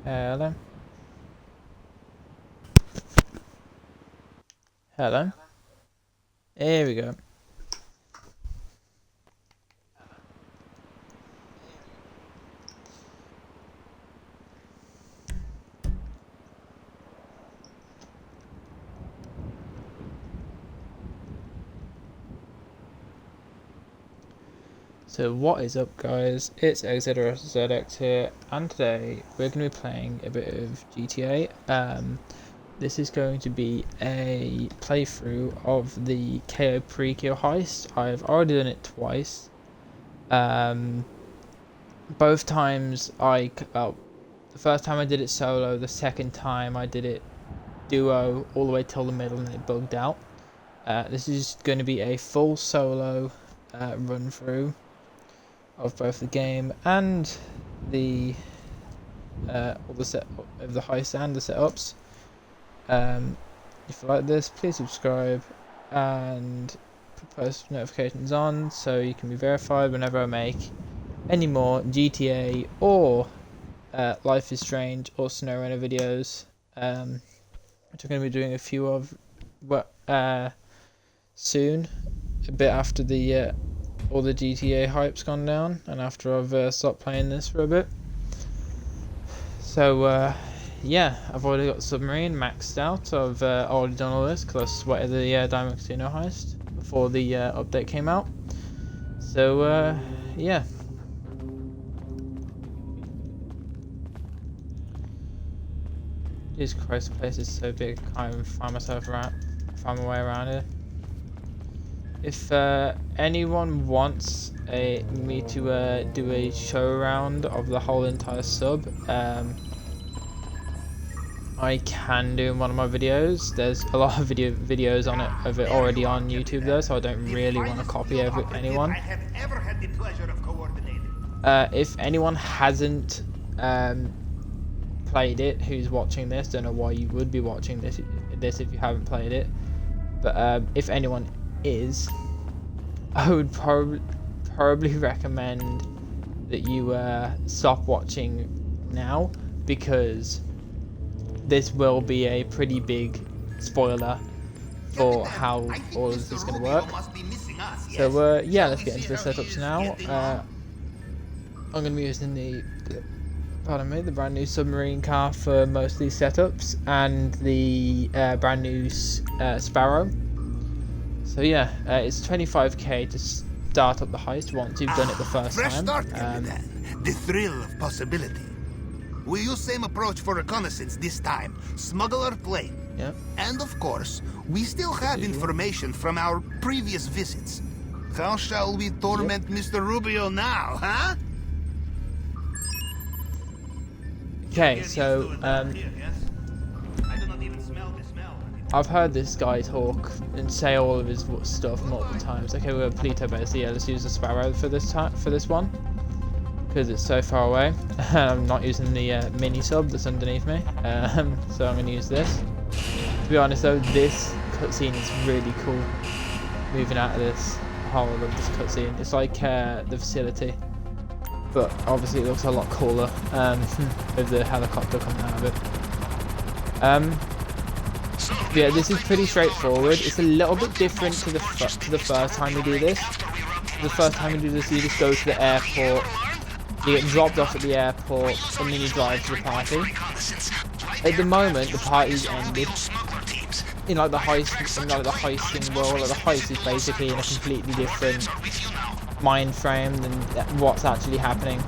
Hello. Hello. Here we go. So what is up, guys? It's ZX here, and today we're going to be playing a bit of GTA. This is going to be a playthrough of the cayo perico heist. I've already done it twice. Both times the first time I did it solo, the second time I did it duo all the way till the middle and it bugged out. This is going to be a full solo run through of both the game and the all the set of the heist and the setups. If you like this, please subscribe and put post notifications on so you can be verified whenever I make any more GTA or Life is Strange or SnowRunner videos, which I'm going to be doing a few of soon, a bit after the all the GTA hype's gone down and after I've stopped playing this for a bit. So yeah, I've already got the submarine maxed out. I've already done all this because I sweated the Diamond Casino heist before the update came out. So yeah. Jesus Christ, the place is so big I can't even find my way around here. If anyone wants me to do a show around of the whole entire sub, I can do in one of my videos. There's a lot of videos on it of it already on YouTube though, so I don't really want to copy anyone. If anyone hasn't played it, who's watching this, don't know why you would be watching this if you haven't played it, but if anyone is, I would probably recommend that you stop watching now, because this will be a pretty big spoiler for how all of this is going to work. So yeah, let's get into the setups now. I'm going to be using the brand new submarine car for most of these setups, and the brand new Sparrow. So yeah, it's 25k to start up the heist once you've done it the first time. The thrill of possibility. We use same approach for reconnaissance this time. Smuggler plane. Yep. And of course, we still have information from our previous visits. How shall we torment Mr. Rubio now, huh? Okay, so I've heard this guy talk and say all of his stuff multiple times. Okay, we're at Polito Bay, so yeah, let's use the Sparrow for this one, because it's so far away. I'm not using the mini sub that's underneath me, so I'm going to use this. To be honest though, this cutscene is really cool. Moving out of this hole of this cutscene, it's like the facility, but obviously it looks a lot cooler with the helicopter coming out of it. Yeah, this is pretty straightforward. It's a little bit different to the first time we do this. The first time we do this, you just go to the airport, you get dropped off at the airport, and then you drive to the party. At the moment, the party's ended. In like the heisting world, like the heist is basically in a completely different mind frame than what's actually happening.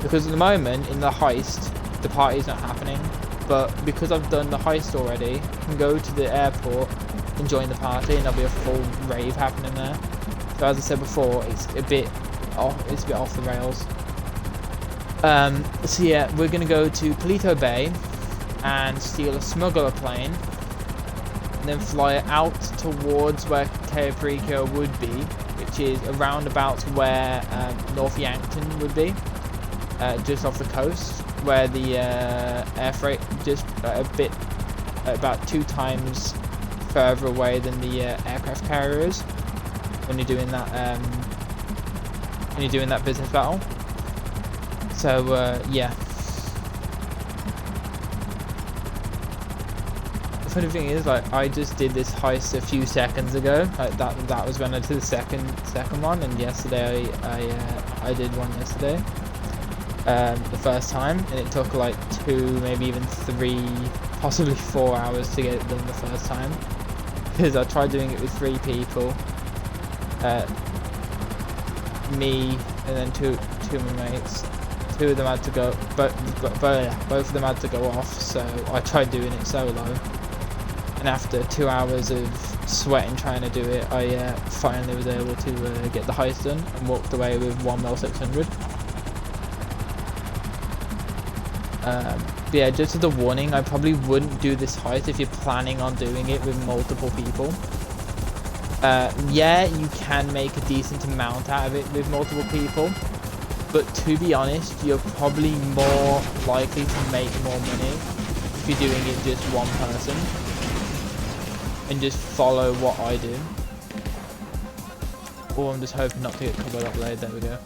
Because at the moment, in the heist, the party's not happening. But because I've done the heist already, I can go to the airport and join the party, and there'll be a full rave happening there. So as I said before, it's a bit off the rails. So yeah, we're gonna go to Polito Bay and steal a smuggler plane, and then fly it out towards where cayo perico would be, which is around about where North Yankton would be, just off the coast, where the air freight just about 2 times further away than the aircraft carrier is when you're doing that business battle. So yeah, funny thing is, like, I just did this heist a few seconds ago. Like that was when I did the second one, and yesterday I did one yesterday. The first time, and it took like 2, maybe even 3, possibly 4 hours to get it done the first time. Because I tried doing it with 3 people, me and then two of my mates. 2 of them had to go, both of them had to go off, so I tried doing it solo. And after 2 hours of sweating trying to do it, I finally was able to get the heist done and walked away with 1mil600. But yeah, just as a warning, I probably wouldn't do this heist if you're planning on doing it with multiple people. Yeah, you can make a decent amount out of it with multiple people, but to be honest, you're probably more likely to make more money if you're doing it just one person and just follow what I do. Oh, I'm just hoping not to get covered up later. There we go.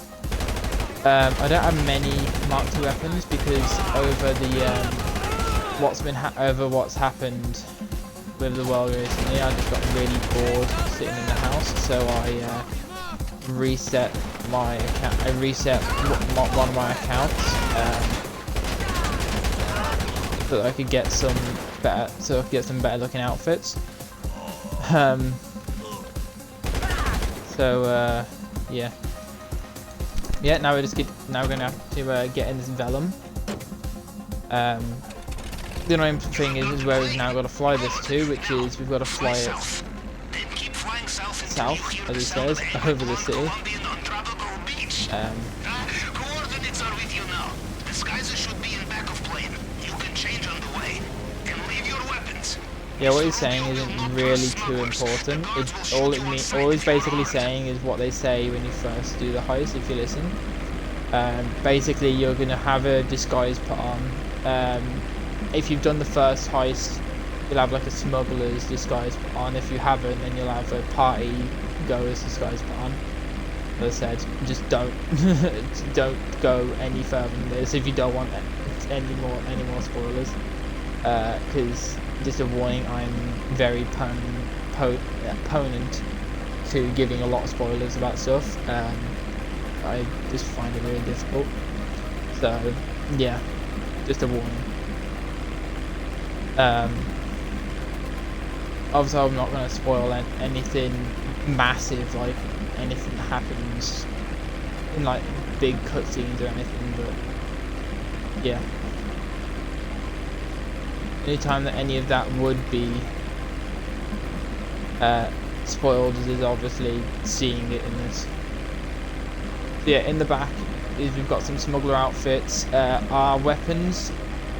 I don't have many Mark II weapons because over the what's happened with the world recently, I just got really bored sitting in the house, so I reset my account. I reset one of my accounts so that I could get some better looking outfits. Yeah, now we're gonna have to get in this vellum. The annoying thing is where we've now got to fly this to, which is we've got to fly it south, as he says, over the city. Coordinates are with you now. Disguises should be in back of plane. You can change on the way and leave your weapons. Yeah, what he's saying isn't really too important. All he's basically saying is what they say when you first do the heist, if you listen. Basically, you're going to have a disguise put on. If you've done the first heist, you'll have like a smuggler's disguise put on. If you haven't, then you'll have a party goer's disguise put on. As I said, just don't go any further than this if you don't want any more spoilers. Because just a warning, I'm very opponent to giving a lot of spoilers about stuff. I just find it very difficult. So yeah, just a warning. Obviously, I'm not going to spoil anything massive, like anything that happens in like big cutscenes or anything, but yeah. Anytime that any of that would be spoiled is obviously seeing it in this. So yeah, in the back is we've got some smuggler outfits. Our weapons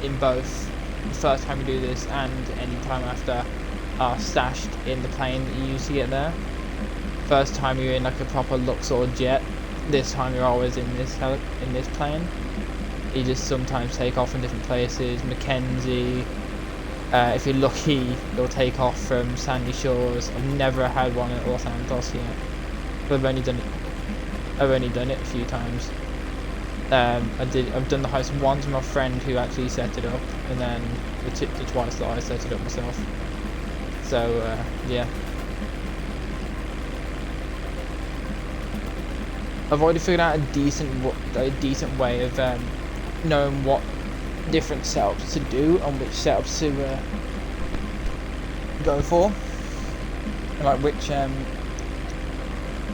in both the first time you do this and any time after are stashed in the plane that you use to get there. First time you're in like a proper Luxor jet. This time you're always in this plane. You just sometimes take off in different places. Mackenzie. If you're lucky, you'll take off from Sandy Shores. I've never had one at Los Santos yet. But I've only done it a few times. I've done the heist once with my friend who actually set it up, and then the twice that I set it up myself. So yeah. I've already figured out a decent way of knowing what different setups to do and which setups to go for, and like which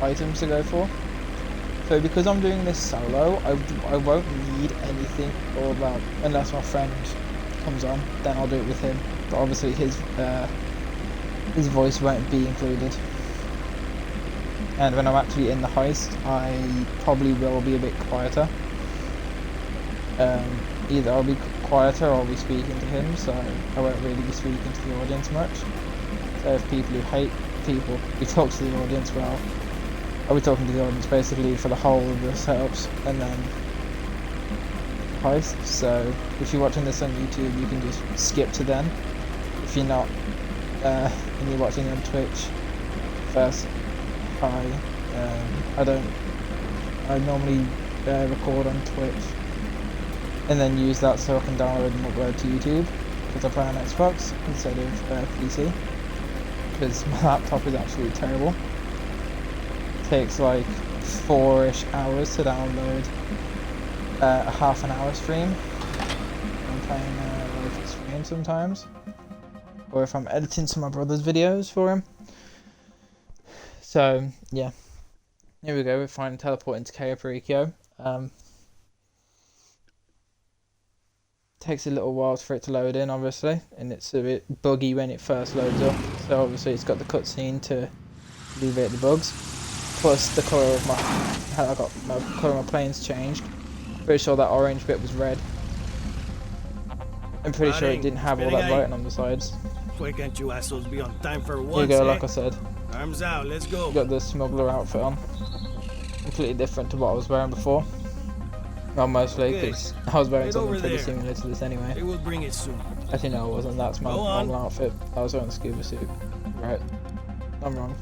items to go for. So because I'm doing this solo, I won't need anything, or well, unless my friend comes on, then I'll do it with him. But obviously his voice won't be included. And when I'm actually in the heist, I probably will be a bit quieter. Either I'll be quieter or I'll be speaking to him, so I won't really be speaking to the audience much. So if people who hate people who talk to the audience, well, I'll be talking to the audience basically for the whole of the setups and then heist. So if you're watching this on YouTube, you can just skip to then. If you're not, and you're watching on Twitch, first, hi. I normally record on Twitch and then use that so I can download and upload to YouTube, because I play on Xbox instead of PC, because my laptop is absolutely terrible. It takes like 4-ish hours to download a half an hour stream. I'm playing like stream sometimes, or if I'm editing some of my brother's videos for him. So yeah, here we go. We're finally teleporting to Cayo Perico. Takes a little while for it to load in, obviously, and it's a bit buggy when it first loads up. So obviously it's got the cutscene to alleviate the bugs. Plus the colour of my colour of my plane's changed. Pretty sure that orange bit was red. I'm pretty sure it didn't have all that writing on the sides. Why can't you assholes be on time for once? Here you go, like I said. Arms out, let's go. Got the smuggler outfit on. Completely different to what I was wearing before. Well, mostly, because I was wearing something pretty similar to this anyway. They will bring it soon. Actually, no, it wasn't. That's my normal outfit. I was wearing a scuba suit. Right. I'm wrong.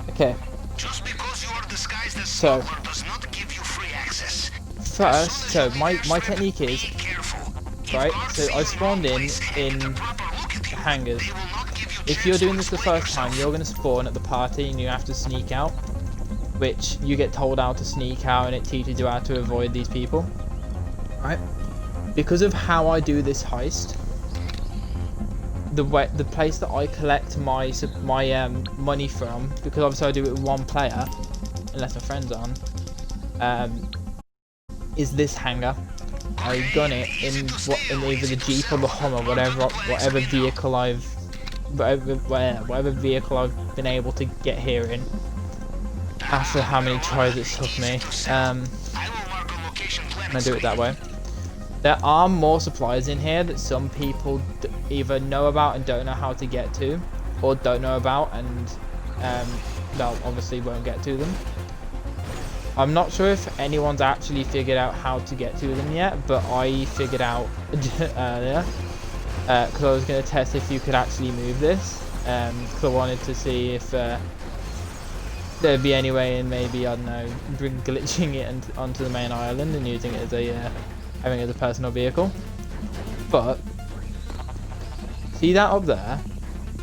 Okay. Just because you are disguised as smuggler does not give you free access. First, so my technique is, right, so I spawned in hangars. If you're doing this the first time, you're going to spawn at the party and you have to sneak out, which you get told how to sneak out and it teaches you how to avoid these people, right? Because of how I do this heist, the place that I collect my money from, because obviously I do it with one player, unless my friend's on, is this hangar. I gun it in either the Jeep or the Hummer, whatever vehicle I've been able to get here in. After how many tries it took me, and I do it that way. There are more supplies in here that some people either know about and don't know how to get to, or don't know about and they'll obviously won't get to them. I'm not sure if anyone's actually figured out how to get to them yet, but I figured out earlier, because I was going to test if you could actually move this, because I wanted to see if there'd be any way in maybe, I don't know, glitching it onto the main island and using it as having it as a personal vehicle. But see that up there?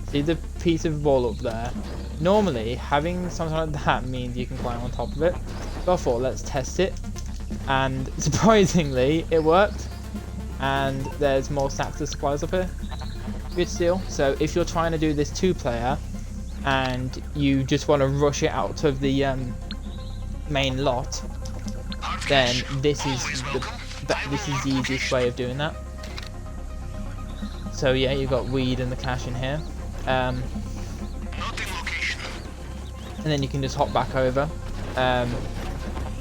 See the piece of wall up there? Normally, having something like that means you can climb on top of it. So I thought, let's test it, and surprisingly, it worked. And there's more stacks of supplies up here. Good steal. So if you're trying to do this 2-player, and you just want to rush it out of the main lot, then this is the easiest way of doing that. So yeah, you've got weed and the cash in here, and then you can just hop back over.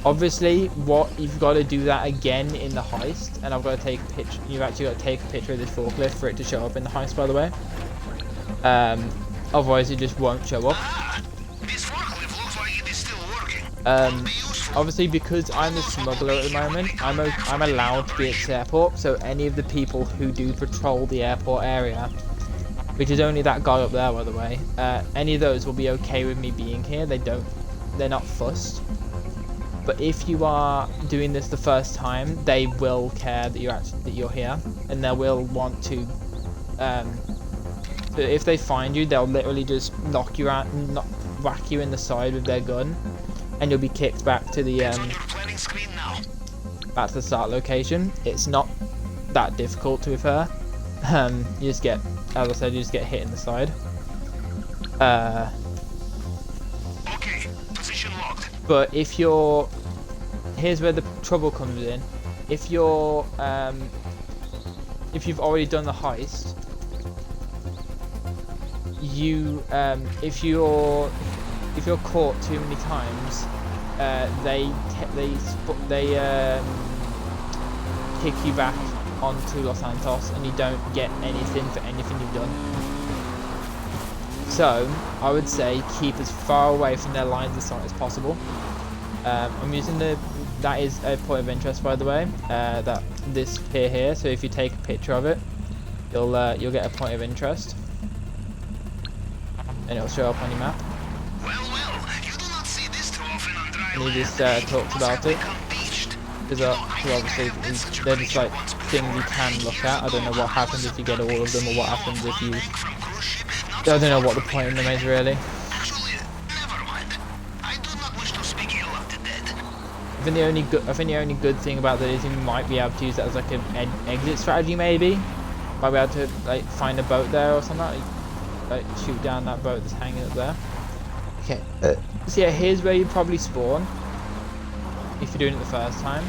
Obviously, what you've got to do that again in the heist, and I've got to take a picture. You've actually got to take a picture of this forklift for it to show up in the heist, by the way. Otherwise, it just won't show up. This forklift looks like it is still working. Obviously, because I'm the smuggler at the moment, I'm allowed to be at this airport. So any of the people who do patrol the airport area, which is only that guy up there, by the way, any of those will be okay with me being here. They're not fussed. But if you are doing this the first time, they will care that you're here, and they will want to. So if they find you, they'll literally just knock you out, whack you in the side with their gun, and you'll be kicked back to the start location. It's not that difficult, to be fair. You just get, as I said, you just get hit in the side. Okay, position locked. But if here's where the trouble comes in. If you've already done the heist, if you're caught too many times, they kick you back onto Los Santos, and you don't get anything for anything you've done. So I would say keep as far away from their lines of sight as possible. I'm using that is a point of interest, by the way, that this pier here. So if you take a picture of it, you'll get a point of interest, and it'll show up on your map. Well, you do not see this too often on dry And he land. just talks about it, because obviously they're just like things you can look at. I don't know what happens if you get all of them, or what happens if you... I don't know what the point of them is, really. Actually, never mind. I do not wish to speak ill of the dead. I think the only good thing about that is you might be able to use that as like an exit strategy, maybe. Might be able to like find a boat there or something, like shoot down that boat that's hanging up there. Okay. So yeah, here's where you'd probably spawn if you're doing it the first time,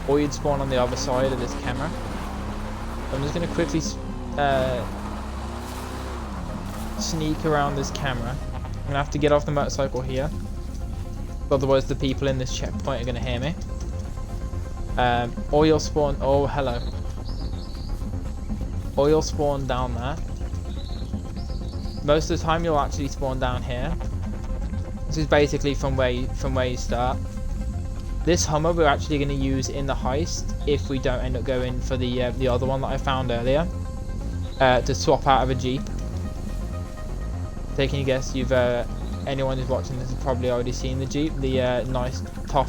or you'd spawn on the other side of this camera. I'm just gonna quickly sneak around this camera. I'm gonna have to get off the motorcycle here, otherwise the people in this checkpoint are gonna hear me. Or you'll spawn. Oh, hello. Or you'll spawn down there. Most of the time, you'll actually spawn down here. This is basically from where you start. This Hummer we're actually going to use in the heist if we don't end up going for the other one that I found earlier, to swap out of a Jeep. Taking a guess, anyone who's watching this has probably already seen the Jeep, the nice top,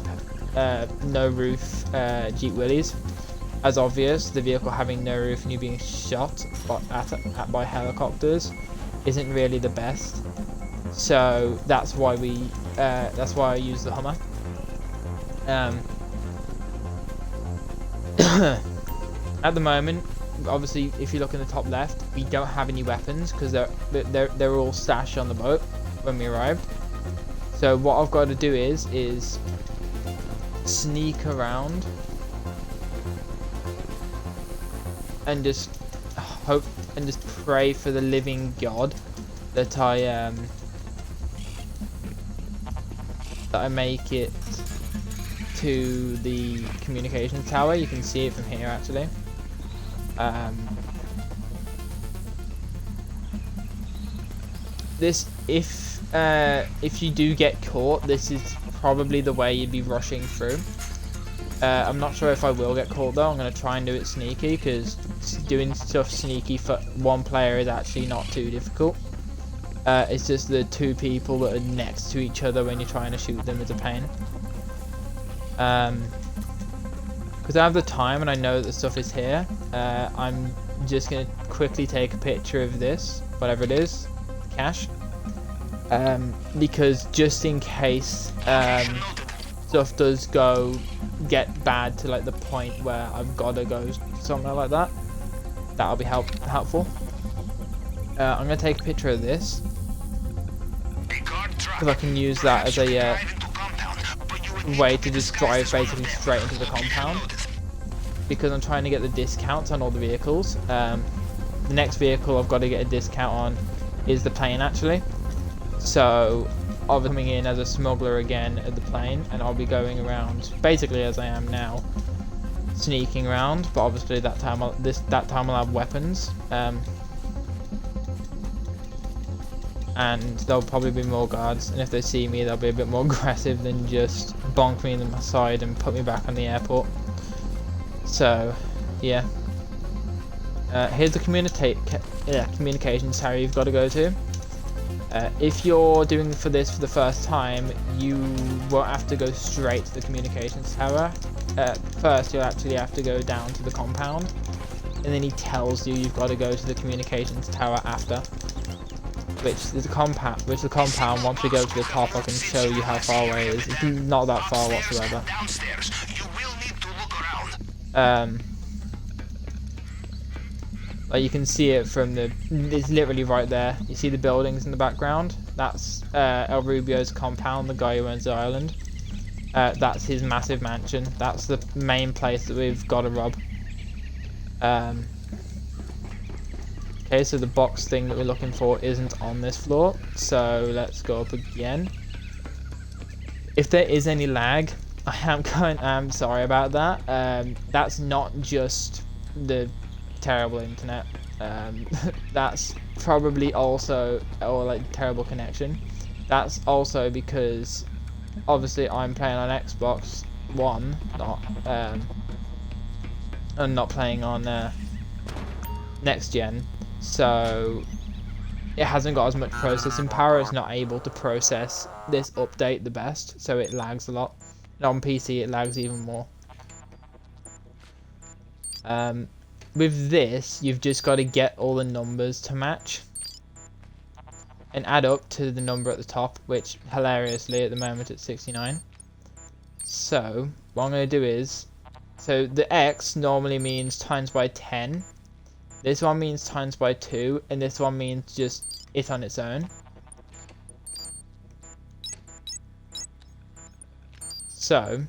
no roof Jeep Willys. As obvious, the vehicle having no roof and you being shot at by helicopters isn't really the best. So that's why I use the Hummer. At the moment, obviously, if you look in the top left, we don't have any weapons because they're all stashed on the boat when we arrived. So what I've got to do is sneak around and just hope and just pray for the living God that I make it to the communications tower. You can see it from here actually. If you do get caught, this is probably the way you'd be rushing through. I'm not sure if I will get caught though. I'm going to try and do it sneaky, because doing stuff sneaky for one player is actually not too difficult. It's just the two people that are next to each other when you're trying to shoot them is a pain. Because I have the time and I know that the stuff is here, I'm just going to quickly take a picture of this, whatever it is, cache. Because just in case stuff does get bad to like the point where I've got to go somewhere like that, that'll be helpful. I'm going to take a picture of this because I can use that as a way to just drive basically straight into the compound, because I'm trying to get the discounts on all the vehicles. The next vehicle I've got to get a discount on is the plane actually. So I'll be coming in as a smuggler again at the plane, and I'll be going around basically as I am now, sneaking around. But obviously that time I'll have weapons, and there'll probably be more guards. And if they see me, they'll be a bit more aggressive than just bonk me in the side and put me back on the airport. So yeah, here's the communications tower you've got to go to. If you're doing this for the first time, you won't have to go straight to the communications tower. First, you'll actually have to go down to the compound, and then he tells you you've got to go to the communications tower after. Which the compound, once we go to the top, I can show you how far away it is. It's not that far whatsoever. Like you can see it from it's literally right there. You see the buildings in the background? That's El Rubio's compound, the guy who owns the island. That's his massive mansion. That's the main place that we've got to rob. Okay, so the box thing that we're looking for isn't on this floor, so let's go up again. If there is any lag, I'm sorry about that. That's not just the terrible internet. That's probably also, or like terrible connection. That's also because obviously I'm playing on Xbox One, and not playing on next gen. So it hasn't got as much processing power. It's not able to process this update the best, so it lags a lot. And on PC it lags even more. With this, you've just got to get all the numbers to match and add up to the number at the top, which hilariously at the moment it's 69. So what I'm going to do is, so the X normally means times by 10. This one means times by 2, and this one means just it on its own. So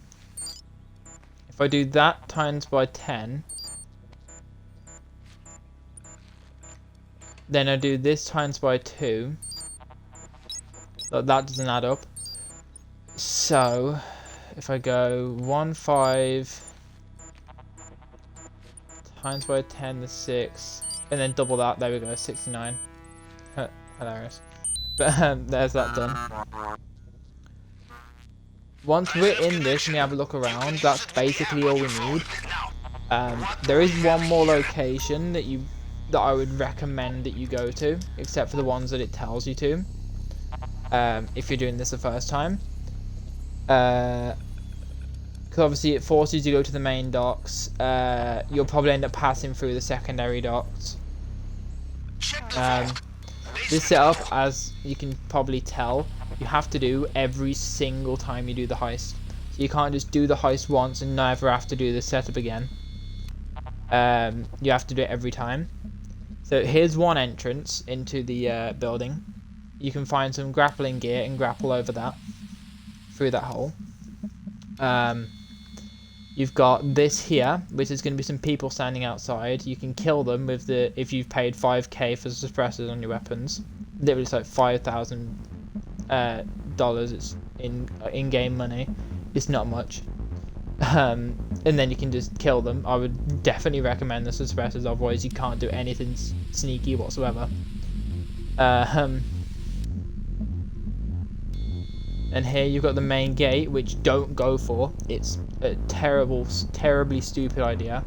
if I do that times by 10, then I do this times by 2, but that doesn't add up. So if I go 15 times by 10 is 6, and then double that, there we go, 69. Hilarious. But there's that done. Once we're in this and we have a look around, that's basically all we need. There is one more location that I would recommend that you go to, except for the ones that it tells you to, if you're doing this the first time. Because obviously it forces you to go to the main docks. You'll probably end up passing through the secondary docks. This setup, as you can probably tell, you have to do every single time you do the heist. So you can't just do the heist once and never have to do the setup again. You have to do it every time. So here's one entrance into the building. You can find some grappling gear and grapple over that, through that hole. You've got this here, which is going to be some people standing outside. You can kill them with if you've paid 5k for suppressors on your weapons. Literally, it's like $5,000. It's in-game money. It's not much. And then you can just kill them. I would definitely recommend the suppressors, otherwise you can't do anything sneaky whatsoever. And here you've got the main gate, which don't go for. It's a terribly stupid idea.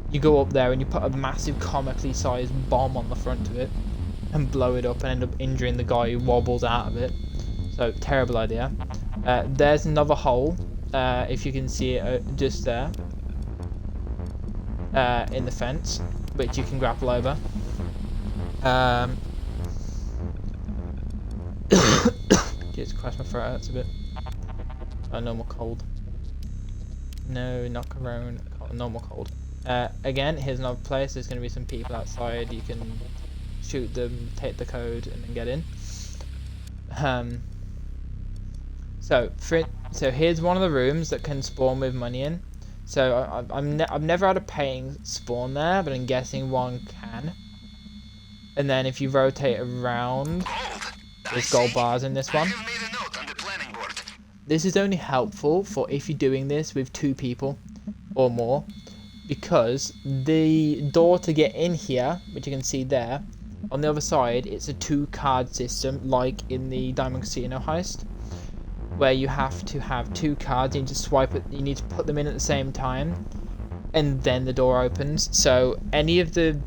You go up there and you put a massive comically sized bomb on the front of it and blow it up and end up injuring the guy who wobbles out of it. So, terrible idea. There's another hole, if you can see it just there, in the fence, which you can grapple over. Jesus Christ, my throat hurts a bit. A normal cold. No, not corona. Normal cold. Again, here's another place. There's going to be some people outside. You can shoot them, take the code, and then get in. So here's one of the rooms that can spawn with money in. So I've never had a paying spawn there, but I'm guessing one can. And then if you rotate around, there's gold bars in this one. This is only helpful for if you're doing this with 2 people or more, because the door to get in here, which you can see there, on the other side, it's a 2-card system like in the Diamond Casino heist, where you have to have 2 cards. You need to swipe it. You need to put them in at the same time, and then the door opens. So any of the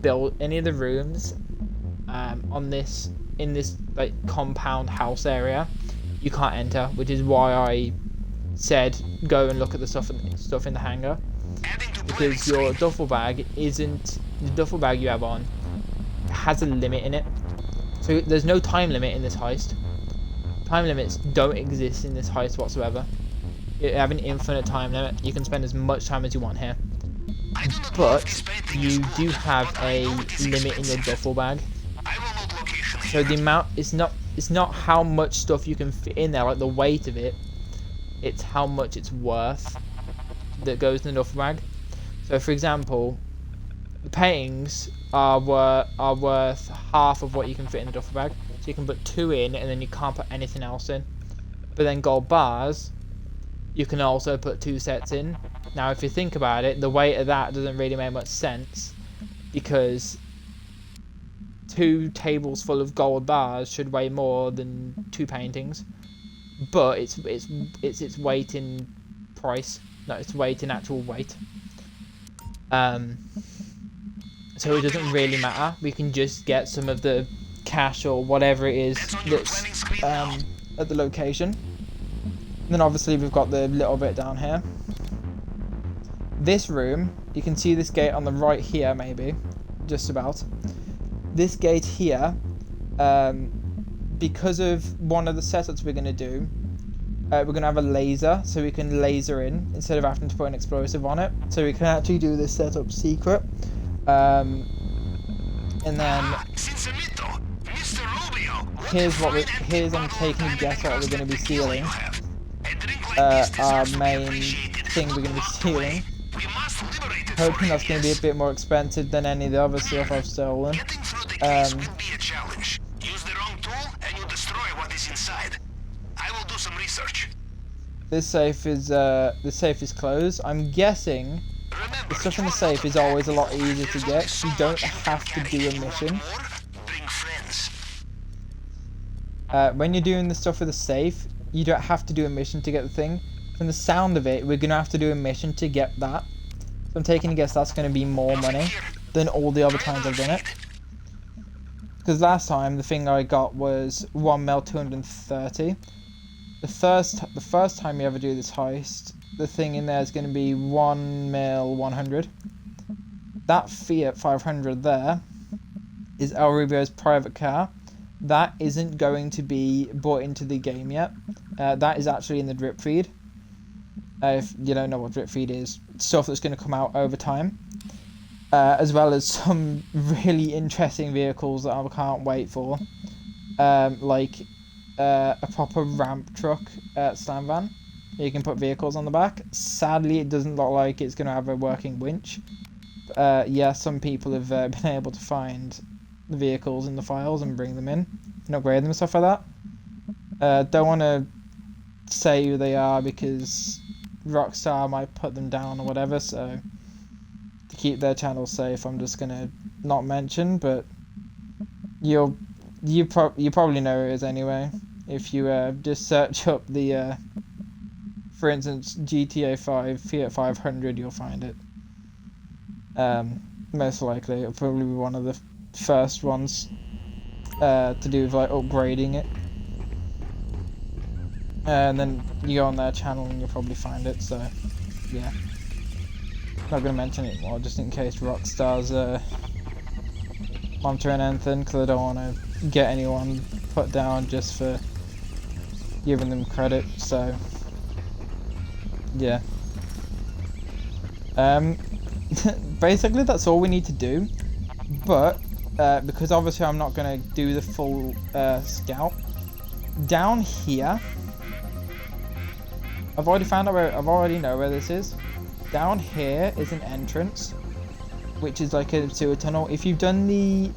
rooms in this like compound house area, you can't enter, which is why I said go and look at the stuff in the hangar, because your duffel bag isn't the duffel bag you have on has a limit in it. So there's no time limit in this heist. Time limits don't exist in this heist whatsoever. You have an infinite time limit. You can spend as much time as you want here, but you do have a limit in your duffel bag. So the amount it's not how much stuff you can fit in there, like the weight of it. It's how much it's worth that goes in the duffel bag. So for example, the paintings are worth half of what you can fit in the duffel bag. So you can put 2 in, and then you can't put anything else in. But then gold bars, you can also put 2 sets in. Now if you think about it, the weight of that doesn't really make much sense, because 2 tables full of gold bars should weigh more than 2 paintings. But it's its weight in price. No, it's weight in actual weight. So it doesn't really matter. We can just get some of the cash or whatever it is that's at the location. And then obviously we've got the little bit down here. This room you can see this gate on the right here, maybe, just about. This gate here, because of one of the setups we're going to do, we're going to have a laser, so we can laser in instead of having to put an explosive on it. So we can actually do this setup secret. And then here's I'm taking a guess what we're going to be stealing. Our main thing we're going to be stealing. Hoping that's going to be a bit more expensive than any of the other stuff I've stolen. This safe is closed. I'm guessing the stuff in the safe is always a lot easier to get, 'cause you don't have to do a mission. When you're doing the stuff with the safe, you don't have to do a mission to get the thing. From the sound of it, we're going to have to do a mission to get that. So I'm taking a guess that's going to be more money than all the other times I've done it. Because last time, the thing I got was 1 mil 230. The first time you ever do this heist, the thing in there is going to be 1 mil 100. That Fiat 500 there is El Rubio's private car. That isn't going to be brought into the game yet. That is actually in the drip feed. If you don't know what drip feed is, stuff that's going to come out over time. As well as some really interesting vehicles that I can't wait for. Like a proper ramp truck slam van. You can put vehicles on the back. Sadly, it doesn't look like it's going to have a working winch. Yeah, some people have been able to find the vehicles in the files and bring them in and upgrade them and stuff like that. Don't want to say who they are because Rockstar might put them down or whatever, so to keep their channel safe, I'm just going to not mention, but you probably know who it is anyway. If you just search up the, for instance, GTA 5 Fiat 500, you'll find it. Most likely, it'll probably be one of the first ones to do with like upgrading it. And then you go on their channel and you'll probably find it, so yeah. Not going to mention it more, just in case Rockstar's monitoring anything, because I don't want to get anyone put down just for giving them credit, so yeah. Basically that's all we need to do, but because obviously I'm not going to do the full scout, down here, I've already found out where, I already know where this is. Down here is an entrance, which is like a sewer tunnel. If you've done the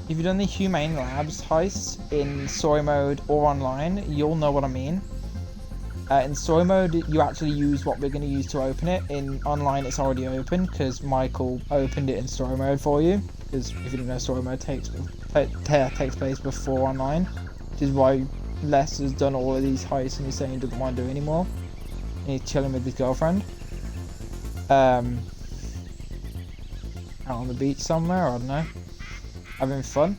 Humane Labs heist in story mode or online, you'll know what I mean. In story mode, you actually use what we're going to use to open it. In online, it's already open because Michael opened it in story mode for you. Because if you didn't know, story mode takes place before online, which is why Les has done all of these heists and he's saying he doesn't want to do anymore. And he's chilling with his girlfriend. Out on the beach somewhere, I don't know. Having fun.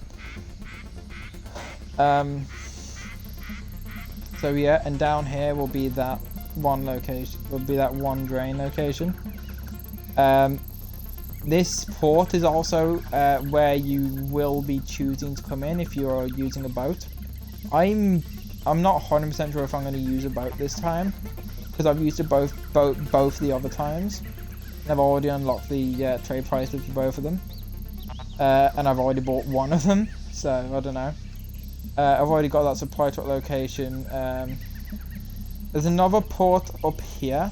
So yeah, and down here will be that one location, will be that one drain location. This port is also where you will be choosing to come in if you're using a boat. I'm not 100% sure if I'm going to use a boat this time, because I've used a both the other times. And I've already unlocked the trade prices for both of them. And I've already bought one of them, so I don't know. I've already got that supply truck location. There's another port up here.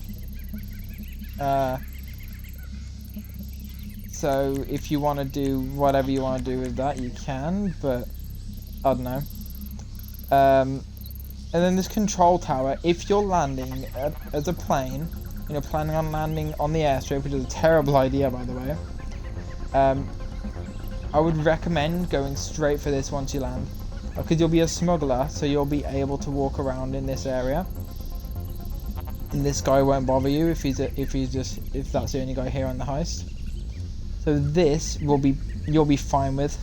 So if you want to do whatever you want to do with that, you can, but I don't know. And then this control tower, if you're landing as a plane, and you're planning on landing on the airstrip, which is a terrible idea by the way, I would recommend going straight for this once you land. Because you'll be a smuggler, so you'll be able to walk around in this area. And this guy won't bother you if that's the only guy here on the heist. So this you'll be fine with.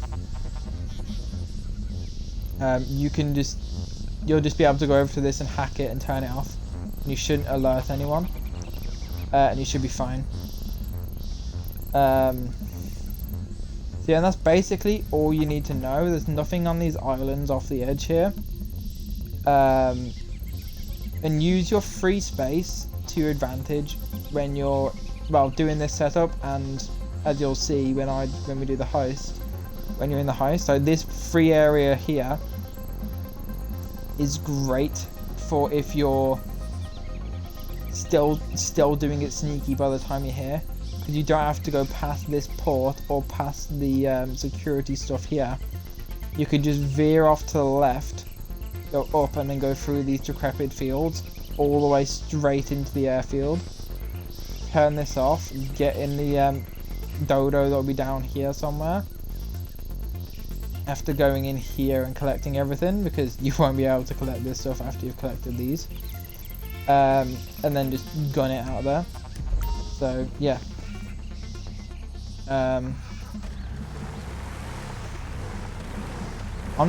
You'll just be able to go over to this and hack it and turn it off. You shouldn't alert anyone. and you should be fine. So yeah, and that's basically all you need to know. There's nothing on these islands off the edge here. And use your free space to your advantage when you're, well, doing this setup, and as you'll see when we do the heist, when you're in the heist. So this free area here is great for if you're still doing it sneaky by the time you're here, because you don't have to go past this port or past the security stuff here. You could just veer off to the left, go up, and then go through these decrepit fields all the way straight into the airfield. Turn this off, get in the dodo that'll be down here somewhere, after going in here and collecting everything, because you won't be able to collect this stuff after you've collected these. And then just gun it out there. So yeah. I'm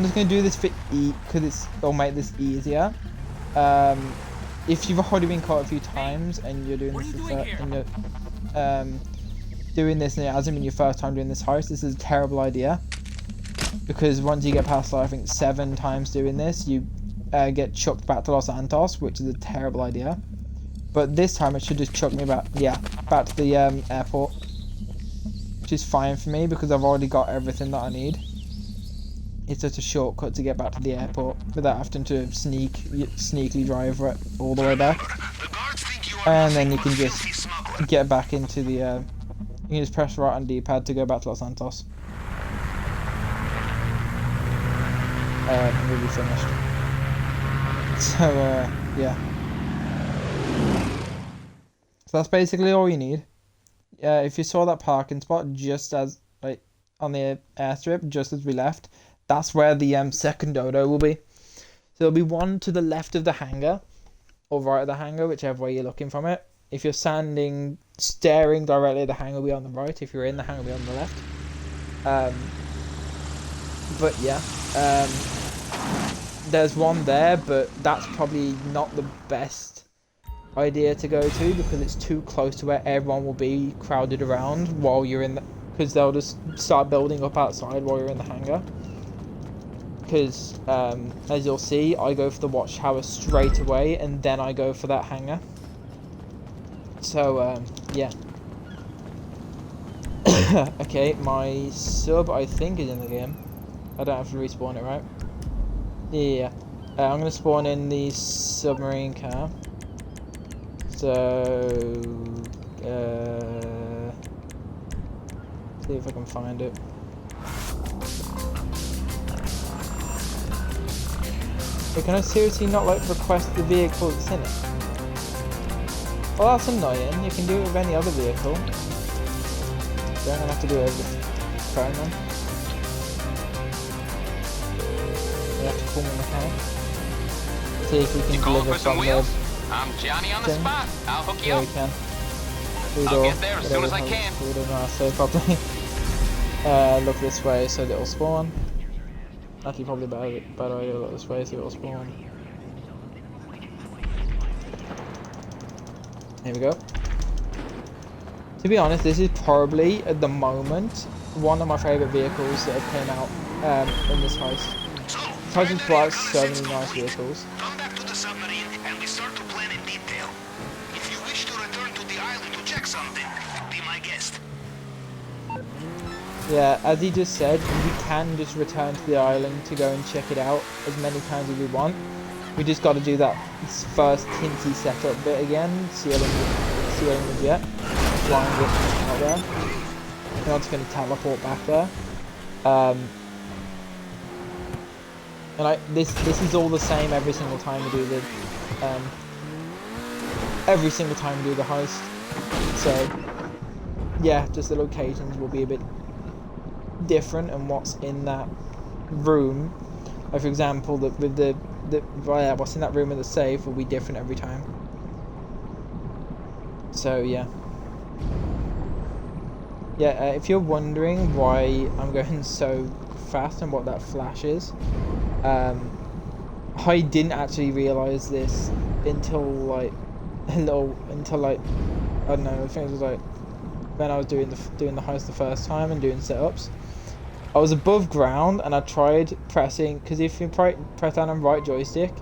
just gonna do this for E, because it'll make this easier. If you've already been caught a few times and you're doing this, doing this and it hasn't been your first time doing this heist, this is a terrible idea. Because once you get past, like, I think 7 times doing this, you get chucked back to Los Santos, which is a terrible idea. But this time it should just chuck me back, back to the airport, which is fine for me because I've already got everything that I need. It's just a shortcut to get back to the airport without having to sneakily drive all the way back. And then you can just get back into the, you can just press right on D-pad to go back to Los Santos. And we'll be finished. So, yeah. So that's basically all you need. If you saw that parking spot just as, like, on the airstrip, just as we left, that's where the second dodo will be. So there'll be one to the left of the hangar, or right of the hangar, whichever way you're looking from it. If you're staring directly at the hangar, it'll be on the right. If you're in the hangar, it'll be on the left. But yeah, there's one there, but that's probably not the best idea to go to because it's too close to where everyone will be crowded around while you're in the, because they'll just start building up outside while you're in the hangar. Because as you'll see, I go for the watchtower straight away and then I go for that hangar. So yeah. Okay, my sub I think is in the game. I don't have to respawn it, right? Yeah. I'm gonna spawn in the submarine car. So see if I can find it. But can I seriously not like request the vehicle that's in it? Well, that's annoying. You can do it with any other vehicle. Then I'm gonna have to do it over the phone then. We have to call my mechanic. See if we can deliver from the I'm Johnny on the spot. I'll hook you yeah, up. we can. I'll get there as soon as I can. We don't know how to say properly. Look this way so that it'll spawn. Actually, probably better idea to look this way so it'll spawn. Here we go. To be honest, this is probably, at the moment, one of my favourite vehicles that have came out in this heist. This heist has brought out so many nice vehicles. Come back to the submarine and we start to plan in detail. If you wish to return to the island to check something, be my guest. Yeah, as he just said, we can just return to the island to go and check it out as many times as we want. We just got to do that first hinty setup bit again, sealing the jet, flying it out there. And I'm just going to teleport back there. And this is all the same every single time we do the heist. So yeah, just the locations will be a bit different, and what's in that room, like for example, what's in that room in the safe will be different every time. So yeah, if you're wondering why I'm going so fast and what that flash is, I didn't actually realize this until like I don't know. I think it was like when I was doing the heist the first time and doing setups. I was above ground and I tried pressing, because if you press down on right joystick,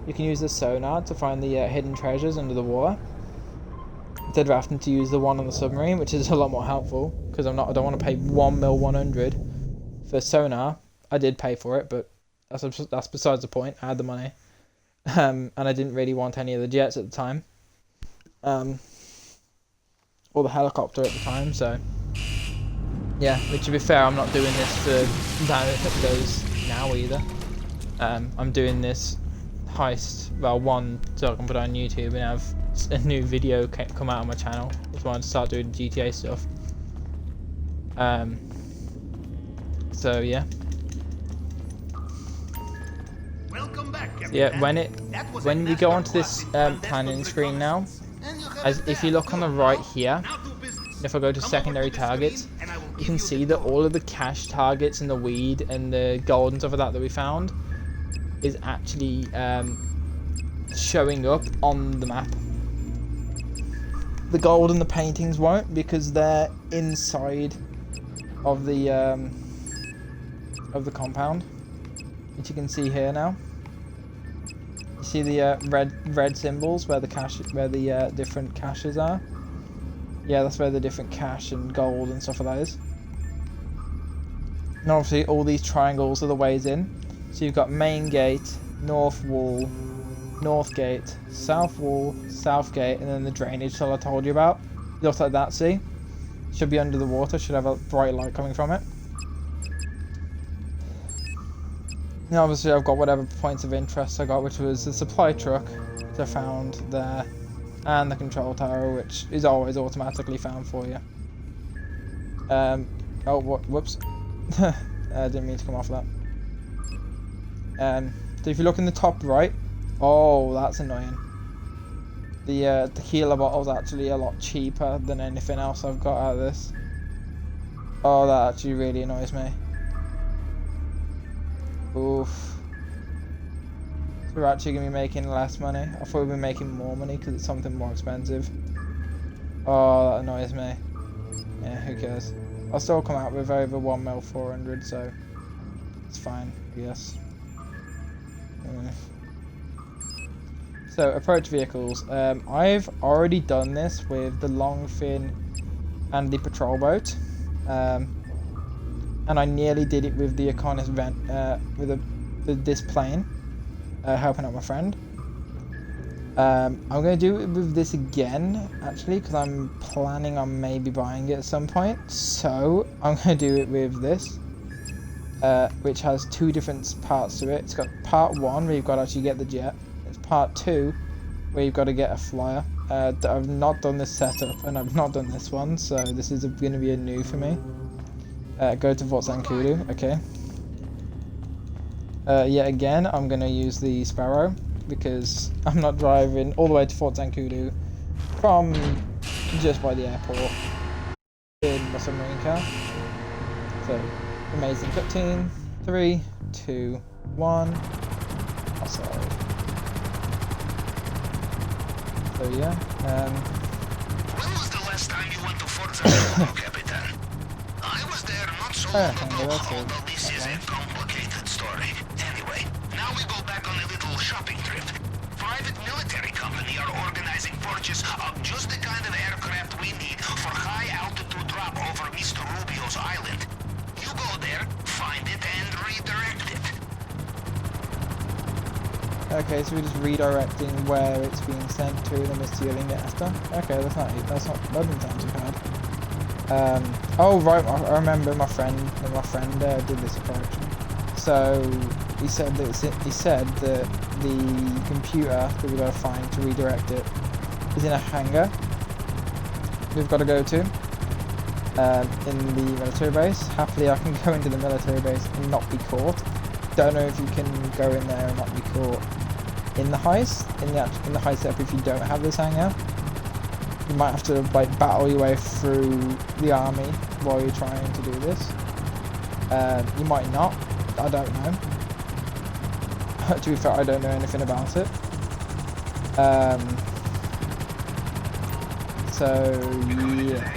you can use the sonar to find the hidden treasures under the water, instead of having to use the one on the submarine, which is a lot more helpful. Because I don't want to pay 1,100,000 for sonar. I did pay for it, but that's besides the point. I had the money, and I didn't really want any of the jets at the time, or the helicopter at the time. So yeah, which to be fair, I'm not doing this for those now either. I'm doing this heist, well, one so I can put it on YouTube and have a new video come out on my channel. That's why I start doing GTA stuff. So yeah. Welcome back, Yeah, when we go onto this planning screen now, if you look on the right here, if I go to secondary targets, you can see that all of the cash targets and the weed and the gold and stuff like that we found is actually showing up on the map. The gold and the paintings won't, because they're inside of the compound, which you can see here now. You see the red symbols where the different caches are. Yeah, that's where the different cash and gold and stuff like that is. And obviously all these triangles are the ways in. So you've got main gate, north wall, north gate, south wall, south gate, and then the drainage tunnel I told you about. It looks like that, see? Should be under the water, should have a bright light coming from it. And obviously I've got whatever points of interest I got, which was the supply truck, which I found there, and the control tower, which is always automatically found for you. Oh, whoops. I didn't mean to come off that. So if you look in the top right, oh, that's annoying. The tequila bottle's actually a lot cheaper than anything else I've got out of this. Oh, that actually really annoys me. Oof. So we're actually going to be making less money. I thought we'd be making more money because it's something more expensive. Oh, that annoys me. Yeah, who cares? I'll still come out with over 1,400,000, so it's fine, I guess. So, approach vehicles. I've already done this with the long fin and the patrol boat. And I nearly did it with the Aconus vent, with this plane, helping out my friend. I'm going to do it with this again, actually, because I'm planning on maybe buying it at some point. So, I'm going to do it with this, which has two different parts to it. It's got part 1, where you've got to actually get the jet. It's part 2, where you've got to get a flyer. I've not done this setup, and I've not done this one, so this is going to be a new for me. Go to Fort Zancudo, okay. Yet again, I'm going to use the Sparrow, because I'm not driving all the way to Fort Zancudo from just by the airport in my submarine car. So, amazing cutscene. 3, 2, 1. Outside. So yeah. When was the last time you went to Fort Zancudo, Capitan? I was there not so long ago, although this is a complicated story. Anyway, now we go back on a little shopping trip. Private military company are organizing purchase of just the kind of aircraft we need for high-altitude drop over Mr. Rubio's island. You go there, find it, and redirect it. Okay, so we're just redirecting where it's being sent to, and then we're stealing it after. Okay, that doesn't sound too bad. Oh right, I remember my friend did this approach. So he said that the computer that we've got to find to redirect it is in a hangar we've got to go to in the military base. Happily, I can go into the military base and not be caught. Don't know if you can go in there and not be caught in the heist. In the heist setup, if you don't have this hangar, you might have to like battle your way through the army while you're trying to do this. You might not. I don't know. To be fair, I don't know anything about it. So yeah.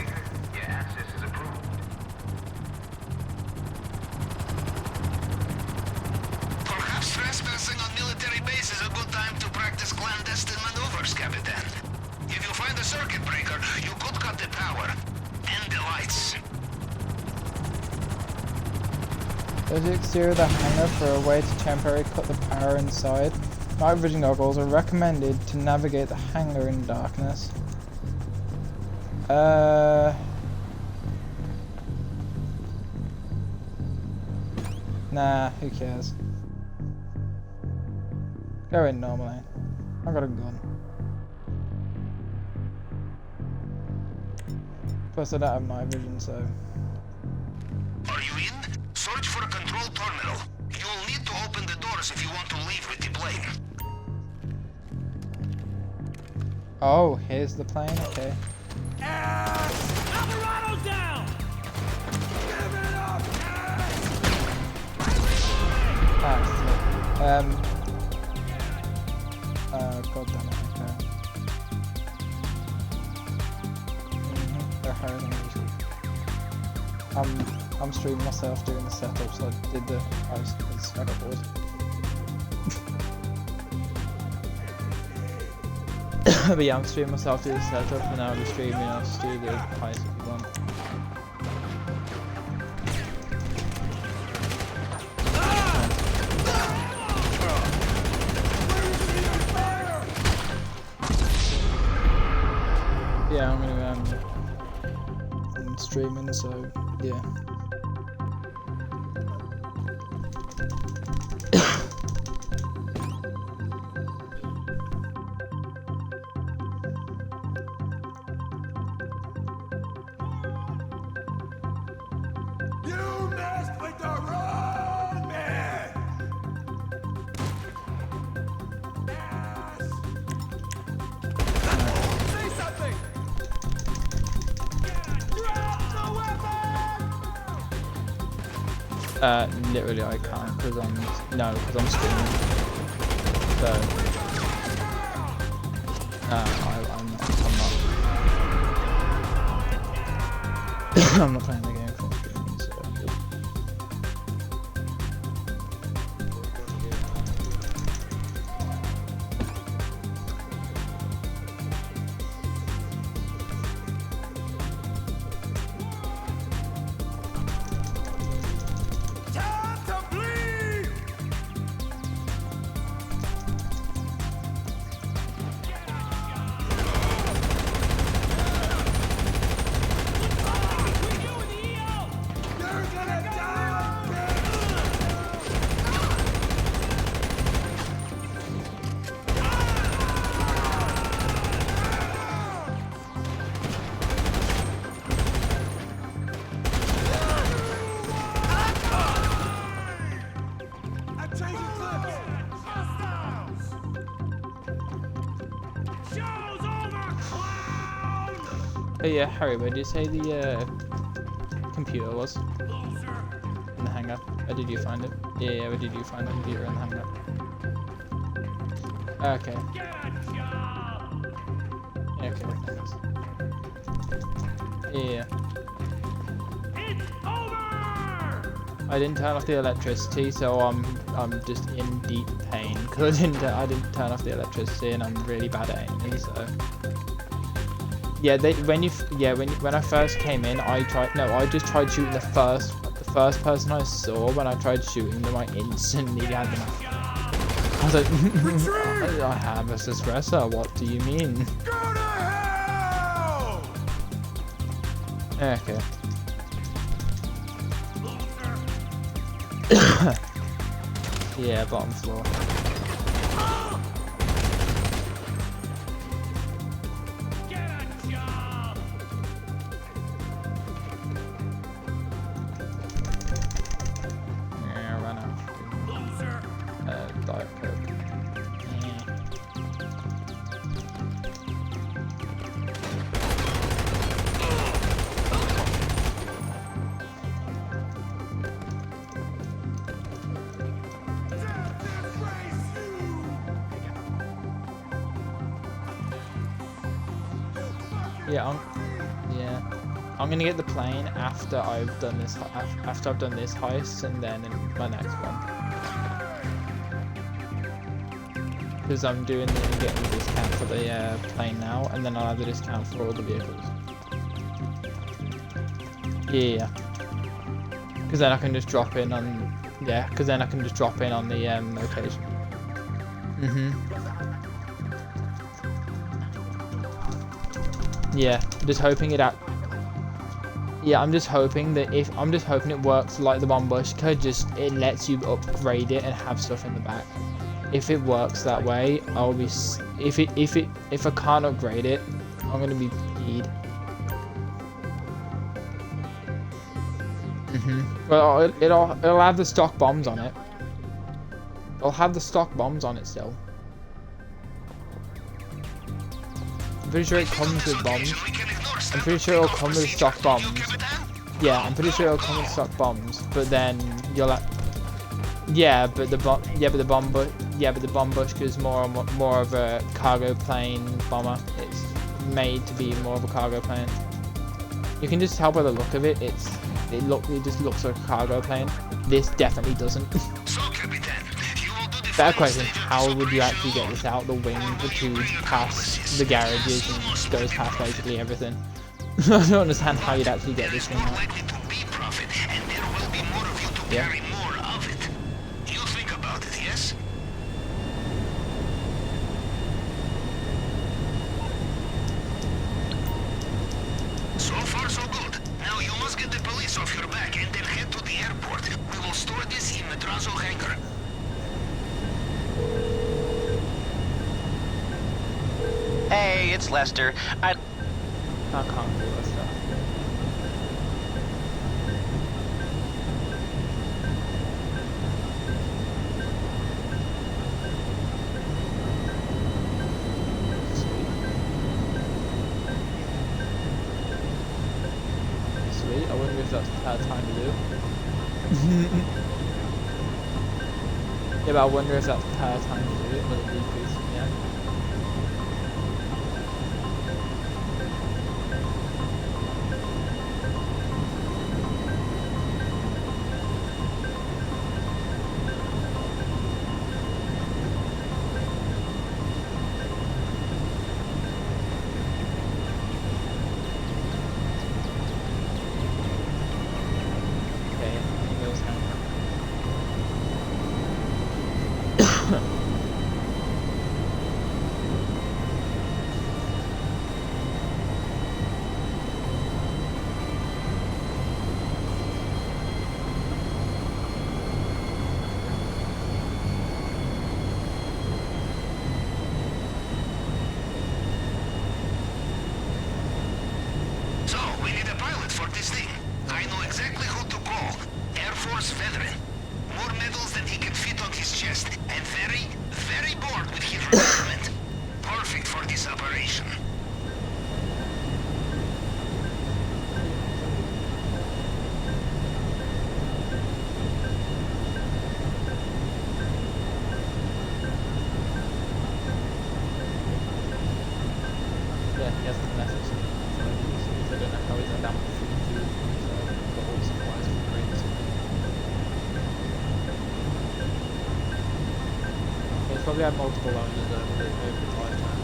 Perhaps trespassing on military base is a good time to practice clandestine maneuvers, Capitan. If you find a circuit breaker, you could cut the power and the lights. There's the exterior of the hangar for a way to temporarily cut the power inside. Night vision goggles are recommended to navigate the hangar in darkness. Nah, who cares? Go in normally. I got a gun. Plus I don't have night vision, so... Are you in? Search for a control terminal. You'll need to open the doors if you want to leave with the plane. Oh, here's the plane, okay. Alvarado down! Give it up! God damn it, okay. They're hiring me. I'm streaming myself doing the setup, so I did the heist because I got bored. But yeah, I'm streaming myself do the setup, and I'll be streaming us do the heist if you want. Yeah, I'm gonna I'm streaming, so yeah. You messed with the wrong man! Say something! Drop the weapon! Literally I can't, because I'm streaming. So I'm not I'm not playing the game for streaming, so Time to bleed! You're gonna die! I'm changing clips! Hostiles! Show's over, clown! oh yeah, Harry, where did you say the computer was? In the hangar. Where did you find it? Yeah, where did you find the computer in the hangar? Okay. Yeah, okay, thanks. Yeah. It's over! I didn't turn off the electricity, so I'm just in deep pain because I didn't turn off the electricity, and I'm really bad at aiming. So yeah, when I first came in, I just tried shooting the first person I saw. When I tried shooting them, I instantly had them. I was like, I have a suppressor. What do you mean? Go to hell! Okay. Yeah, bottom floor. Get a job! Yeah, I ran out. Loser! Diet Coke. Death is Yeah, I'm gonna get the plane after I've done this. After I've done this heist, and then in my next one, because I'm getting the discount for the plane now, and then I'll have the discount for all the vehicles. Yeah. Because then I can just drop in on. Yeah. Because then I can just drop in on the location. Yeah. Just hoping it out. Yeah, I'm just hoping that I'm just hoping it works like the Bombushka, just it lets you upgrade it and have stuff in the back. If it works that way, I'll be if I can't upgrade it, I'm gonna be peed. Well, it'll have the stock bombs on it. It'll have the stock bombs on it still. I'm pretty sure it comes with bombs. I'm pretty sure it'll come with stock bombs. Yeah, I'm pretty sure it'll come with stock bombs. But then you'll have. Yeah, but the Bombushka is more of a cargo plane bomber. It's made to be more of a cargo plane. You can just tell by the look of it. It just looks like a cargo plane. This definitely doesn't. Better question: how would you actually get this out the wing, the tubes, past the garages, and goes past basically everything? I don't understand how you'd actually get this thing out. Yeah. So far, so good. Now you must get the police off your back and then head to the airport. We will store this in the Drazo hangar. Hey, it's Lester. I can't do that stuff. Sweet. I wonder if that's a bad time to do. Yeah, but I wonder if that's a bad time to do it. Will it decrease in the end? Probably have multiple owners over the lifetime.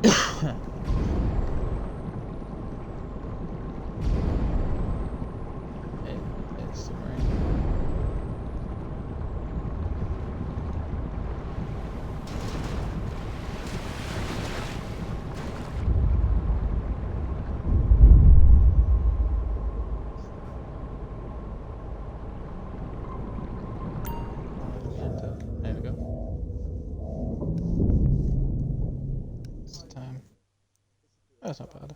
It's submarine. There we go. It's time. That's not bad.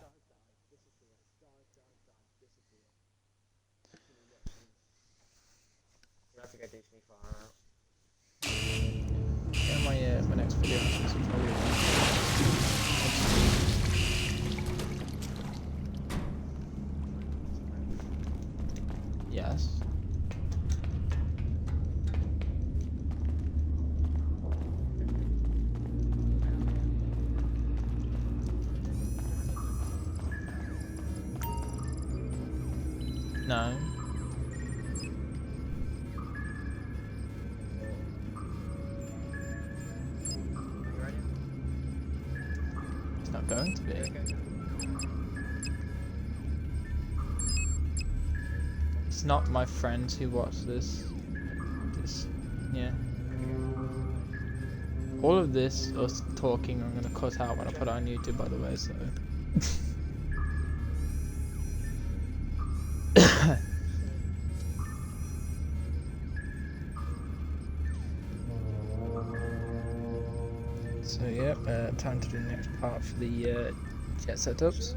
Yeah, my next video is probably yes. No. It's not going to be. It's not my friends who watch this. Yeah. All of this, us talking, I'm gonna cut out when I put it on YouTube, by the way, so. So yeah, time to do the next part for the jet setups.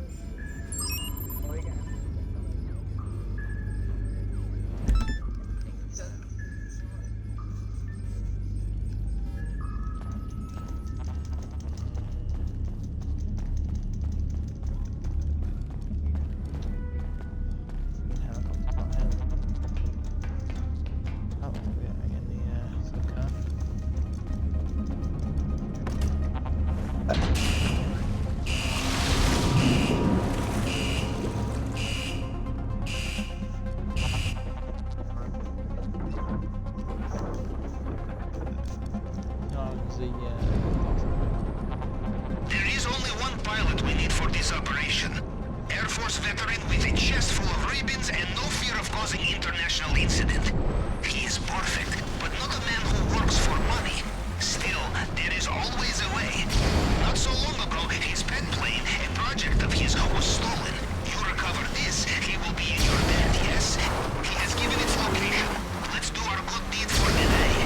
There is only one pilot we need for this operation. Air Force veteran with a chest full of ribbons and no fear of causing international incident. He is perfect, but not a man who works for money. Still, there is always a way. Not so long ago, his pet plane, a project of his, was stolen. You recover this, he will be in your debt, yes? He has given its location. Let's do our good deed for the day.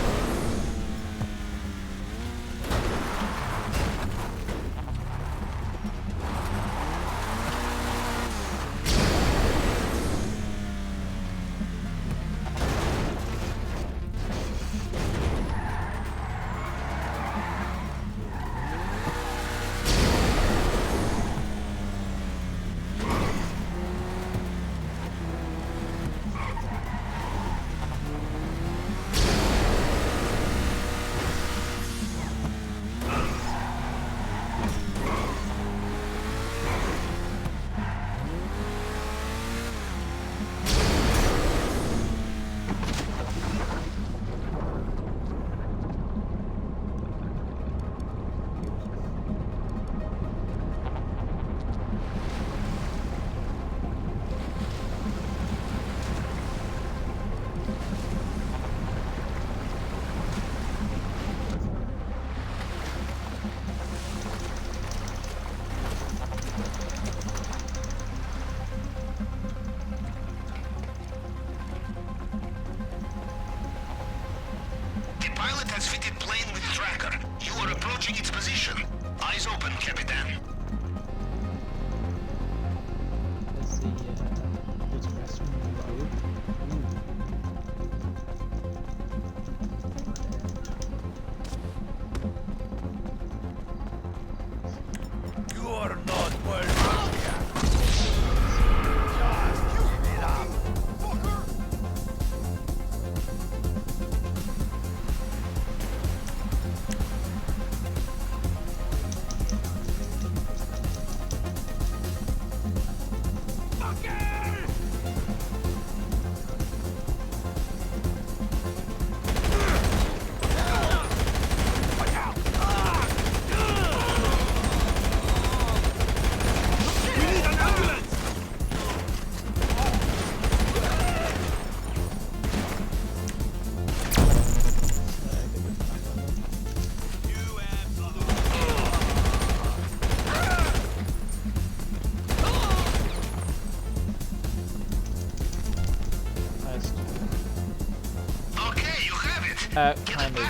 Kind of.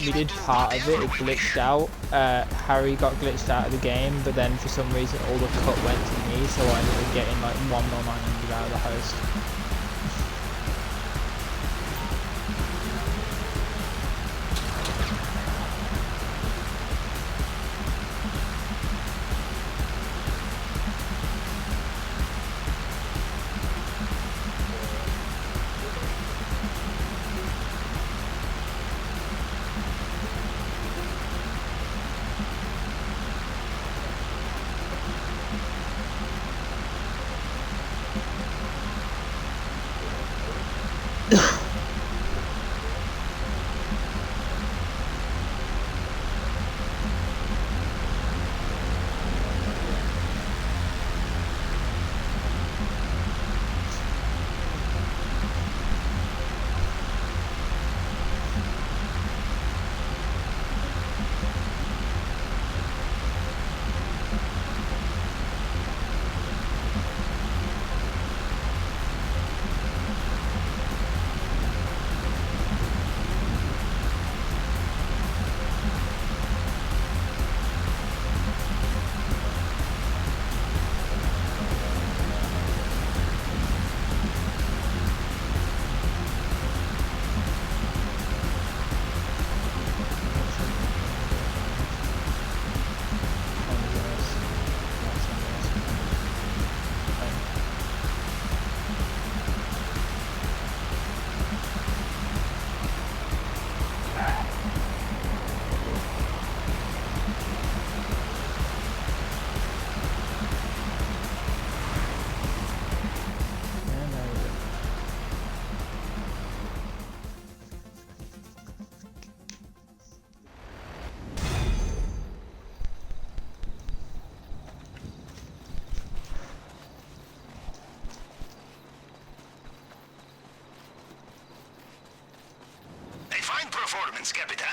We did part of it. It glitched out. Harry got glitched out of the game, but then for some reason all the cut went to me, so I ended up getting like 1 or 900 out of the host. Performance, Capitan.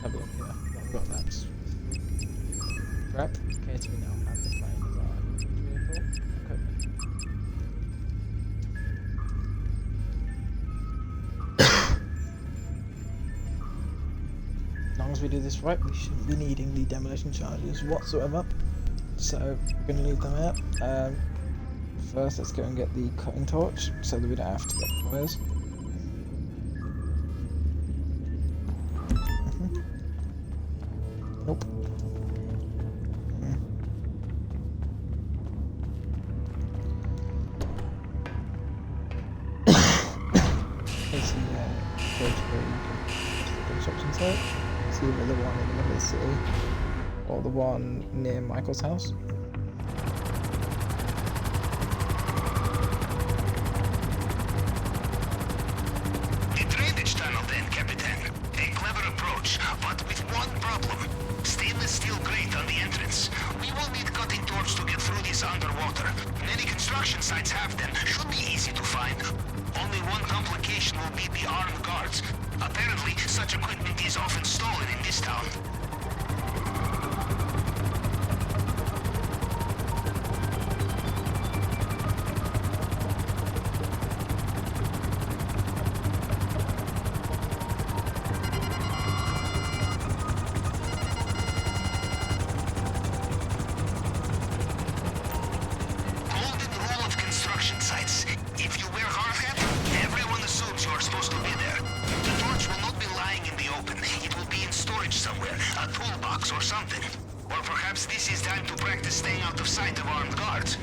Let's have a look here. What we've got next. Prep. In case we now have the plane as our vehicle. Equipment. As long as we do this right, we shouldn't be needing the demolition charges whatsoever. So we're going to leave them out. First, let's go and get the cutting torch so that we don't have to get wires. Nope. Here's the page where you can go to the construction site. See either the one in the middle of the city or the one near Michael's house. The drainage tunnel then, Captain. A clever approach, but with one problem. Stainless steel grate on the entrance. We will need cutting torch to get through this underwater. Many construction sites have them. Should be easy to find. Only one complication will be the armed guards. Apparently, such equipment is often stolen in this town. Golden rule of construction sites. If you wear hard hat, everyone assumes you are supposed to be there. The torch will not be lying in the open. It will be in storage somewhere, a toolbox or something. Or perhaps this is time to practice staying out of sight of armed guards.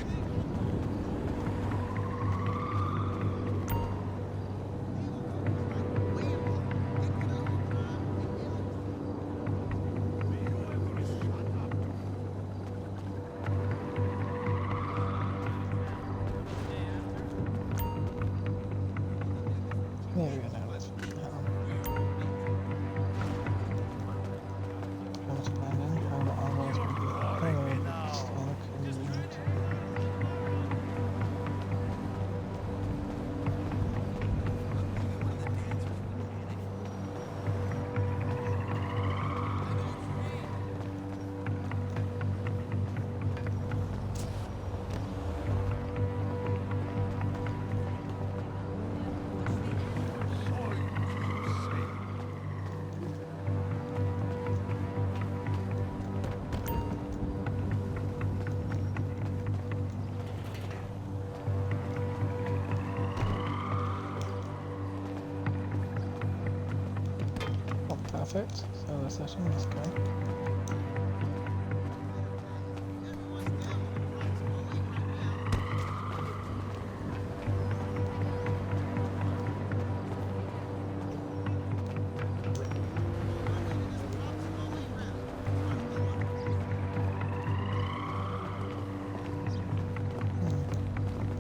There we go now. Let's how to plan in, how the armors will be perfect. So the session, let's go.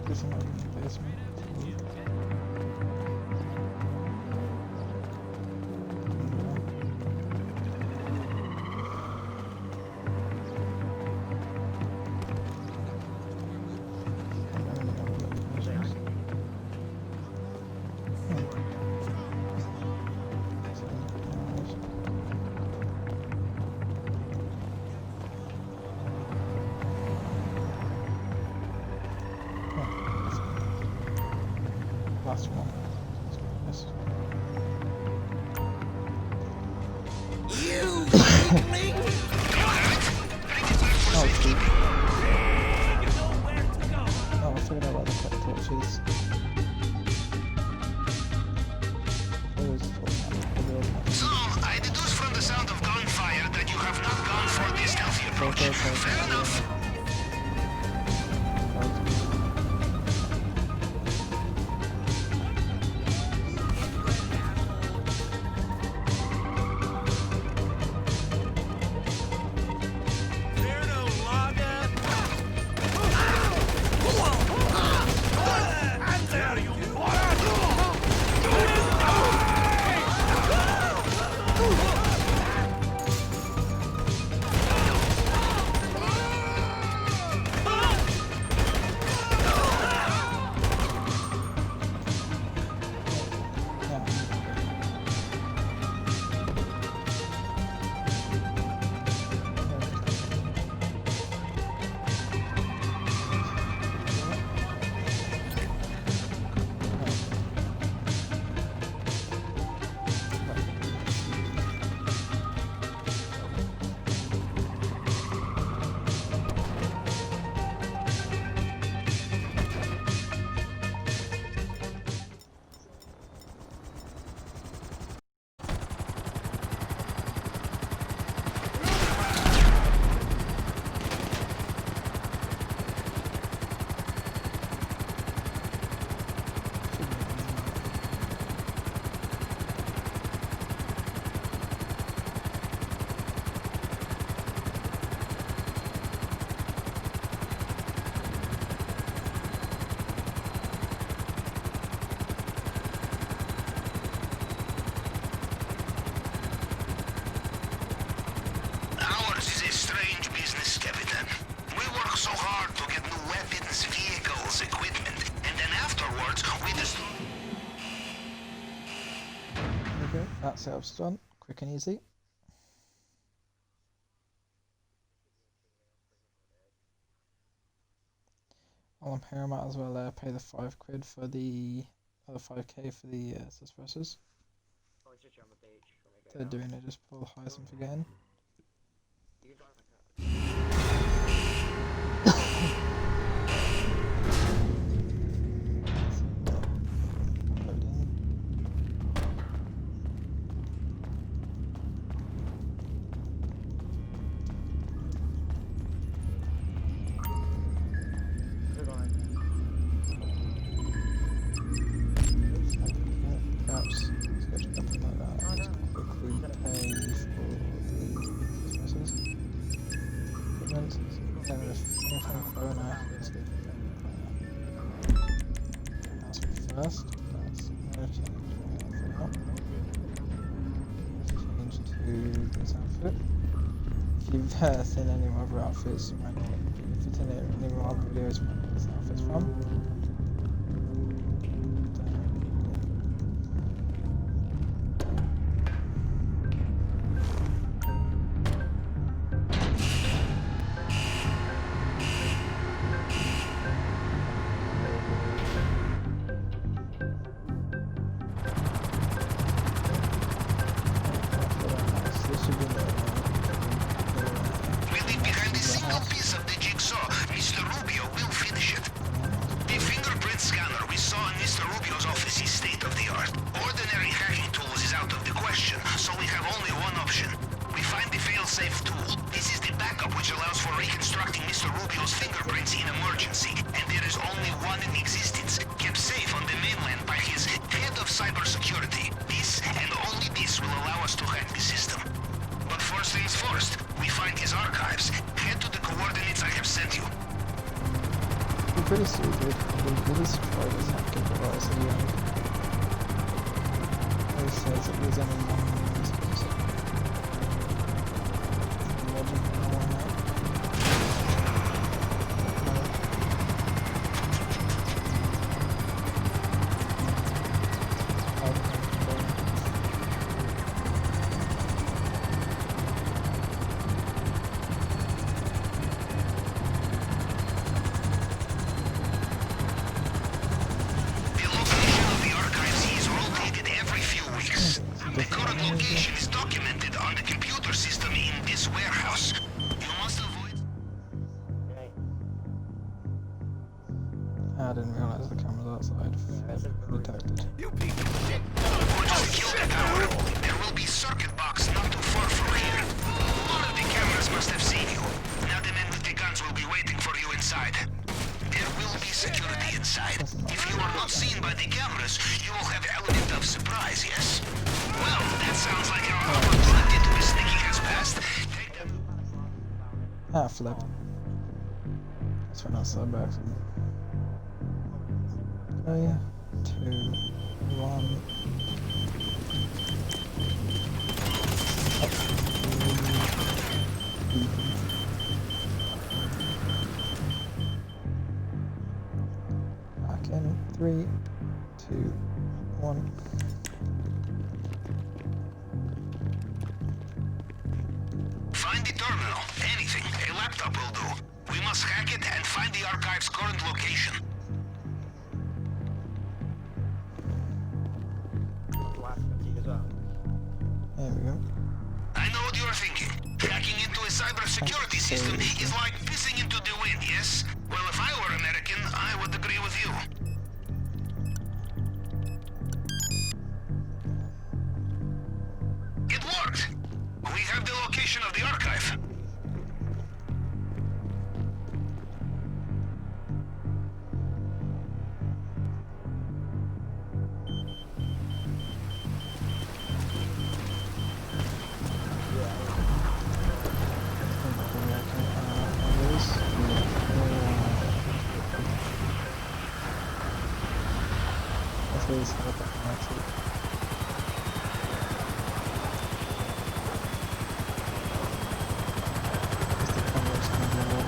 This might be the basement. Last one. This. Oh, shoot. Oh, I figured out what the cut torches. So, I deduce from the sound of gunfire that you have not gone for the stealthy approach. Fair enough. start to get new weapons, vehicles, equipment, and then afterwards we just... There we go. That setup's done. Quick and easy. While I'm here, I might as well pay the £5 for the other 5k for the suppressors. Instead of doing it, just pull the highest and forgetting. Perhaps schedule nothing like that. Just quickly pay for the suppressors. Equipment. Then if anything cloner, let's go for that's first. That's no change for now. Change to this outfit. If you've seen any other outfits, you might know if it's in any other videos, you might know this outfit's from. We leave behind a single piece of the jigsaw. Mr. Rubio will finish it. The fingerprint scanner we saw in Mr. Rubio's office is state-of-the-art. Ordinary hacking tools is out of the question, so we have only one option. We find the fail-safe tool. This is the backup which allows for reconstructing Mr. Rubio's fingerprints in emergency, and there is only one in existence, kept safe on the mainland by his head of cybersecurity. This and only this will allow us to hack the system. But first things first, we find his archives. Head to the coordinates I have sent you. We're pretty stupid. We just try this hacking device at the end. It says it was only one specific. Logic and all that. The location of the archives is rotated every few weeks. The current location is documented on the computer system in this warehouse. You must avoid... I didn't realise the camera's outside. Detected. You piece of shit! Or to secure the tower, there will be circuit box not too far from here. One of the cameras must have seen you. Now the men with the guns will be waiting for you inside. There will be security inside. If you are not seen by the cameras, you will have element of surprise, yes? Well, that sounds like our opportunity to be sneaky has passed. Take them. Ah, flip. That's when I saw back. Oh yeah. 2, 1. Back in 3, 2, 1. Find the terminal. Anything. A laptop will do. We must hack it and find the archive's current location. There we go. I know what you are thinking. Hacking into a cybersecurity system is like pissing into the wind, yes? Well, if I were American, I would agree with you. It worked! We have the location of the archive. Please help it actually. Just the cameras can be more.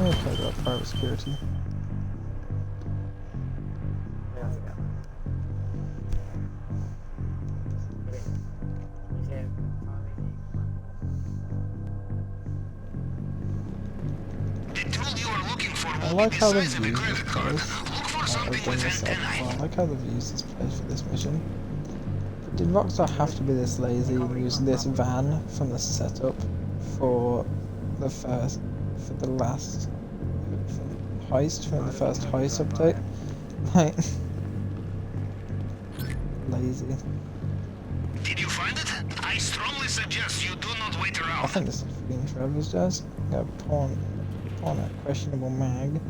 Okay, got private security. The tool you are looking for I will like be the how they've size of a used this credit card. place. Look for I've something done with this an up NI. before. I like how they've used this place for this mission. But did Rockstar have to be this lazy and use this van from the setup for the first, for the last heist, from the first heist update? Like, lazy. Did you find it? I strongly suggest you do not wait I around. think this is fucking Trevor's does. Got pawn a questionable mag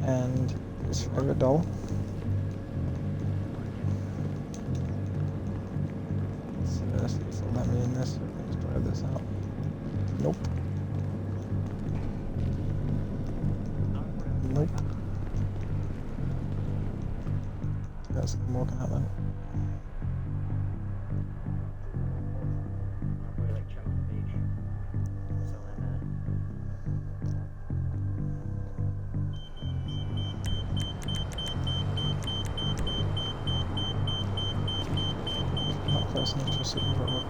and his favorite doll. Let's see if they'll let me in this. Let's try this out. Nope. Nope. That's I'm walking out then. Not close enough to a super robot.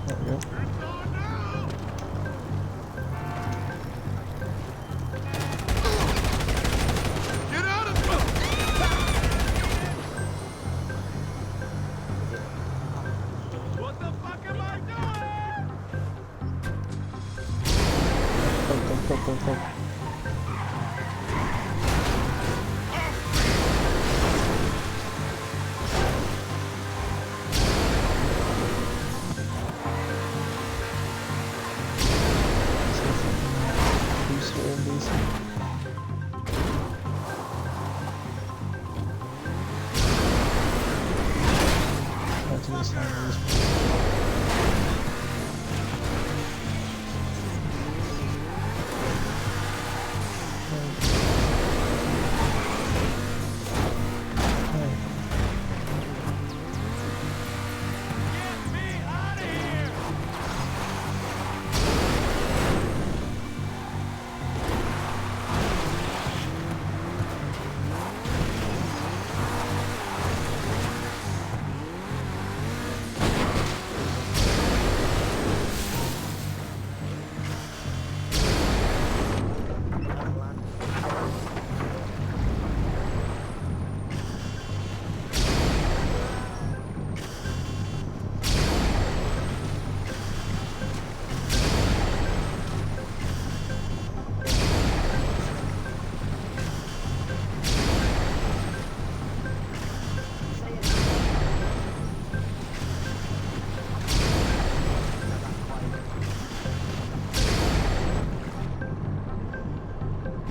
There we go. Get out of here! What the fuck am I doing? Go. Booster and decent. Try to this Get me out of here!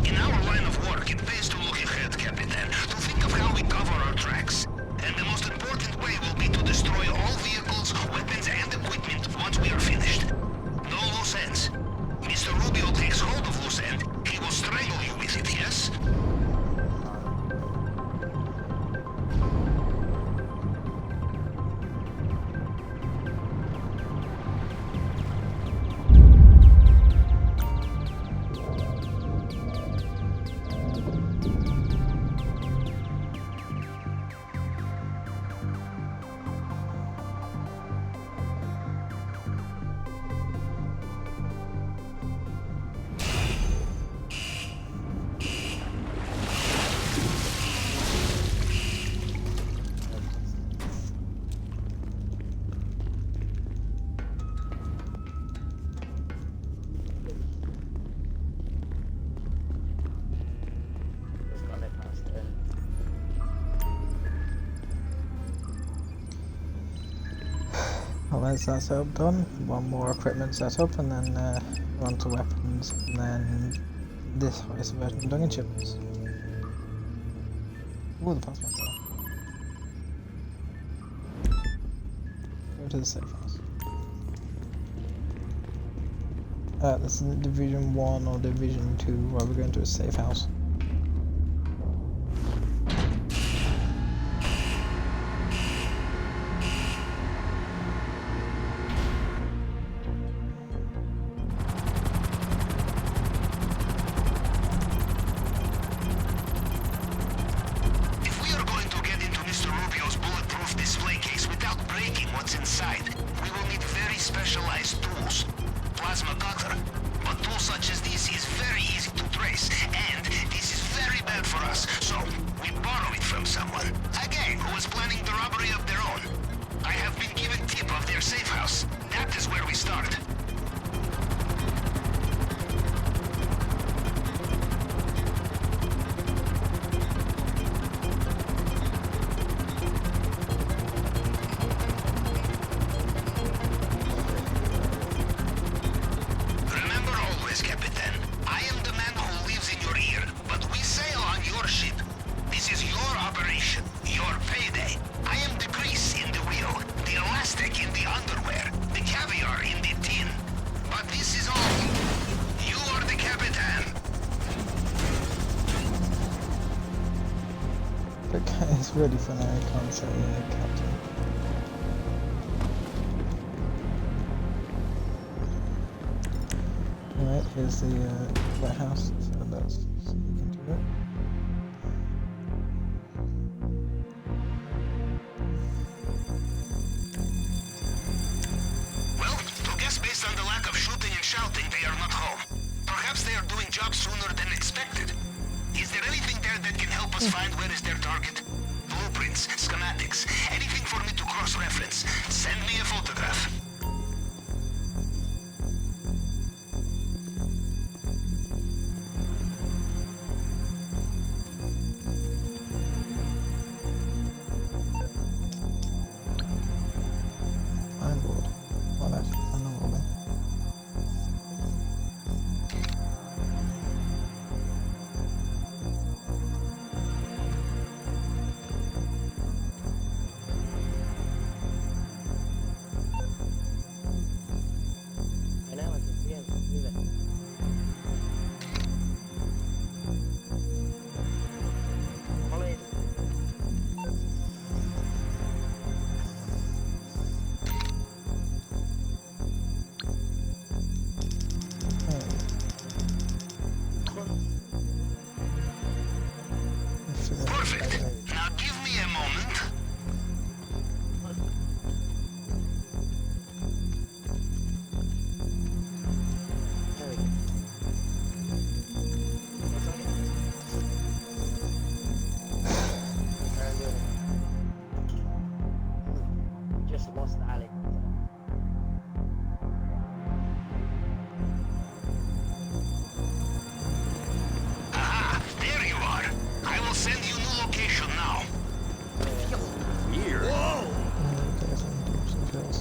In our line of work, it pays to look ahead, Captain, to think of how we cover our tracks. And the most important way will be to destroy all vehicles, weapons, and equipment once we are finished. No loose ends. Mr. Rubio takes hold of loose end, he will strangle you with it, yes? Well, there's that setup done. One more equipment setup, and then we're on to weapons, and then this heist version of Dunkin' Chips. Ooh, the password. Go to the safe house. This isn't Division 1 or Division 2, where we're going to a safe house. display case without breaking what's inside, we will need very specialized tools. Plasma cutter. But tools such as this is very easy to trace, and this is very bad for us, so we borrow it from someone. A gang who was planning the robbery of their own. I have been given tip of their safe house. That is where we start. Remember always, Captain, I am the man who lives in your ear, but we sail on your ship. This is your operation, your payday. I am the grease in the wheel, the elastic in the underwear, the caviar in the tin. But this is all. You are the Captain. It's really funny, I can't say captain. Alright, here's the warehouse, so let's see if we can do it. Well, to guess based on the lack of shooting and shouting, they are not home. Perhaps they are doing jobs sooner than expected. Is there anything there that can help us find where is their target? Blueprints, schematics, anything for me to cross-reference. Send me a photograph. I'm bored. Well, actually, I'm not bored. I know, I can see it. Move it. Follow it. Perfect. Now give me a moment. There we go. What's on it? Very good. Just lost Ali. Aha, there you are. I will send you new location now. Here. Whoa! Okay, so I'm doing some kills.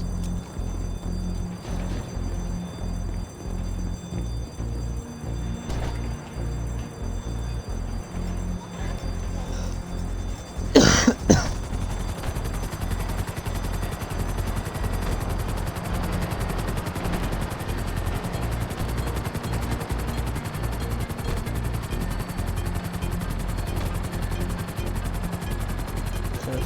So I don't,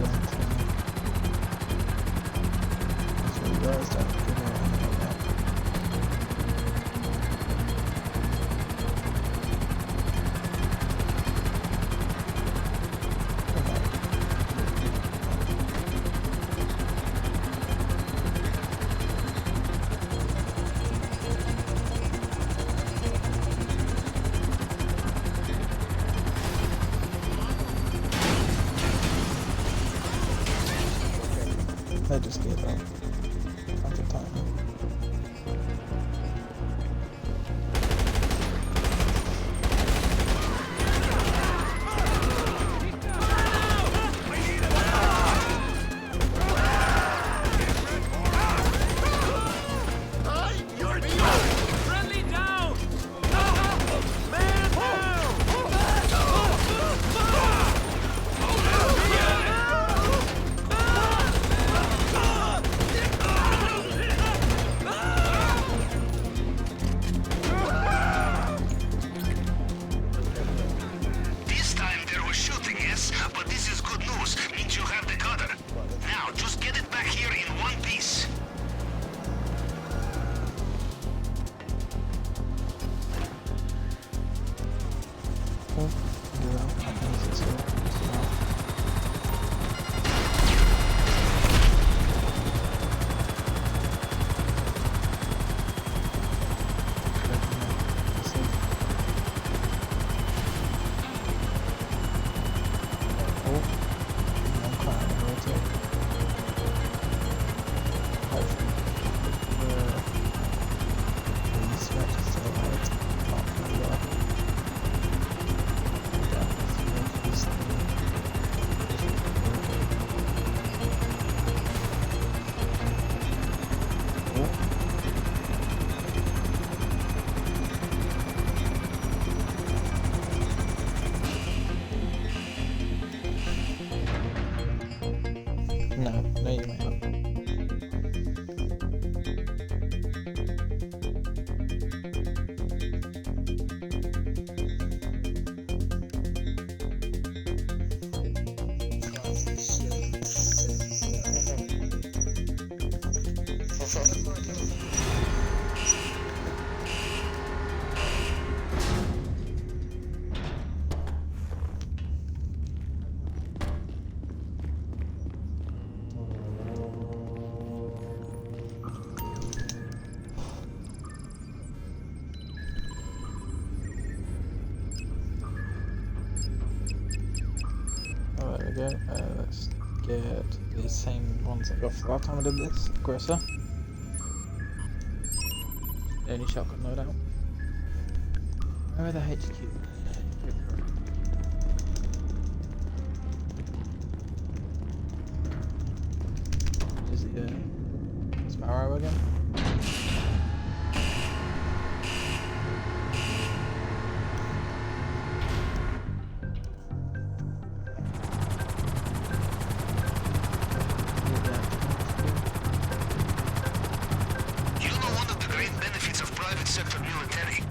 so you guys don't figure out anything like that. They just gave up at the time. Friendly down! Man down! No, no, you may not. Oh, there we go. Let's get the same ones I got for last time I did this. Aggressor. The only shotgun loadout. Where are the HQ? Is it Sparrow again? You know one of the great benefits of private sector military?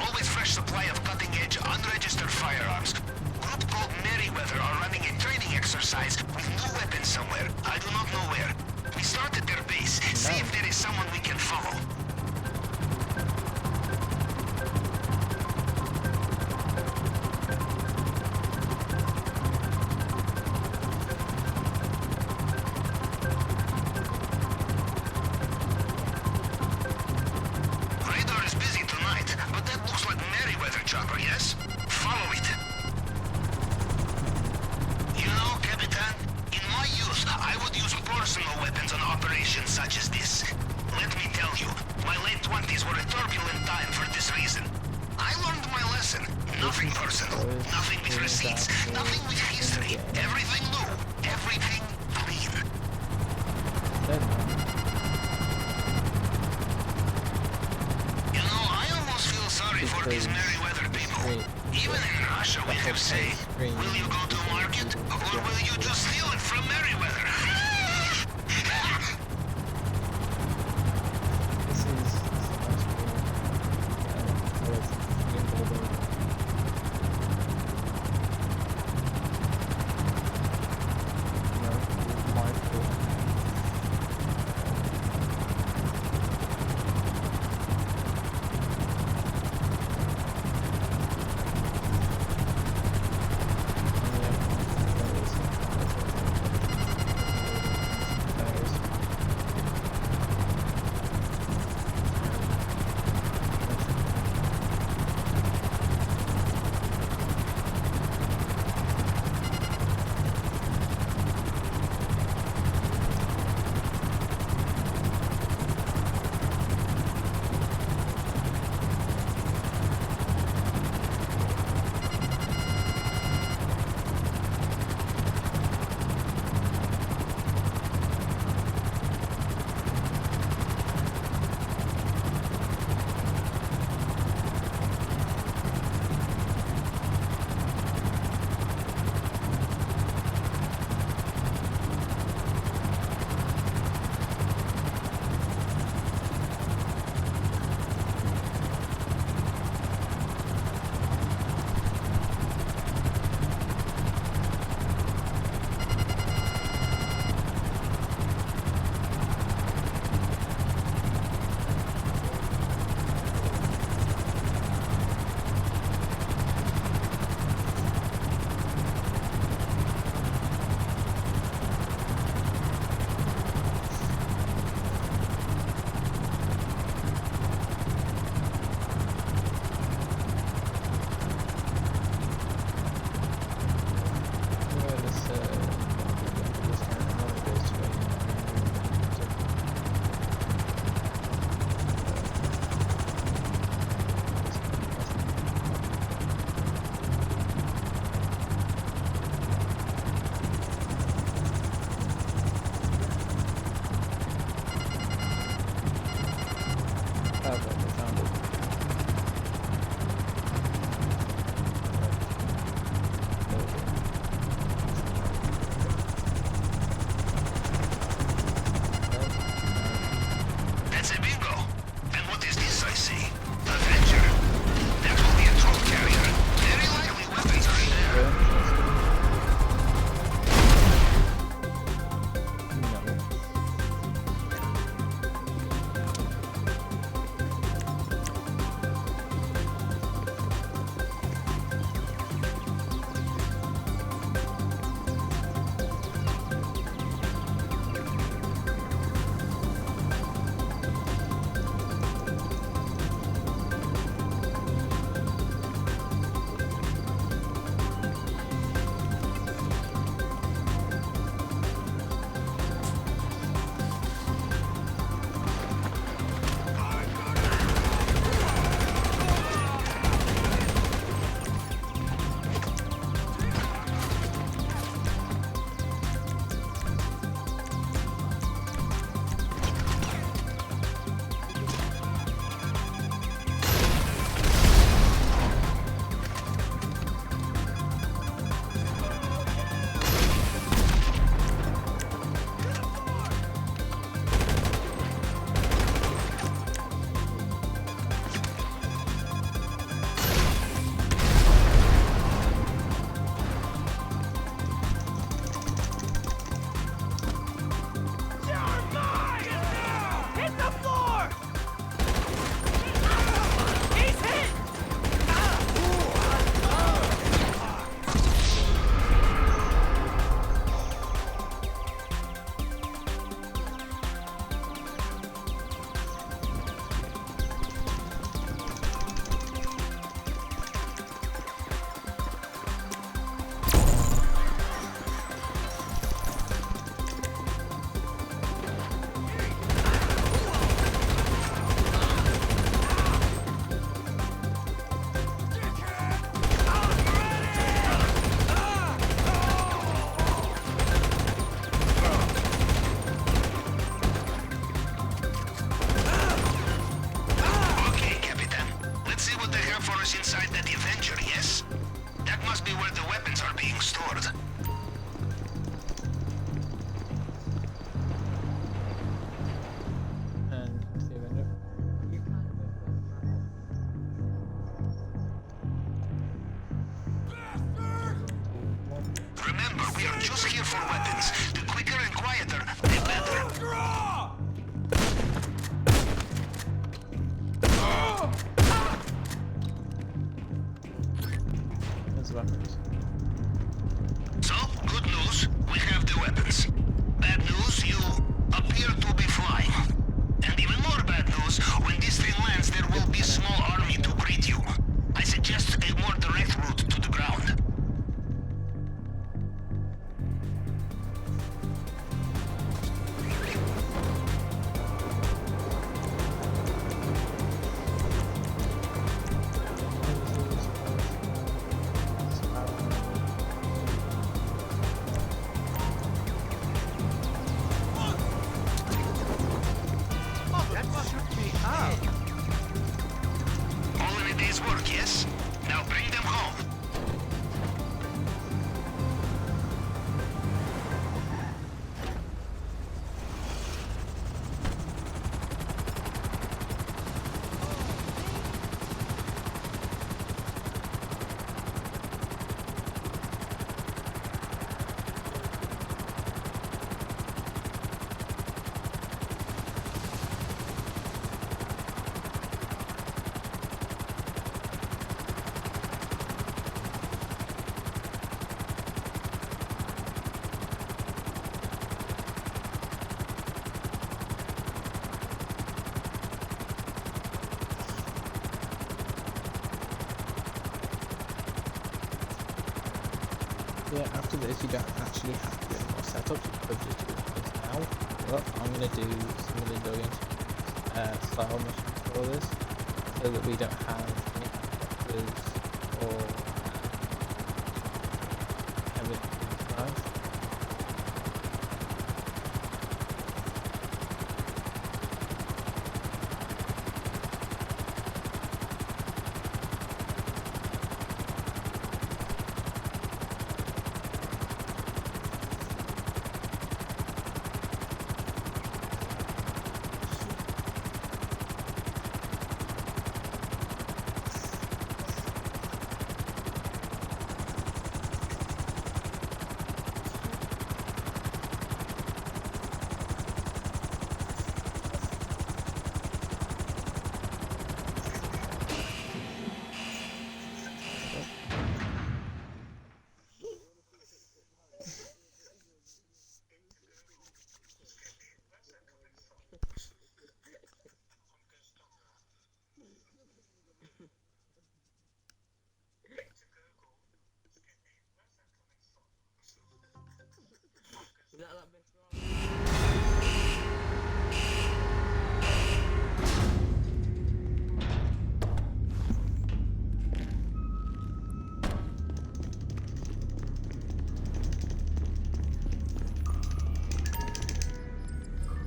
Always fresh supply of cutting-edge, unregistered firearms. Group called Merryweather are running a training exercise with new weapons somewhere. I do not know where. We start at their base. See if there is someone we can follow. Radar is busy tonight, but that looks like Merryweather chopper, yes? Follow it. You know, Capitan, in my youth, I would use personal weapons on operations such as this. Let me tell you, my late 20s were a turbulent time for this reason. I learned my lesson. Nothing personal, nothing with receipts, nothing with history. Everything new, everything clean. You know, I almost feel sorry for these Merryweather people. Even in Russia we have say, will you go to market or will you just steal it from Merryweather? This is the most cool. after this you don't actually have to do any more setups, you could just do it now. But I'm going to do some of the million style missions for this, so that we don't have any helicopters or everything inside. Is that best?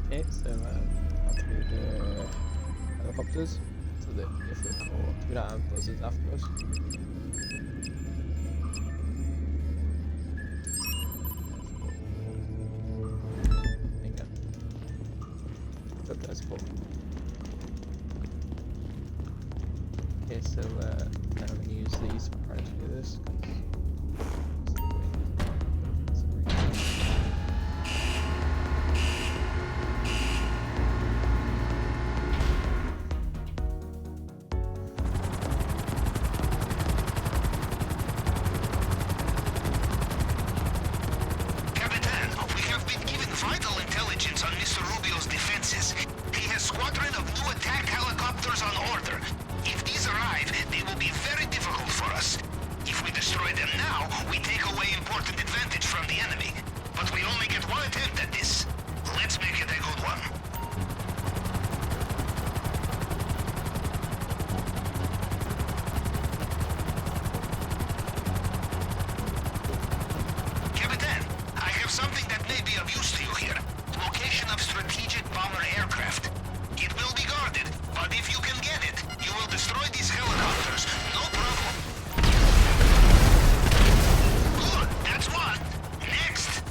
Okay, so I'll do the helicopters, so that if we're caught, we don't have buzzers after us. Bingo. Good, that's cool. Okay, so now I'm gonna use these prior to do this. Capitan, we have been given vital intelligence on Mr. Rubio's defenses. He has squadron of new attack helicopters on order. If these arrive, they will be very difficult for us. If we destroy them now, we take away important advantage from the enemy. But we only get one attempt at this. Let's make it a good one. Capitan, I have something that may be of use to you here. Location of strategic bomber aircraft. It will be guarded, but if you can get it, you will destroy these helicopters. No problem. Good, that's one. Next.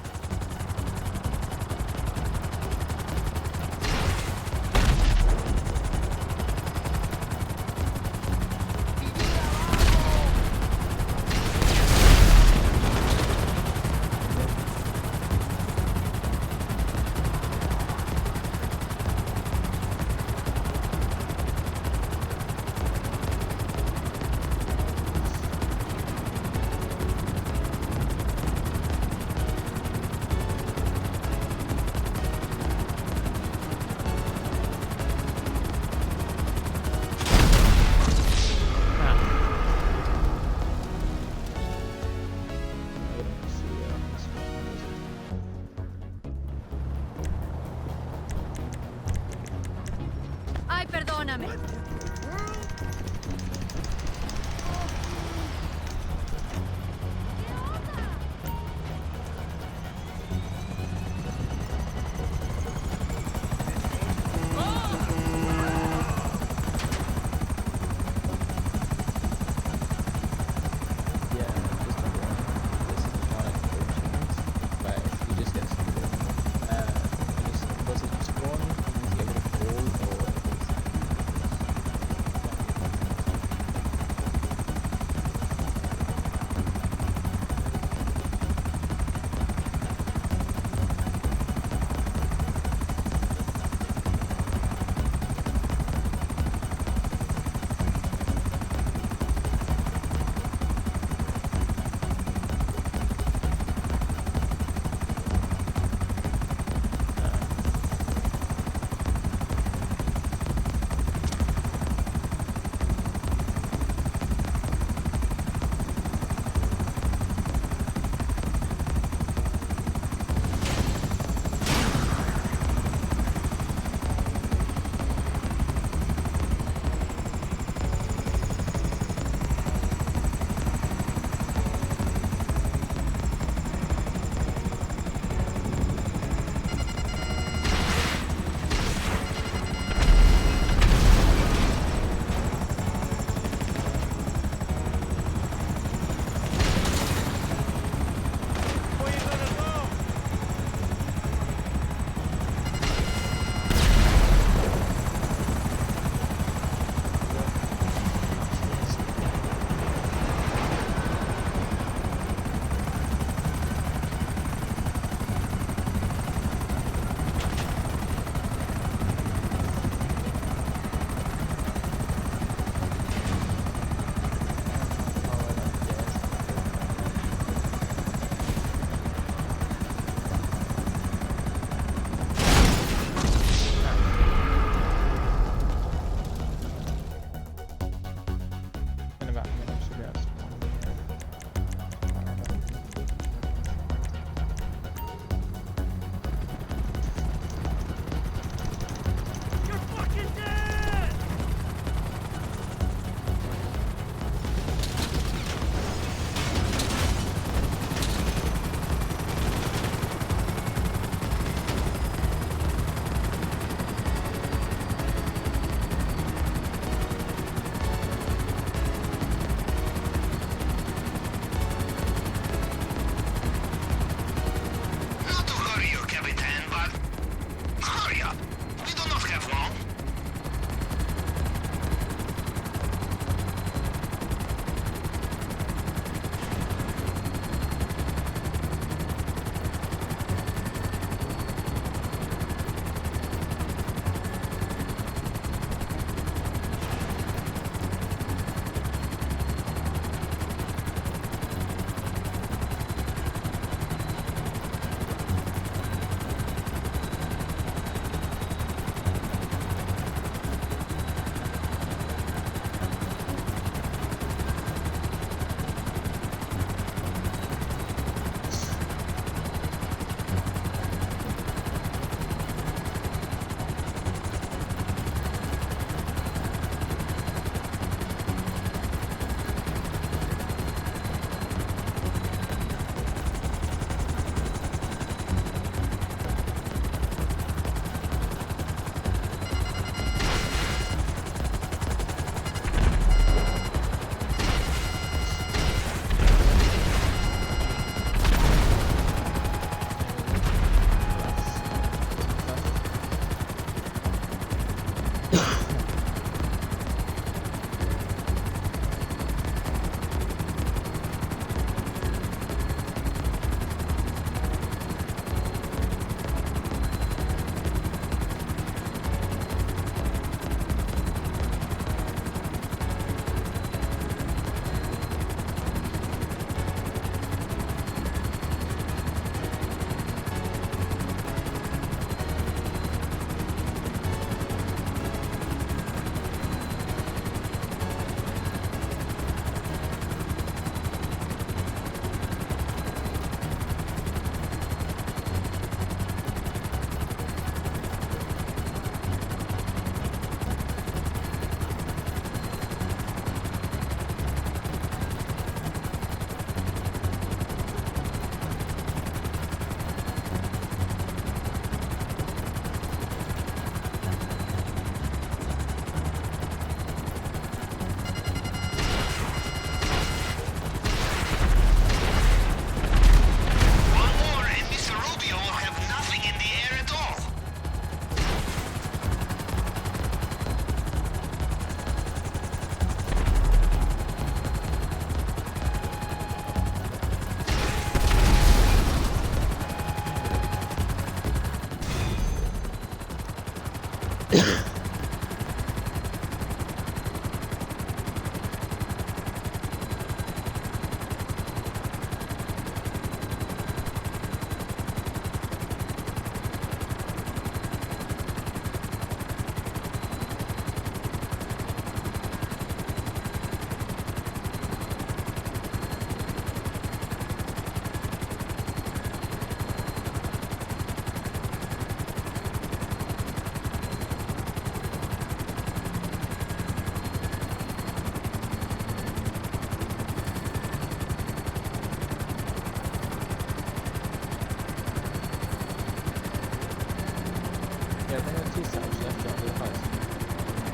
Yeah, I think there are 2 cells left on the heist.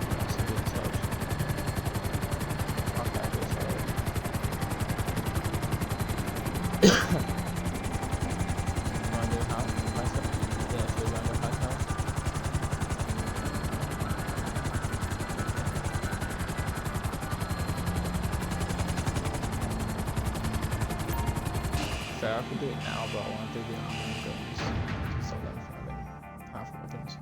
That's some good cells. Okay, I feel sorry. Wanna do how? Heist it? Yeah, let's do round of heist now. So I could do it now, but I want to do the armor guns. So them for having powerful weapons.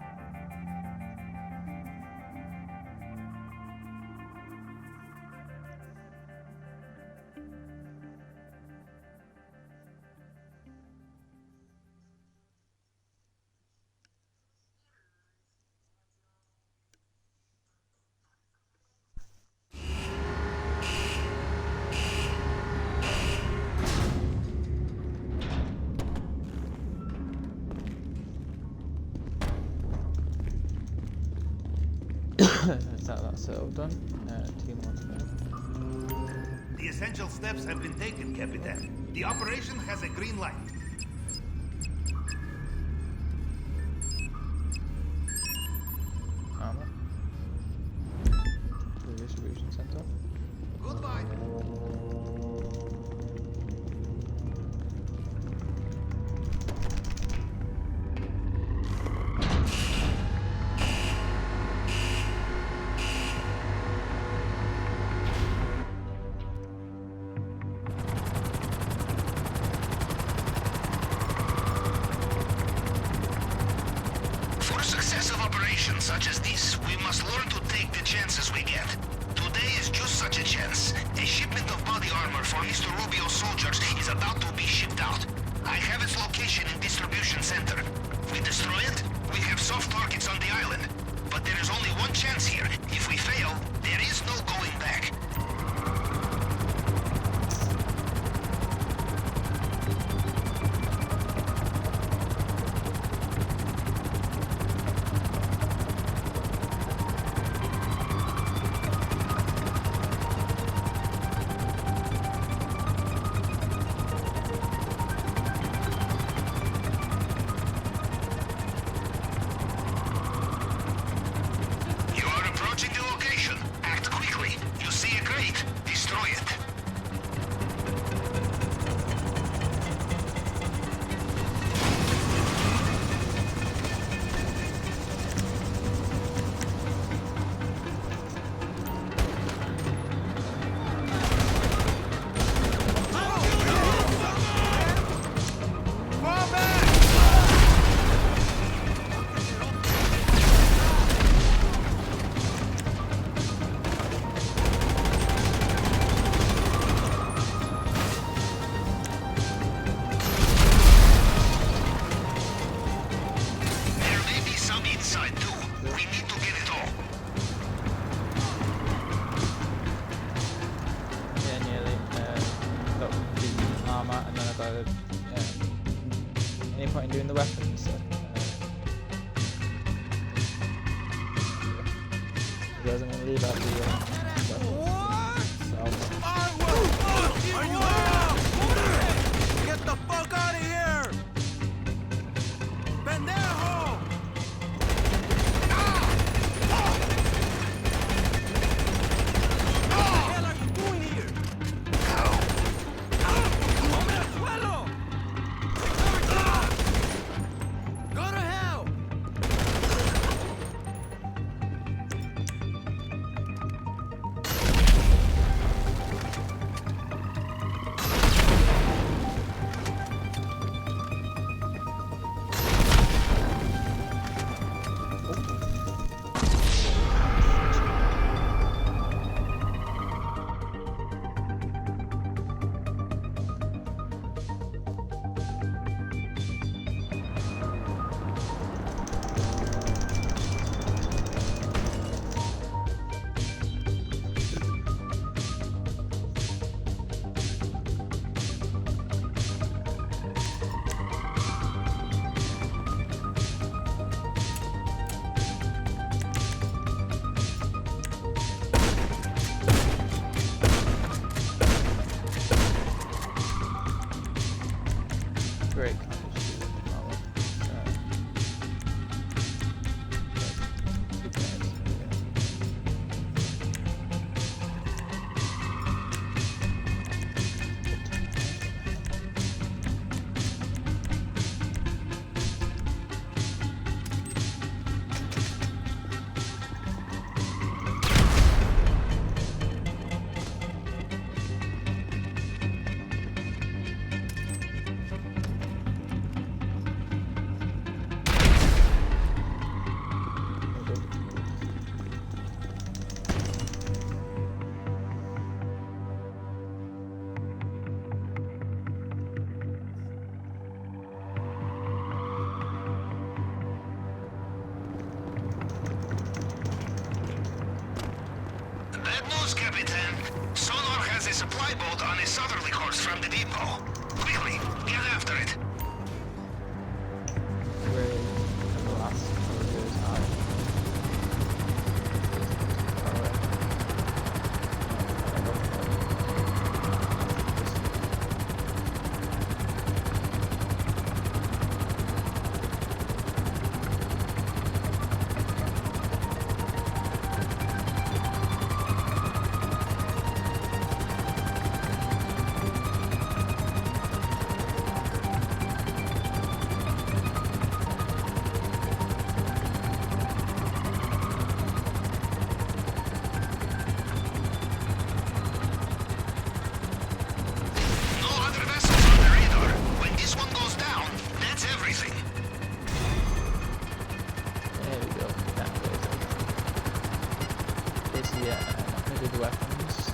That's all done. 2 more to go. The essential steps have been taken, Capitan. The operation has a green light. Armor. The distribution center. Goodbye. For successive operations such as this, we must learn to take the chances we get. Today is just such a chance. A shipment of body armor for Mr. Rubio's soldiers is about to be shipped out. I have its location in distribution center. We destroy it, we have soft targets on the island. But there is only one chance here. If we fail, there is no going back. You are approaching the location. Act quickly. You see a crate. Destroy it. There may be some inside too. We need to get it all. Yeah, nearly. Got the armor, and then I got any point in doing the weapons. So, you guys are going to leave out the weapons. So, Are you out? Get the fuck out of here! Pendejo! What the hell are you doing here? ¡Hombre al suelo! Go to hell! yeah, I'm not gonna do the weapons.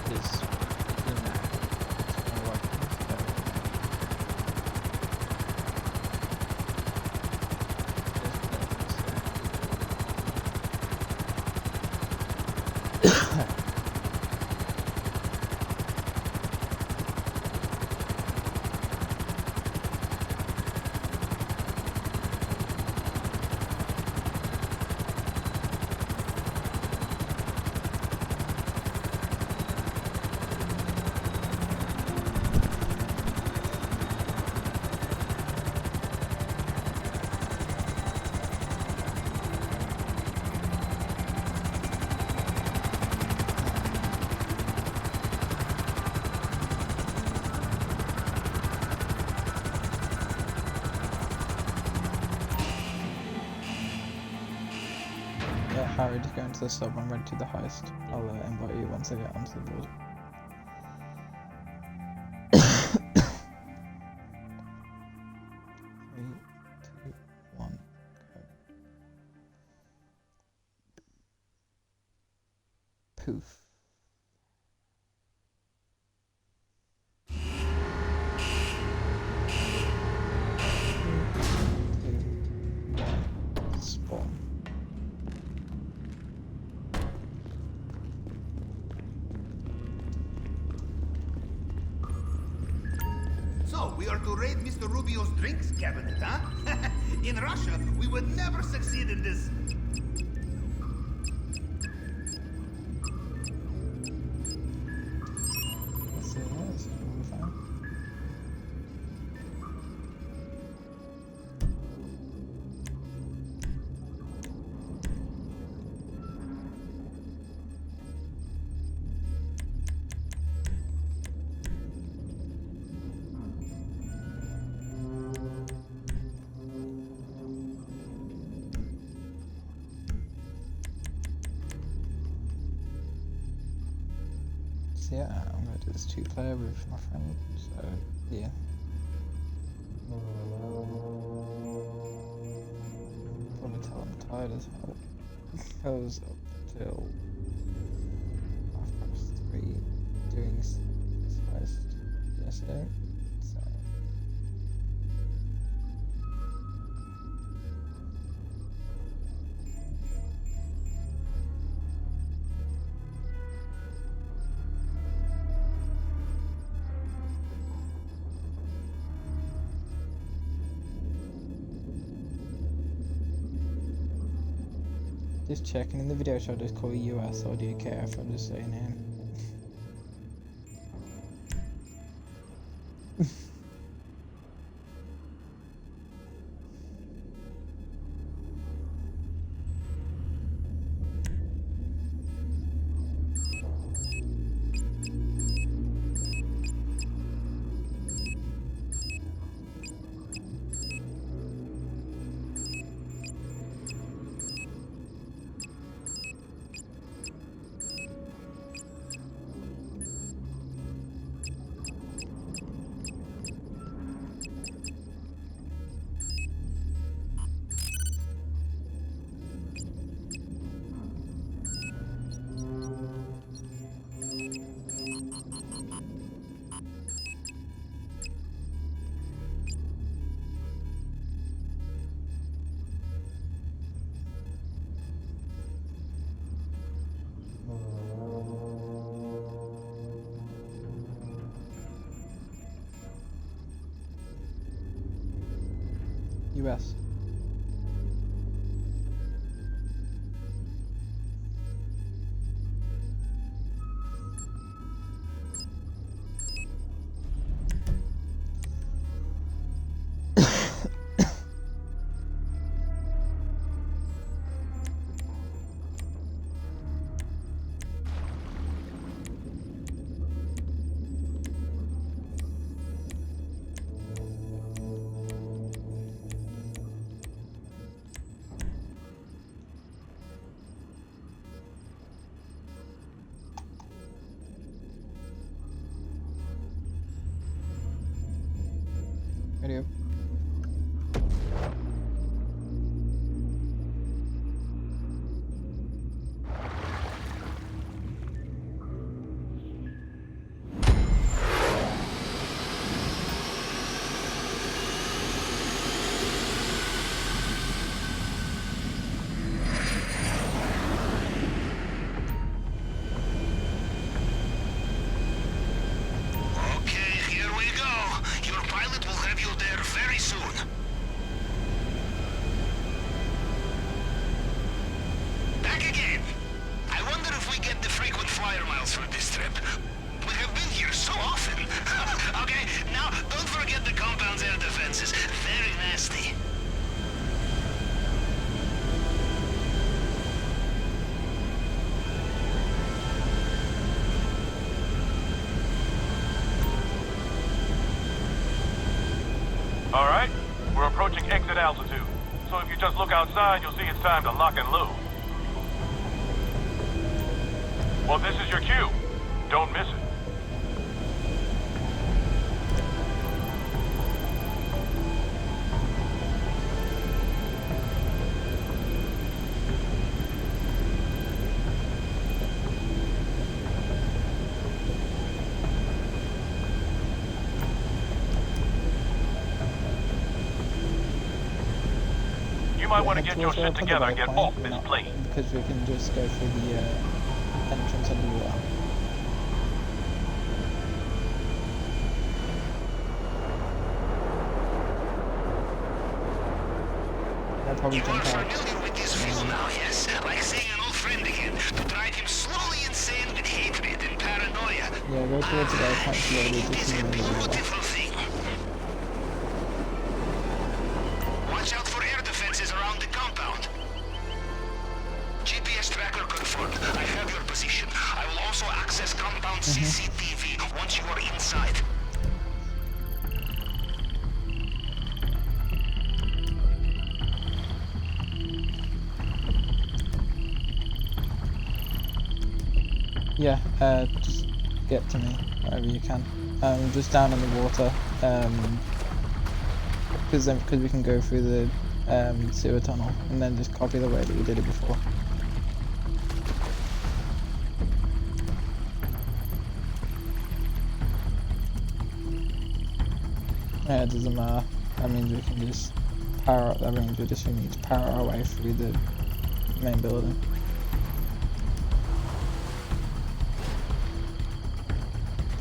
Because in that, it's more weapons. Yeah, Harry, just go into the sub. I'm ready to do the heist. I'll invite you once I get onto the board. Three, two, one, go. Poof. Spawn. So, we are to raid Mr. Rubio's drinks cabinet, huh? In Russia, we would never succeed in this. Let's see what else we found. So yeah, I'm gonna do this 2-player with my friend, so yeah. Probably tell I'm tired as hell. I was up till 3:30 doing this heist yesterday, so just checking in the video. Should I just call you US or do you care if I'm just saying him? US. approaching exit altitude. So if you just look outside, you'll see it's time to lock and load. Well, this is your cue. Don't miss it. You might want to get your shit together and get off this plane. Because we can just go through the entrance underwater. I'll probably You are jump out. familiar with this feel now, yes? Like seeing an old friend again, to drive him slowly insane with hatred and paranoia. Yeah, go towards the quite slowly, It just is a in the middle of the beautiful thing. Watch out for air defenses around the compound. GPS tracker confirmed. I have your position. I will also access compound CCTV once you are inside. Yeah, just get to me wherever you can. Just down in the water, because we can go through the sewer tunnel and then just copy the way that we did it before. Yeah, it doesn't matter. That means we can just power up. That means we just need to power our way through the main building.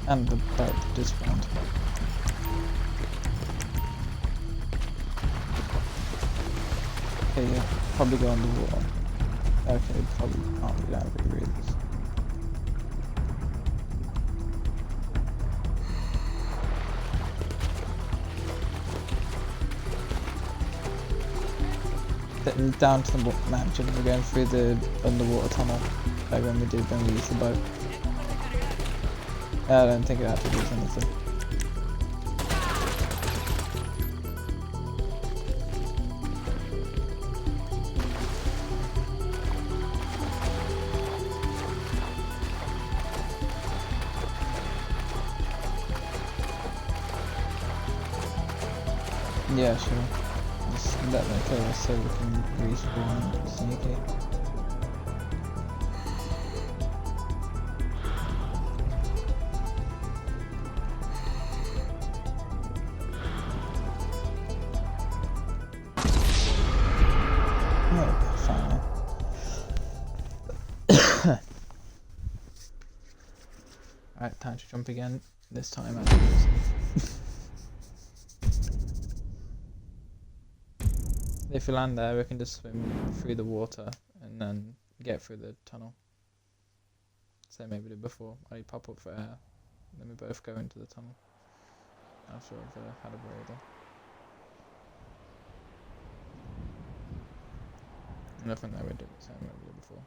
And the boat just found. Okay, yeah, probably go underwater. Okay, probably can't be that big readers. Down to the mansion, we're going through the underwater tunnel, like when we used the boat. I don't think it actually does anything. Yeah, sure. Just let them kill us so we can respawn sneaky. Alright, time to jump again. This time I If we land there, we can just swim through the water and then get through the tunnel. Same maybe did before. I pop up for air, then we both go into the tunnel after I've had a breather. And I think that we did the same maybe we did before.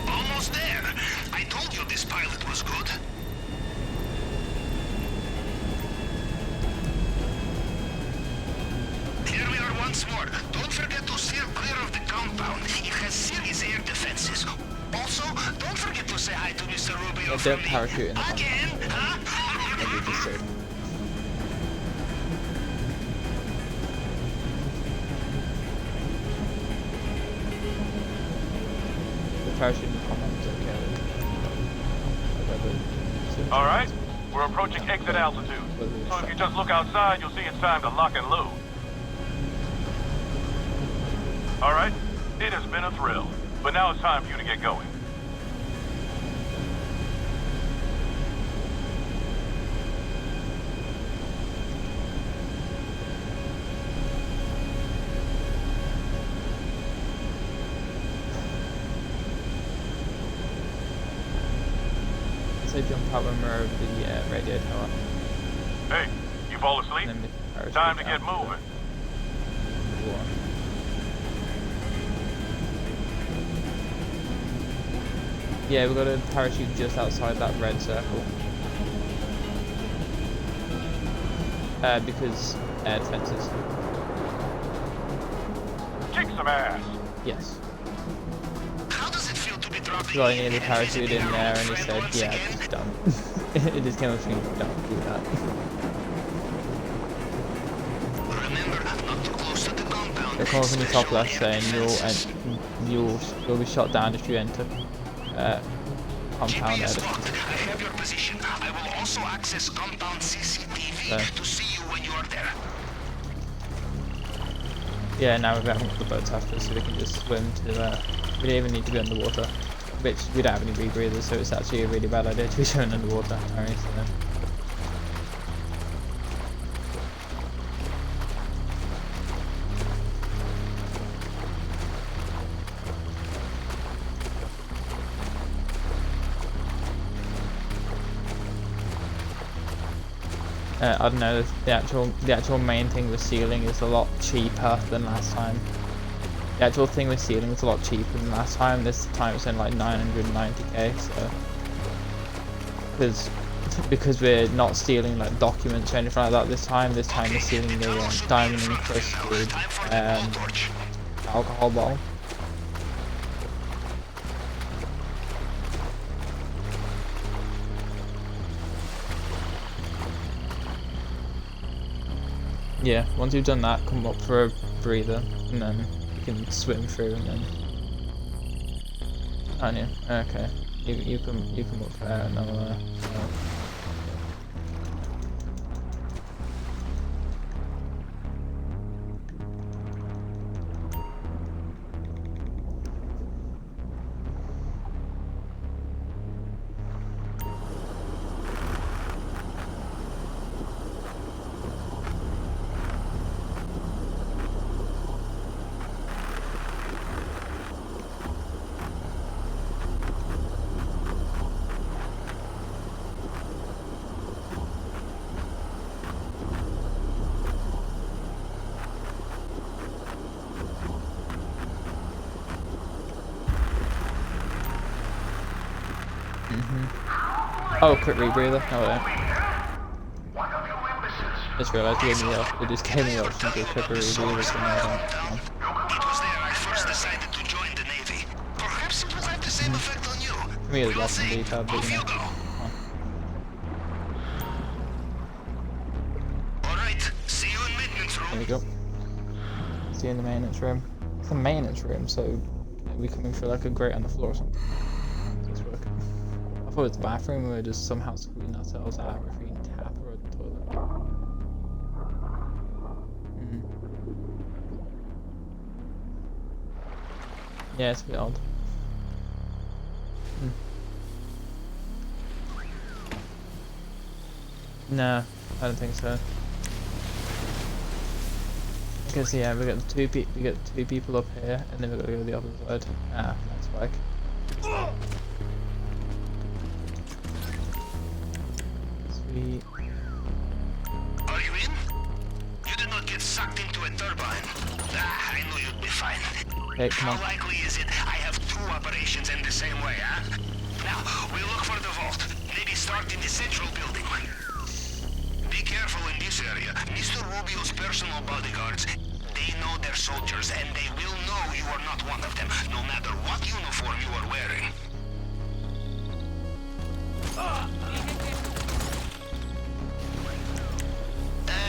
Almost there. I told you this pilot was good. Here we are once more. Don't forget to steer clear of the compound. It has serious air defenses. Also, don't forget to say hi to Mr. Rubio Don't from me. parachute in the Again, Maybe huh? just so. The parachute in the comments, okay. Alright, we're approaching exit altitude. So if you just look outside, you'll see it's time to lock and load. Alright, it has been a thrill, but now it's time for you to get going. also jump out when we're over the radio tower. Hey, you fall asleep? And then we parachute Time to down get moving. the water. Yeah, we've got to parachute just outside that red circle. Because air defenses. Kick some ass. Yes. How does it feel to be dropping So I in nearly and parachuted visiting in your there old and he friend said, once yeah, again? just don't. It just came up to me, don't do that. Remember not too close to the compound. They're calling from the top left especially saying near defenses. you'll be shot down if you enter compound air GPS defense. locked. I have your position. I will also access compound CCTV Okay. to see you when you are there. Yeah, now we haven't got the boats after us, so we can just swim to we don't even need to be underwater. Which we don't have any rebreathers, so it's actually a really bad idea to be swimming underwater. Alright, so I don't know, the actual main thing with sealing is a lot cheaper than last time. The actual thing with sealing is a lot cheaper than last time. This time it's only like 990k, so because we're not stealing like documents or anything like that this time we're stealing the diamond encrusted alcohol bottle. Yeah, once you've done that, come up for a breather, and then you can swim through, and then. Oh yeah, okay. You come up there, and I'll. Oh, quick rebreather. Oh, yeah. Just realised it just gave me the option to quick rebreather. So It was there I first decided to join the Navy. Perhaps it will have the same effect on you. for me, it's We'll lost in see. detail, but Off you you know. go. Alright, see you in maintenance There room. we go. See you in the maintenance room. It's the maintenance room, so are we coming through like a grate on the floor or something? It's working. I thought it was the bathroom, we were just somehow squeezing ourselves out of a freaking tap or a toilet. Yeah, it's a bit odd. No, I don't think so. Because yeah, we got two people up here, and then we got to go to the other side. Ah, that's spike. Sweet. Are you in? You did not get sucked into a turbine. Ah, I knew you'd be fine. Hey, come on. How likely is it I have two operations in the same way, huh? Now, we look for the vault. Maybe start in the central building. Be careful in this area. Mr. Rubio's personal bodyguards, they know their soldiers, and they will know you are not one of them, no matter what uniform you are wearing.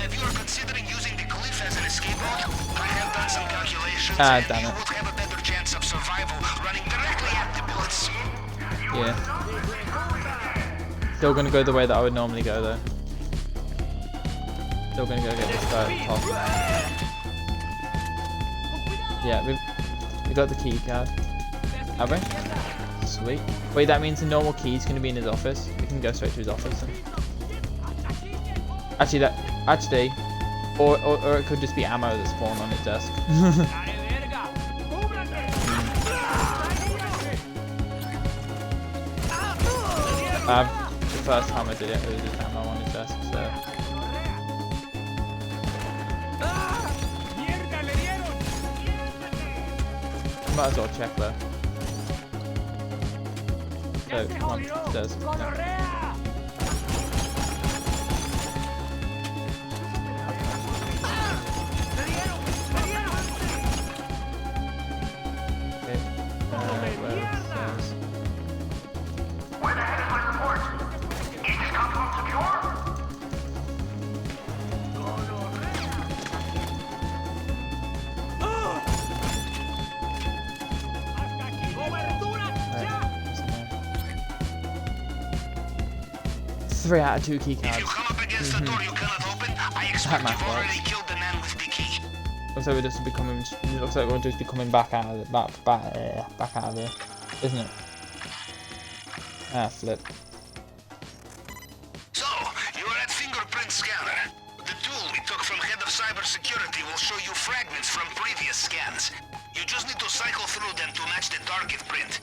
If you are considering using the cliff as an escape route, I have done some calculations, and Damn you it. would have a better chance of survival running directly at the bullets. Yeah. Still gonna go the way that I would normally go though. Still gonna go get this guy at the top. Yeah, we got the key card. Have we? Sweet. Wait, that means the normal key is gonna be in his office. We can go straight to his office then. Actually, or it could just be ammo that spawned on his desk. first time I did it, it was just ammo on his desk, so. Might as well check though. So, come on, stairs. Three out of 2 key cards. If you come up against a door you cannot open, I expect you've already killed the man with the key. Looks like we're just becoming. Looks like we're just becoming back out of it. Back out of here, isn't it? Ah, flip. So, you are at fingerprint scanner. The tool we took from head of cybersecurity will show you fragments from previous scans. You just need to cycle through them to match the target print.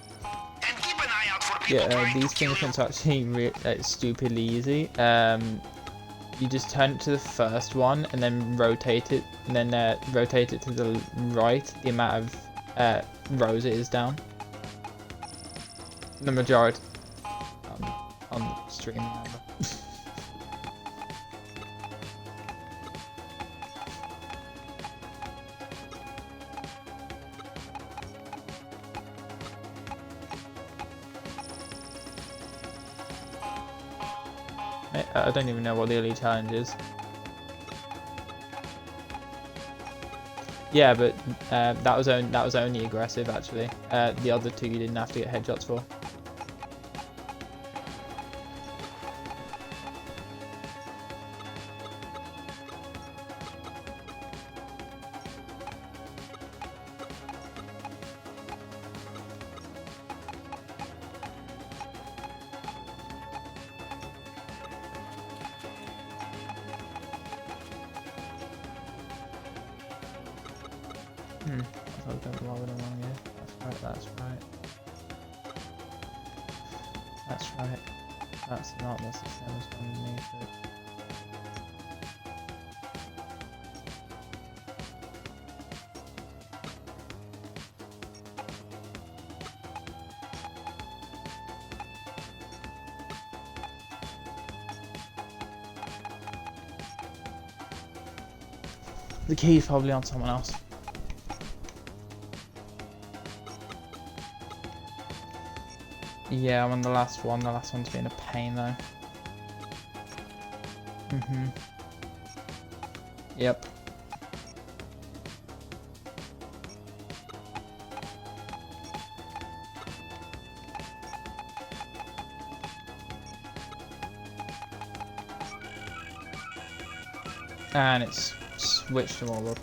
And keep an eye out for people trying these to kill you. fingerprints are actually stupidly easy. You just turn it to the first one and then rotate it, and then rotate it to the right, the amount of rows it is down. The majority on the stream, remember. I don't even know what the elite challenge is. Yeah, but that was only aggressive actually. The other two you didn't have to get headshots for. I don't know why we're wrong here. That's right. That's right. That's not the same as underneath it. The key's probably on someone else. Yeah, I'm on the last one. The last one's been a pain though. Yep. And it's switched them all up.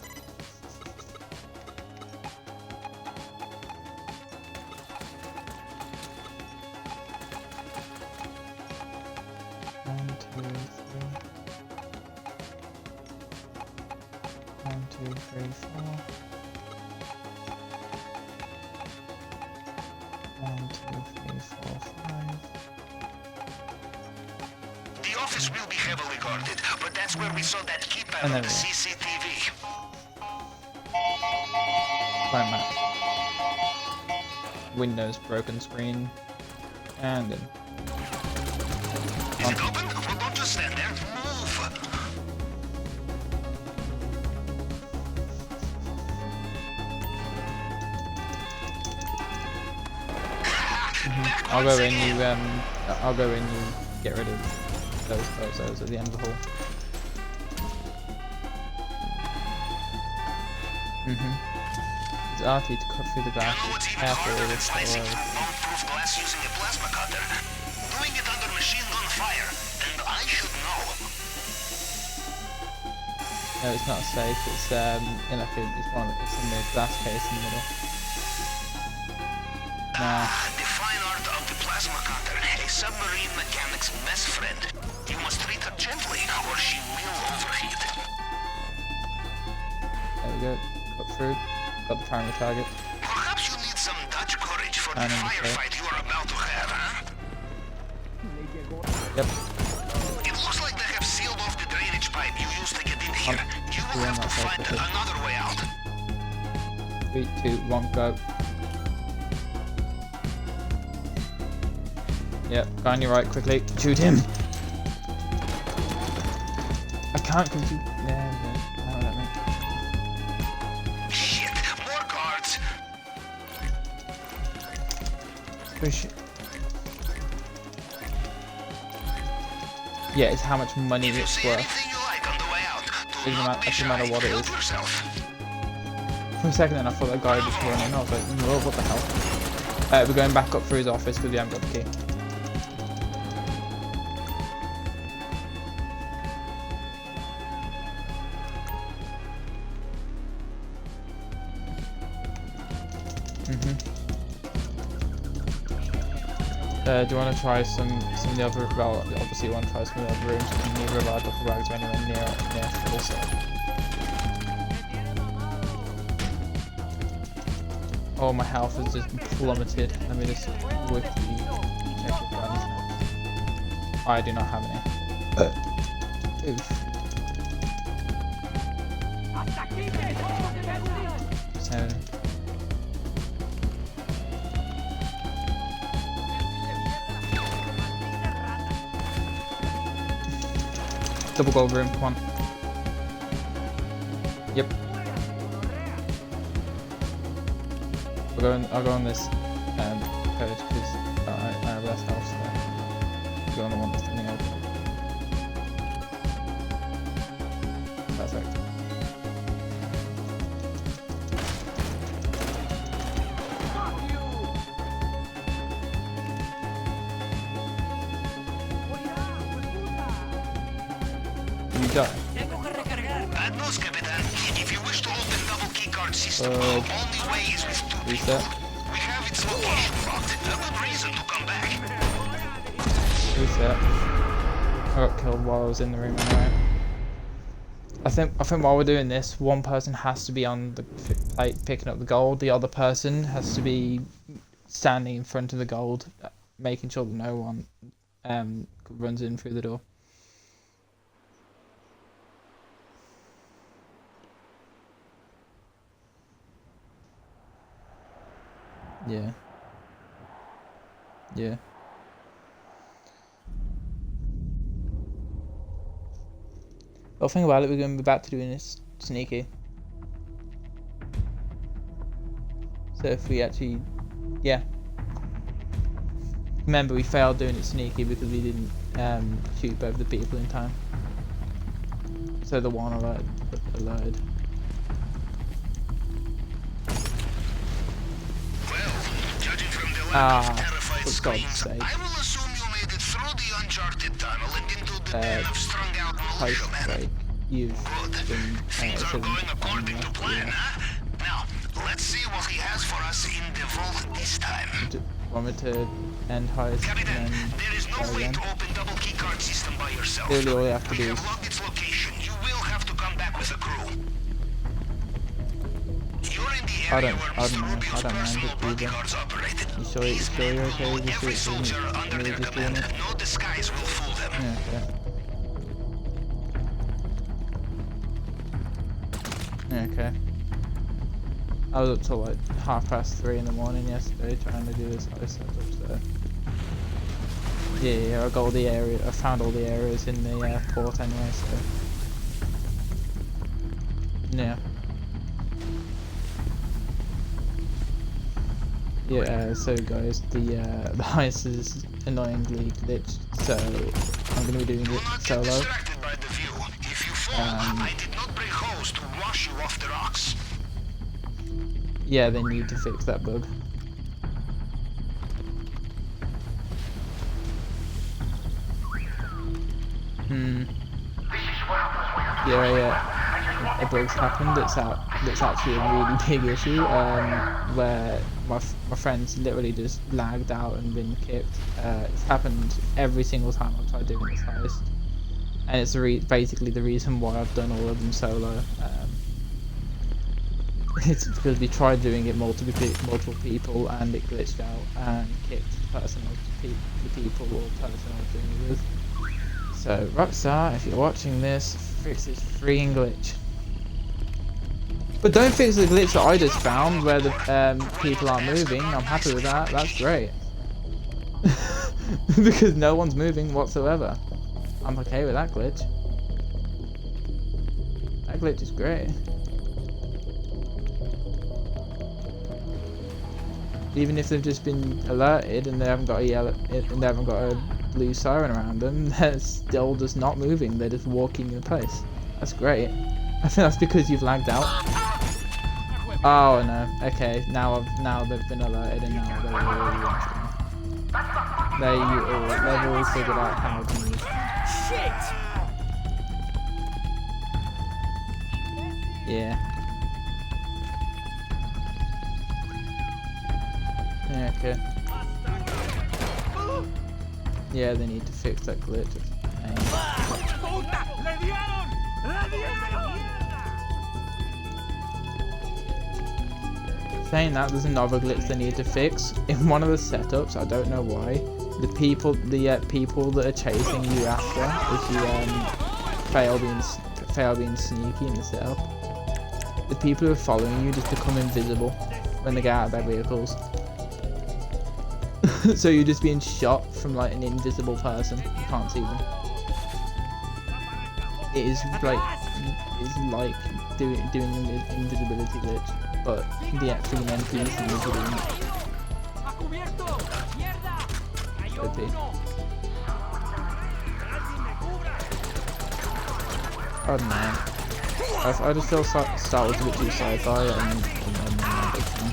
The office will be heavily guarded, but that's where we saw that keypad on the CCTV. Fine map. Windows broken screen. And in. Is it open? Well, don't just stand there. Move! I'll go in, I'll go in, you get rid of those at the end of the hall. It's RT to cut through the glass. You know what's even harder than slicing through bomb-proof glass using a plasma cutter? Doing it under machine gun fire, and I should know. No, it's not safe. It's in like it's in the glass case in the middle. Nah. The fine art of the plasma cutter, a submarine mechanic's best friend. You must treat her gently, or she will overheat. There we go. Cut through. Got the primary target. Perhaps you need some Dutch courage for the firefight you are about to have, huh? Yep. It looks like they have sealed off the drainage pipe you used to get in here. You will have to find another way out. 3, 2, 1, go. Yep, go on your right quickly. Shoot him! I can't because you... There we go. Oh, that Shit, more guards. push it. Yeah, it's how much money If you it's see worth. anything you like on the way out, do Doesn't not be doesn't matter shy. what it Help is. yourself. For a second then I thought that guy was just running. I was like, whoa, what the hell? We're going back up through his office because we haven't got the key. Do you want to try some of the other? Well, obviously you want to try some of the other rooms. And neither of our duffel bags are anywhere near full, so. Oh, my health has just plummeted. Let me just quickly check the guns. I do not have any. Oof. So. Double gold room, come on. Yep. I'll go on this code because I have less health, so I'll go on the one that's turning open. Perfect. You die. Bad news, Capitan. If you wish to open double keycard system, the only way is with 2 people. Reset. We have its location locked. A good reason to come back. Reset. I got killed while I was in the room anyway. I think while we're doing this, one person has to be on the plate picking up the gold. The other person has to be standing in front of the gold, making sure that no one runs in through the door. Yeah. Yeah. Well, think about it, we're going to be back to doing this sneaky. So if we actually, yeah. Remember, we failed doing it sneaky because we didn't shoot both the people in time. So the one alerted. Judging from the lack of terrified for screams, God's sake. I will assume you made it through the uncharted tunnel and into the den of strung-out Heist militiamen. break. You've Good. been Things are going according to plan, huh? Now, let's see what he has for us in the vault this time. Want me to end heist Captain, and then there is no try way again? to open double keycard system by yourself. Really all you have to We do have is logged its location. You will have to come back with a crew. You're in the I area don't where mind Mr. Rubio's it personal either. bodyguards operated. You sure These you're men okay know with every it? soldier under Really their just doing command. it? No disguise will fool them. Yeah, okay. Okay. I was up till like 3:30 in the morning yesterday trying to do this heist setup, so... Yeah, I got all the area, I found all the areas in the port anyway, so... Yeah. Yeah, so guys, the heist is annoyingly glitched, so I'm gonna be doing Do it not get solo. distracted by the view. If you fall, I did not bring hose to wash you off the rocks. Yeah, they need to fix that bug. Yeah. A bug's happened. That's actually a really big issue. Where my friend's literally just lagged out and been kicked. It's happened every single time I've tried doing this heist, and it's basically the reason why I've done all of them solo. It's because we tried doing it multiple people and it glitched out and kicked the person or the people or person I was doing it with. So, Rockstar, if you're watching this, fix this freaking glitch. But don't fix the glitch that I just found where the people aren't moving. I'm happy with that. That's great. Because no one's moving whatsoever. I'm okay with that glitch. That glitch is great. Even if they've just been alerted and they haven't got a yellow, and they haven't got a blue siren around them, they're still just not moving. They're just walking in place. That's great. I think that's because you've lagged out. Oh no. Okay. Now they've been alerted and now they're all reacting. They've all figured out how to move. Shit! Yeah. Yeah, okay. Yeah, they need to fix that glitch. Saying that, there's another glitch they need to fix. In one of the setups, I don't know why, the people that are chasing you after, if you fail being sneaky in the setup, the people who are following you just become invisible when they get out of their vehicles. So you're just being shot from like an invisible person. You can't see them. It is like doing an invisibility glitch, but the actual NPCs are doing it. OP. I don't know. I just feel Star Wars a bit too sci-fi and I'm not a big fan.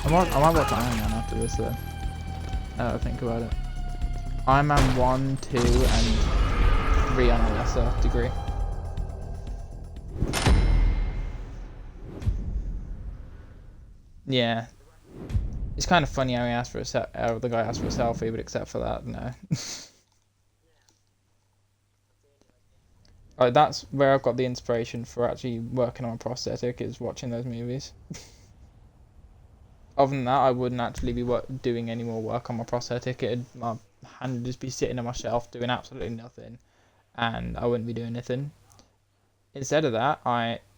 I might watch Iron Man after this though. Now that I think about it. Iron Man 1, 2 and 3 on a lesser degree. Yeah. It's kind of funny how he asked for a the guy asked for a selfie, but except for that, no. Like, that's where I've got the inspiration for actually working on a prosthetic, is watching those movies. Other than that, I wouldn't actually be doing any more work on my prosthetic. My hand would just be sitting on my shelf doing absolutely nothing, and I wouldn't be doing anything. Instead of that,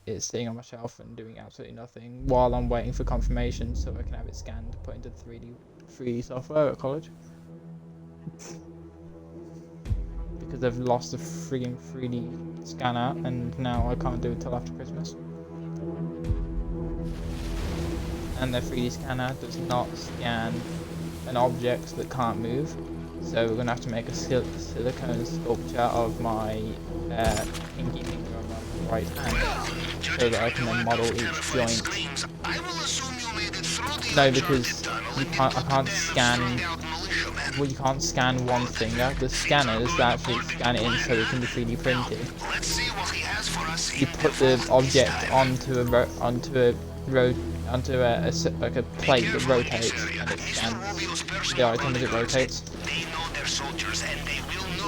it's sitting on my shelf and doing absolutely nothing while I'm waiting for confirmation so I can have it scanned, put into 3D software at college. Because they've lost the frigging 3D scanner, and now I can't do it till after Christmas. And the 3D scanner does not scan an object that can't move, so we're going to have to make a silicone sculpture of my pinky finger on my right hand so that I can then model each joint. No, because I can't scan. Well, you can't scan one finger. The scanners actually scan it in so it can be 3D printed. You put the object onto a plate that rotates, and it scans the item as it rotates.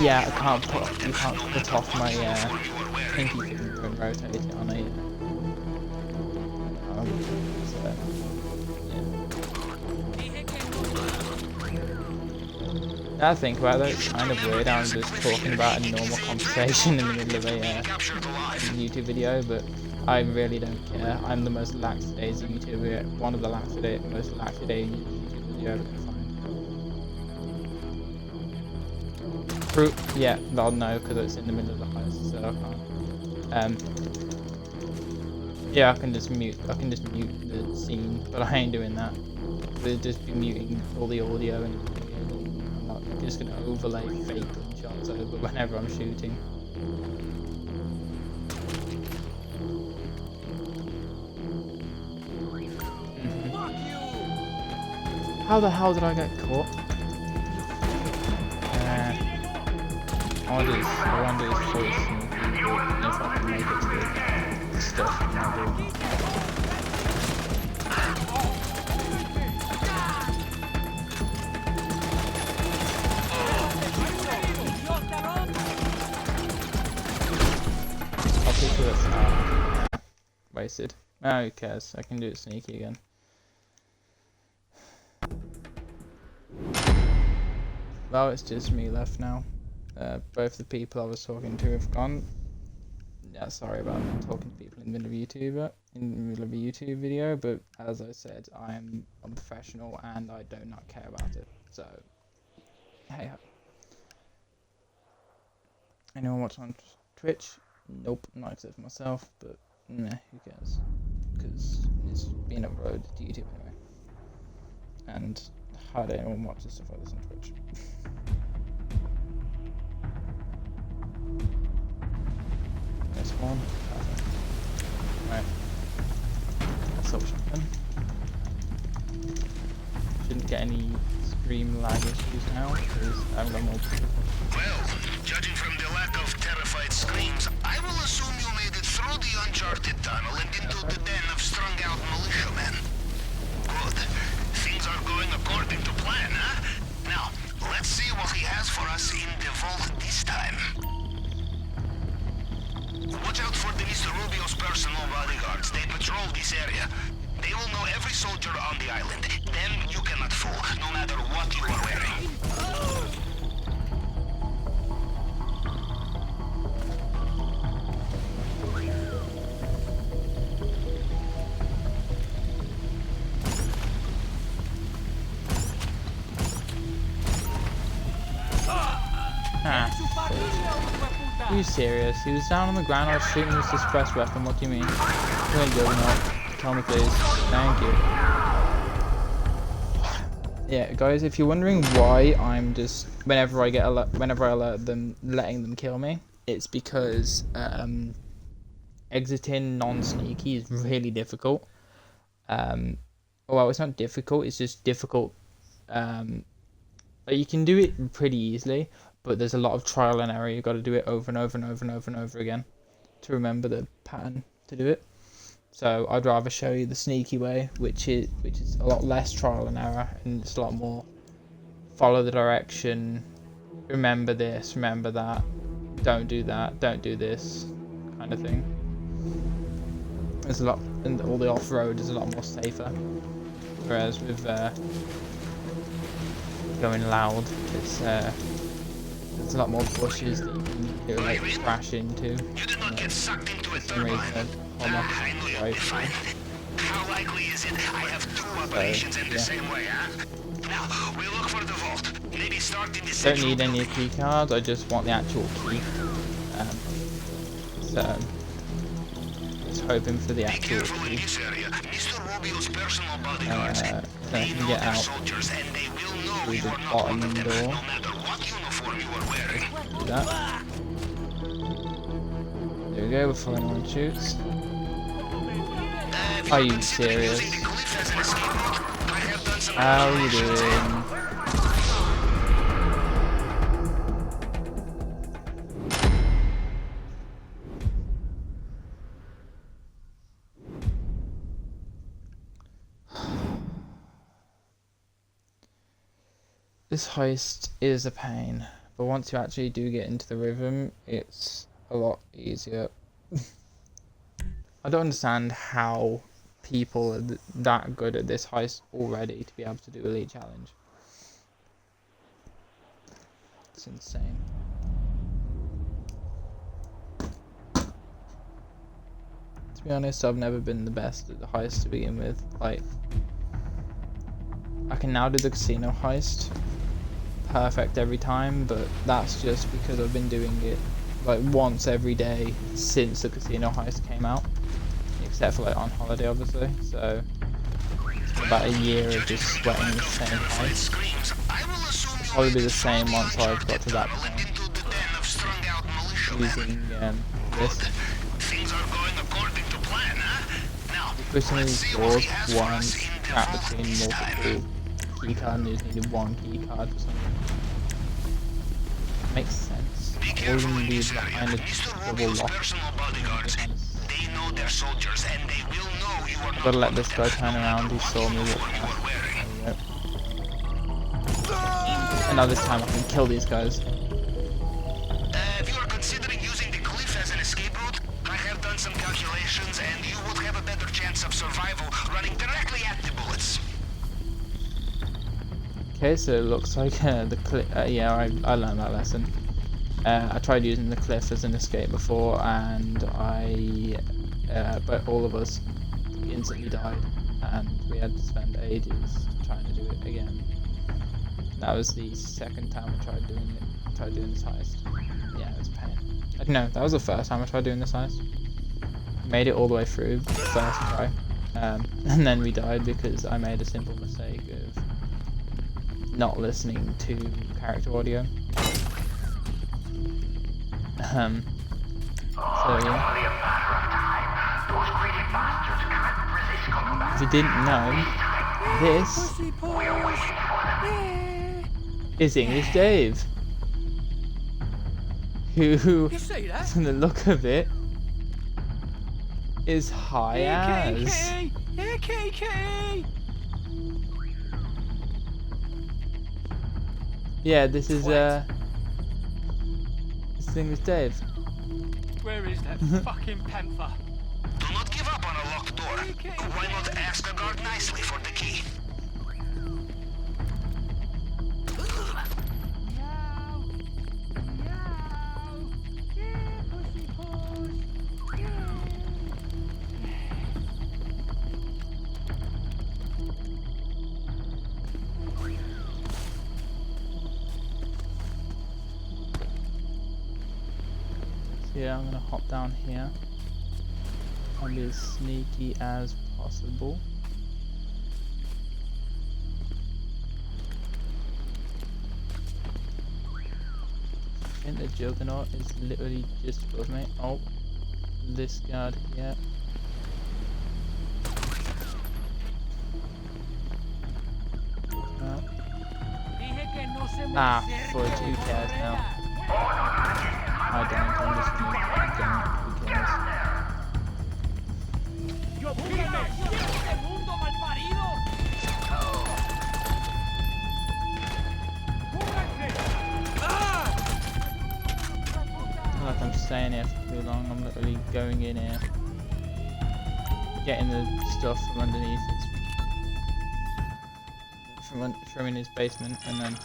Yeah, you can't cut off my pinky finger and rotate it on a. So, yeah. Now I think about it, it's kind of weird how I'm just talking about a normal conversation in the middle of a YouTube video, but I really don't care. I'm the most lackadaisical YouTuber, one of the most lackadaisical YouTubers you're ever gonna find. Fruit, yeah, well no, because it's in the middle of the heist, so I can't. Yeah, I can just mute the scene, but I ain't doing that. We'll just be muting all the audio, and I'm not just gonna overlay fake gunshots over whenever I'm shooting. How the hell did I get caught? I want to do this fully sneaky, but if I can make it to the stuff, I'll do it. I'll keep this wasted. Oh, who cares? I can do it sneaky again. Well, it's just me left now. Both the people I was talking to have gone. Yeah, sorry about talking to people in the middle of a YouTube video, but as I said, I am unprofessional and I do not care about it. So, hey ho. Anyone watching on Twitch? Nope, not except for myself, but nah, who cares? Because it's being uploaded to YouTube anyway. And hardly anyone watches stuff like this on Twitch. This one. Perfect. Right. Stop shotgun. Shouldn't get any stream lag issues now because I haven't got more people. Well, judging from the lack of terrified screams, I will assume you made it through the uncharted tunnel and into the den of strung-out militiamen. Good. Things are going according to plan, huh? Now, let's see what he has for us in the vault this time. Watch out for the Mr. Rubio's personal bodyguards. They patrol this area. They will know every soldier on the island. Them you cannot fool, no matter what you are wearing. Are you serious? He was down on the ground, I was shooting with a suppressed weapon, what do you mean? You ain't going up. Tell me please. Thank you. Yeah, guys, if you're wondering why I'm just, whenever I alert them, letting them kill me, it's because exiting non-sneaky is really difficult. Well, it's not difficult, it's just difficult. You can do it pretty easily, but there's a lot of trial and error. You've got to do it over and over and over and over and over again to remember the pattern to do it. So I'd rather show you the sneaky way, which is a lot less trial and error, and it's a lot more follow the direction, remember this, remember that, don't do that, don't do this, kind of thing. There's a lot, and all the off-road is a lot more safer. Whereas with going loud, there's a lot more bushes that you can like crash into. You did not get sucked into a third line. I knew you'd be fine. How likely is it I have two operations in the same way, huh? Now, we look for the vault. Maybe start in the don't need any key cards, I just want the actual key. So, just hoping for the actual key. Mr. Rubio's personal bodyguards. So I can get out soldiers and they will know through you the are not bottom one of them, door. no matter what uniform you are wearing. Do that. There we go, before anyone shoots. Are you serious? How are you doing? This heist is a pain, but once you actually do get into the rhythm, it's a lot easier. I don't understand how people are that good at this heist already to be able to do Elite Challenge. It's insane. To be honest, I've never been the best at the heist to begin with. Like, I can now do the casino heist perfect every time, but that's just because I've been doing it like once every day since the casino heist came out, except for like on holiday obviously. So it's been about a year of just sweating the same heist. It'll probably be the same once I've got to that point, using this. Pushing these doors, one gap between multiple keycard, and you just needed one keycard for something. Makes sense. All of them need behind a double lock. I've got to let this guy turn around, he saw me walk past. And now this time I can kill these guys. If you are considering using the cliff as an escape route, I have done some calculations and you would have a better chance of survival running directly at the bullets. Okay, so it looks like the cliff. Yeah, I learned that lesson. I tried using the cliff as an escape before, and but all of us instantly died, and we had to spend ages trying to do it again. That was the second time I tried doing it. Tried doing this heist. Yeah, it was a pain. No, that was the first time I tried doing this heist. Made it all the way through first try, and then we died because I made a simple mistake of not listening to character audio. So yeah. If you didn't know, this is English Dave, who, You say that? from the look of it, is high as. Hey, KK! Yeah, this is English Dave. Where is that fucking panther? Do not give up on a locked door. Why not ask the guard nicely for the key? Yeah, I'm gonna hop down here and be as sneaky as possible. I think the Juggernaut is literally just above me. Oh, this guard here. Ah, fudge, who cares now? I don't, I'm just gonna don't, who cares? Not like I'm staying here for too long, I'm literally going in here, getting the stuff from underneath from in his basement, and then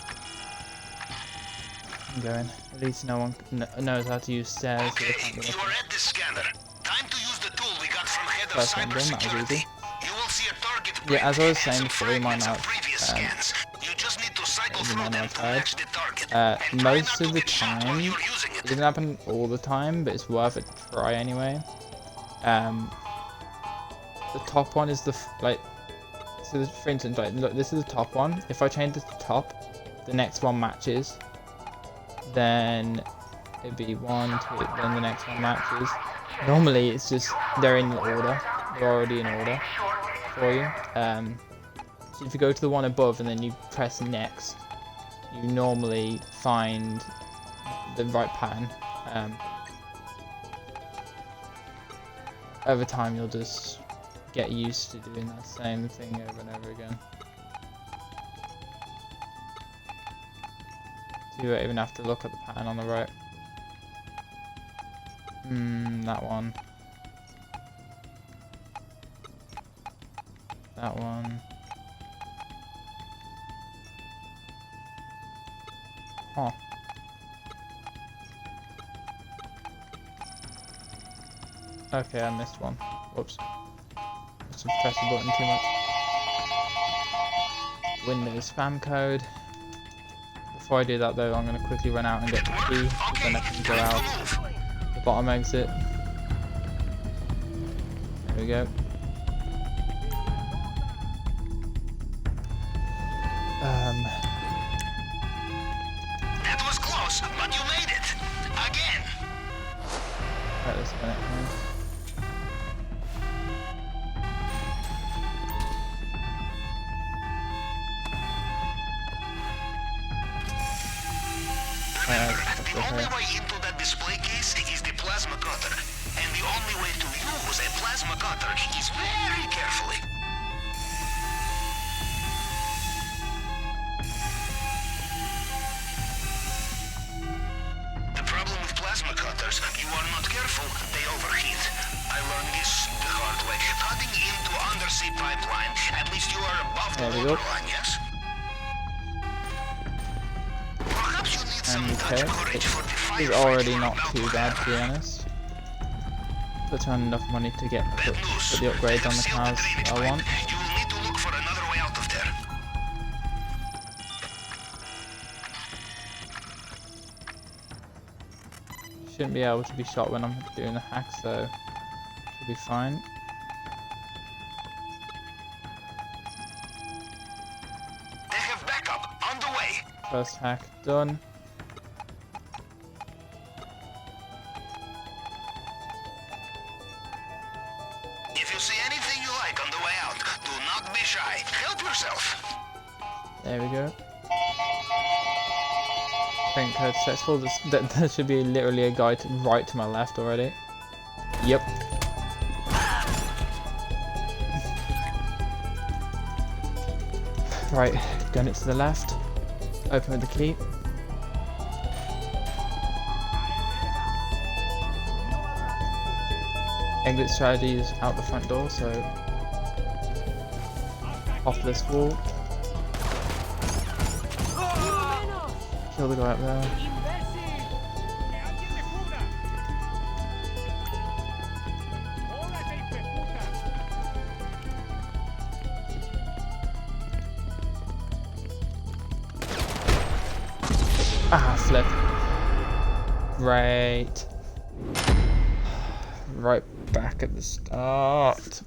I'm going. At least no one knows how to use stairs. So they can't Okay, get you up. are at the scanner. Time to use the tool we got from head of First one done, that was cybersecurity. easy. You will see a target Yeah, as I was print and saying some before, you might fragments of not, previous scans. You just need to cycle you through might them not to have match the target. heard. And try Most not of to the get shot while time, you're using it it. doesn't happen all the time, but it's worth a try anyway. The top one is the so this, for instance, like look, this is the top one. If I change this to top, the next one matches. Then it'd be 1, 2, then the next one matches. Normally it's just they're in order. They're already in order for you. So if you go to the one above and then you press next, you normally find the right pattern. Over time you'll just get used to doing that same thing over and over again. So you won't even have to look at the pattern on the right. That one. That one. Huh. Okay, I missed one. Whoops. Must have pressed the button too much. Windows spam code. Before I do that though, I'm going to quickly run out and get the key, because then I can go out the bottom exit. There we go. That was close, but you made it. Again. Right, let's connect one. Remember, the only way into that display case is the plasma cutter. And the only way to use a plasma cutter is very carefully. The problem with plasma cutters, you are not careful, they overheat. I learned this the hard way. Cutting into undersea pipeline, at least you are above the There we go. waterline, yes? and repair. touch courage for the It's already not too bad, to be honest. Put on enough money to get put the upgrades on the cars I want. You will need to look for another way out of there. Shouldn't be able to be shot when I'm doing the hack, so should be fine. They have backup on the way. First hack done. If you see anything you like on the way out, do not be shy. Help yourself. There we go. Print code successful. There should be literally a guy right to my left already. Yep. Right, gun it to the left. Open with the key. Exit strategy is out the front door, so off this wall. Kill the guy up there. Ah, flip. Great. Right back at the start.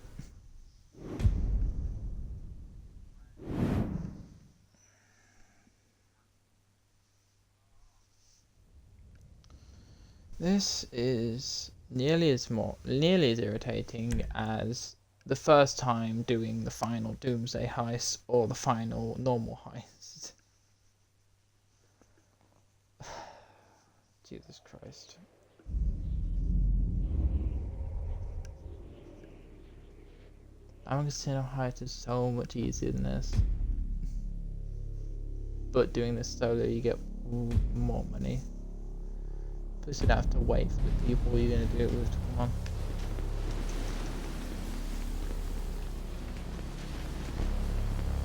This is nearly as irritating as the first time doing the final Doomsday heist or the final normal heist. Jesus Christ. I'm gonna say heist is so much easier than this. But doing this solo, you get more money. Plus you'd have to wait for the people you're gonna do it with to come on.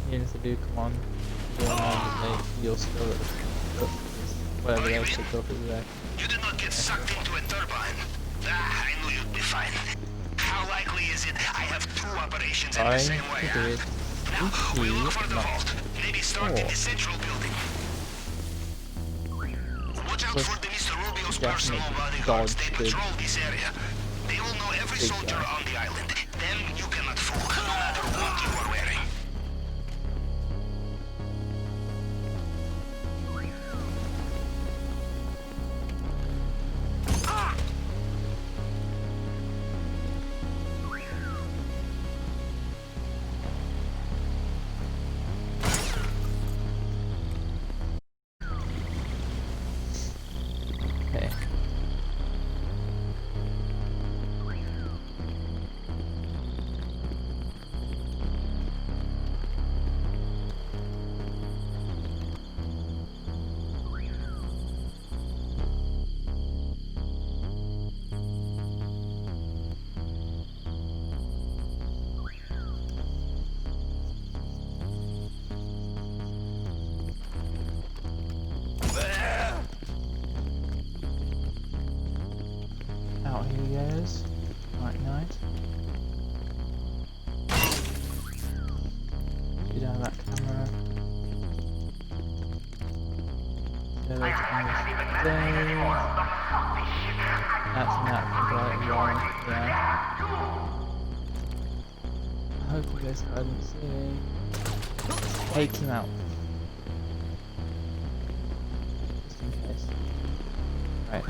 Even if they do come on, you'll still at the whatever they pick up is there. You did not get sucked into a turbine. Ah, I knew you'd be fine. How likely is it I have two operations in the same way? Now, we'll look for the vault. Maybe start in the central building. Watch out for the Mr. Rubio's personal bodyguards. They patrol this area. They will know every soldier on the island. Them you cannot fool, no matter what you are wearing. Out he goes. Night. Get down that camera. Go to this day. That's right, yeah. I hope you guys couldn't see. Take him out. Just in case. Right.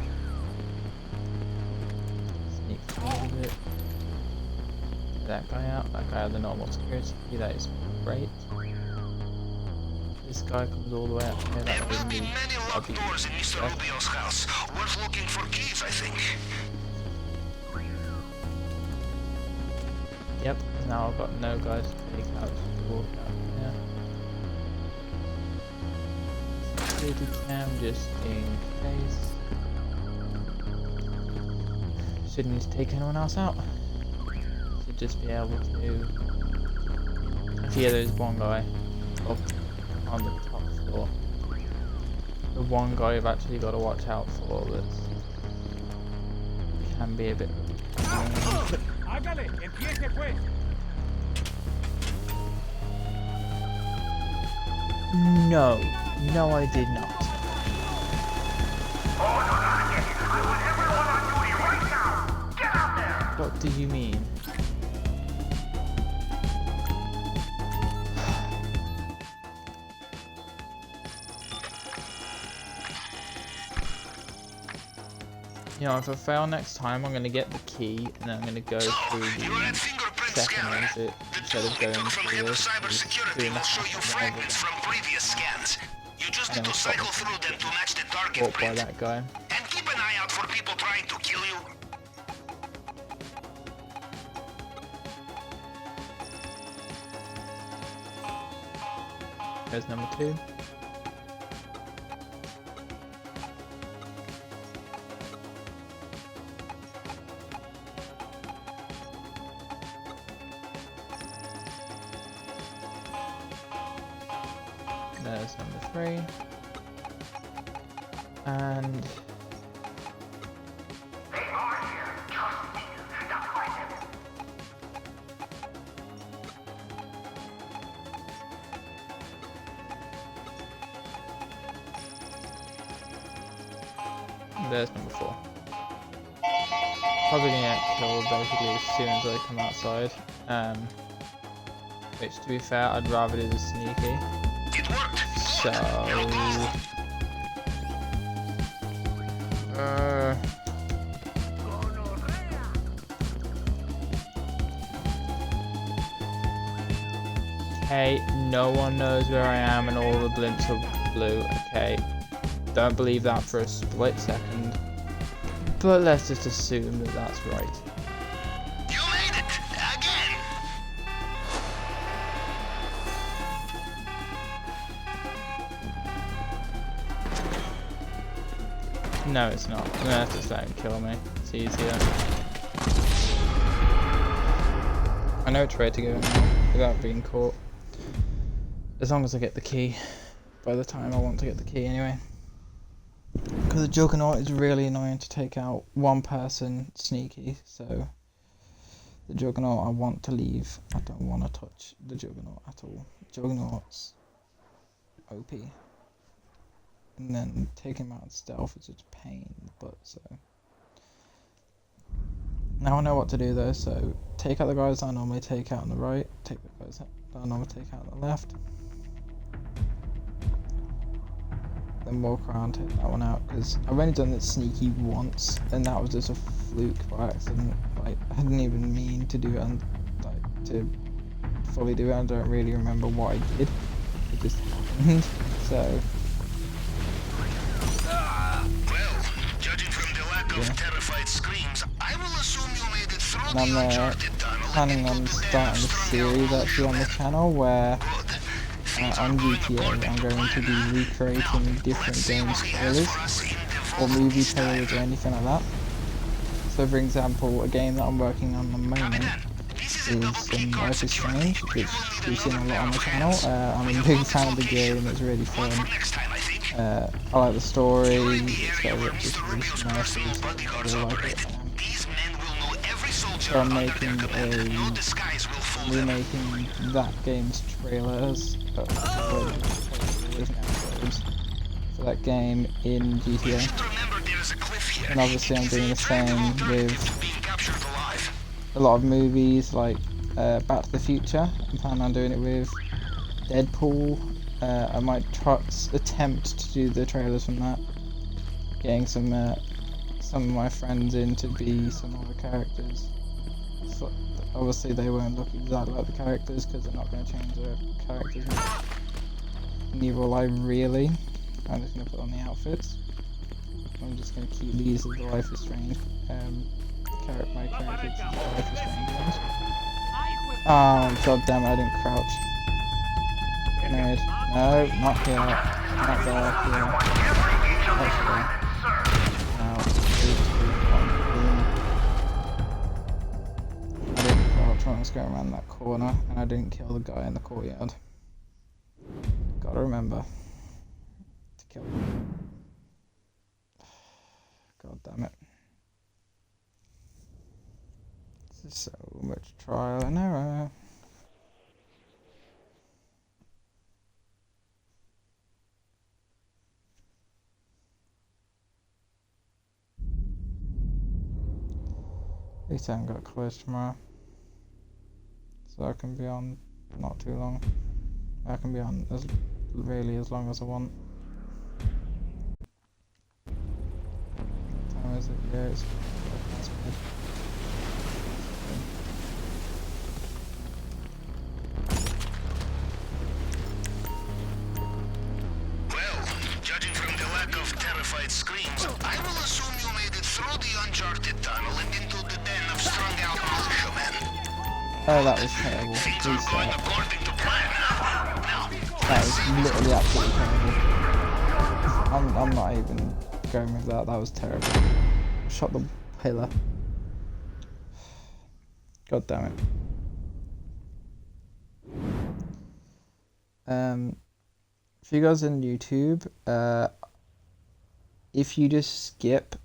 It. That guy out, that guy had the normal security, that is great. This guy comes all the way up here, There that will would be be many locked doors in Mr. Rubio's house. Worth looking for keys, I think. Yep, now I've got no guys to take out to walk out here. Security cam just in case. Shouldn't need to take anyone else out. Should just be able to. Actually, yeah, there's one guy up on the top floor. The the one guy you've actually got to watch out for that can be a bit. Hágale, empiece pues. No, no, I did not. What do you mean? You know, if I fail next time, I'm gonna get the key and then I'm gonna go through the second exit instead of going through this. Doing the From previous scans. You just need to cycle through them to match the target walk by print. that guy. And keep an eye out for people trying to kill you. There's number 2. There's number 3. And there's number 4. Probably gonna get killed basically as soon as I come outside. Which, to be fair, I'd rather do the sneaky. It worked. So okay, no one knows where I am and all the blimps are blue. Okay, don't believe that for a split second, but let's just assume that that's right. You made it again. No, it's not. I'm gonna have to let him kill me. It's easier. I know which way to go now without being caught. As long as I get the key. By the time I want to get the key anyway. Because the Juggernaut is really annoying to take out one person sneaky, so the Juggernaut I want to leave. I don't want to touch the Juggernaut at all. Juggernaut's OP. And then taking him out in stealth is just a pain in the butt, so. Now I know what to do though, so take out the guys I normally take out on the right, take the guys that I normally take out on the left. Then walk around, take that one out, because I've only done it sneaky once, and that was just a fluke by accident. Like, I didn't even mean to do it, and like, to fully do it. I don't really remember what I did. It just happened, so. Well, judging from the lack of terrified screams, I will assume you made it through And the I'm uncharted tunnel. planning on starting a series actually on the channel where on GTA I'm going to be recreating different games trailers or movie trailers or anything like that. So for example, a game that I'm working on the moment is Life is Strange, which you've seen a lot on my channel. I'm a big fan of the game, it's really fun. I like the story, it's got a just really nice, I really like it. So I'm remaking that game's trailers for that game in GTA. And obviously I'm doing the same with a lot of movies like Back to the Future. I'm planning on doing it with Deadpool. I might attempt to do the trailers from that. Getting some of my friends in to be some other characters. So, obviously they won't look exactly like the characters because they're not going to change their characters. Neither will I really. I'm just going to put on the outfits. I'm just going to keep these as the Life is Strange my characters as the Life is Strange ones. Oh god damn it, I didn't crouch. Nerd. No, not here. Not there, here. That's there. Now, 3, 2, 1, boom. I didn't crouch when I was going around that corner, and I didn't kill the guy in the courtyard. Gotta remember to kill him. damn it. This is so much trial and error. At least I haven't got close tomorrow. So I can be on not too long. I can be on as long as I want. What time is it? Yeah, it's good. Well, judging from the lack of terrified screams, I will assume you made it through the uncharted tunnel and into the den of strung-out militiamen. Oh, that was terrible. Things Please are going stop. according to plan. Now, That was literally absolutely terrible. I'm not even going with that. That was terrible. Shot the pillar. God damn it. If you guys are on YouTube, if you just skip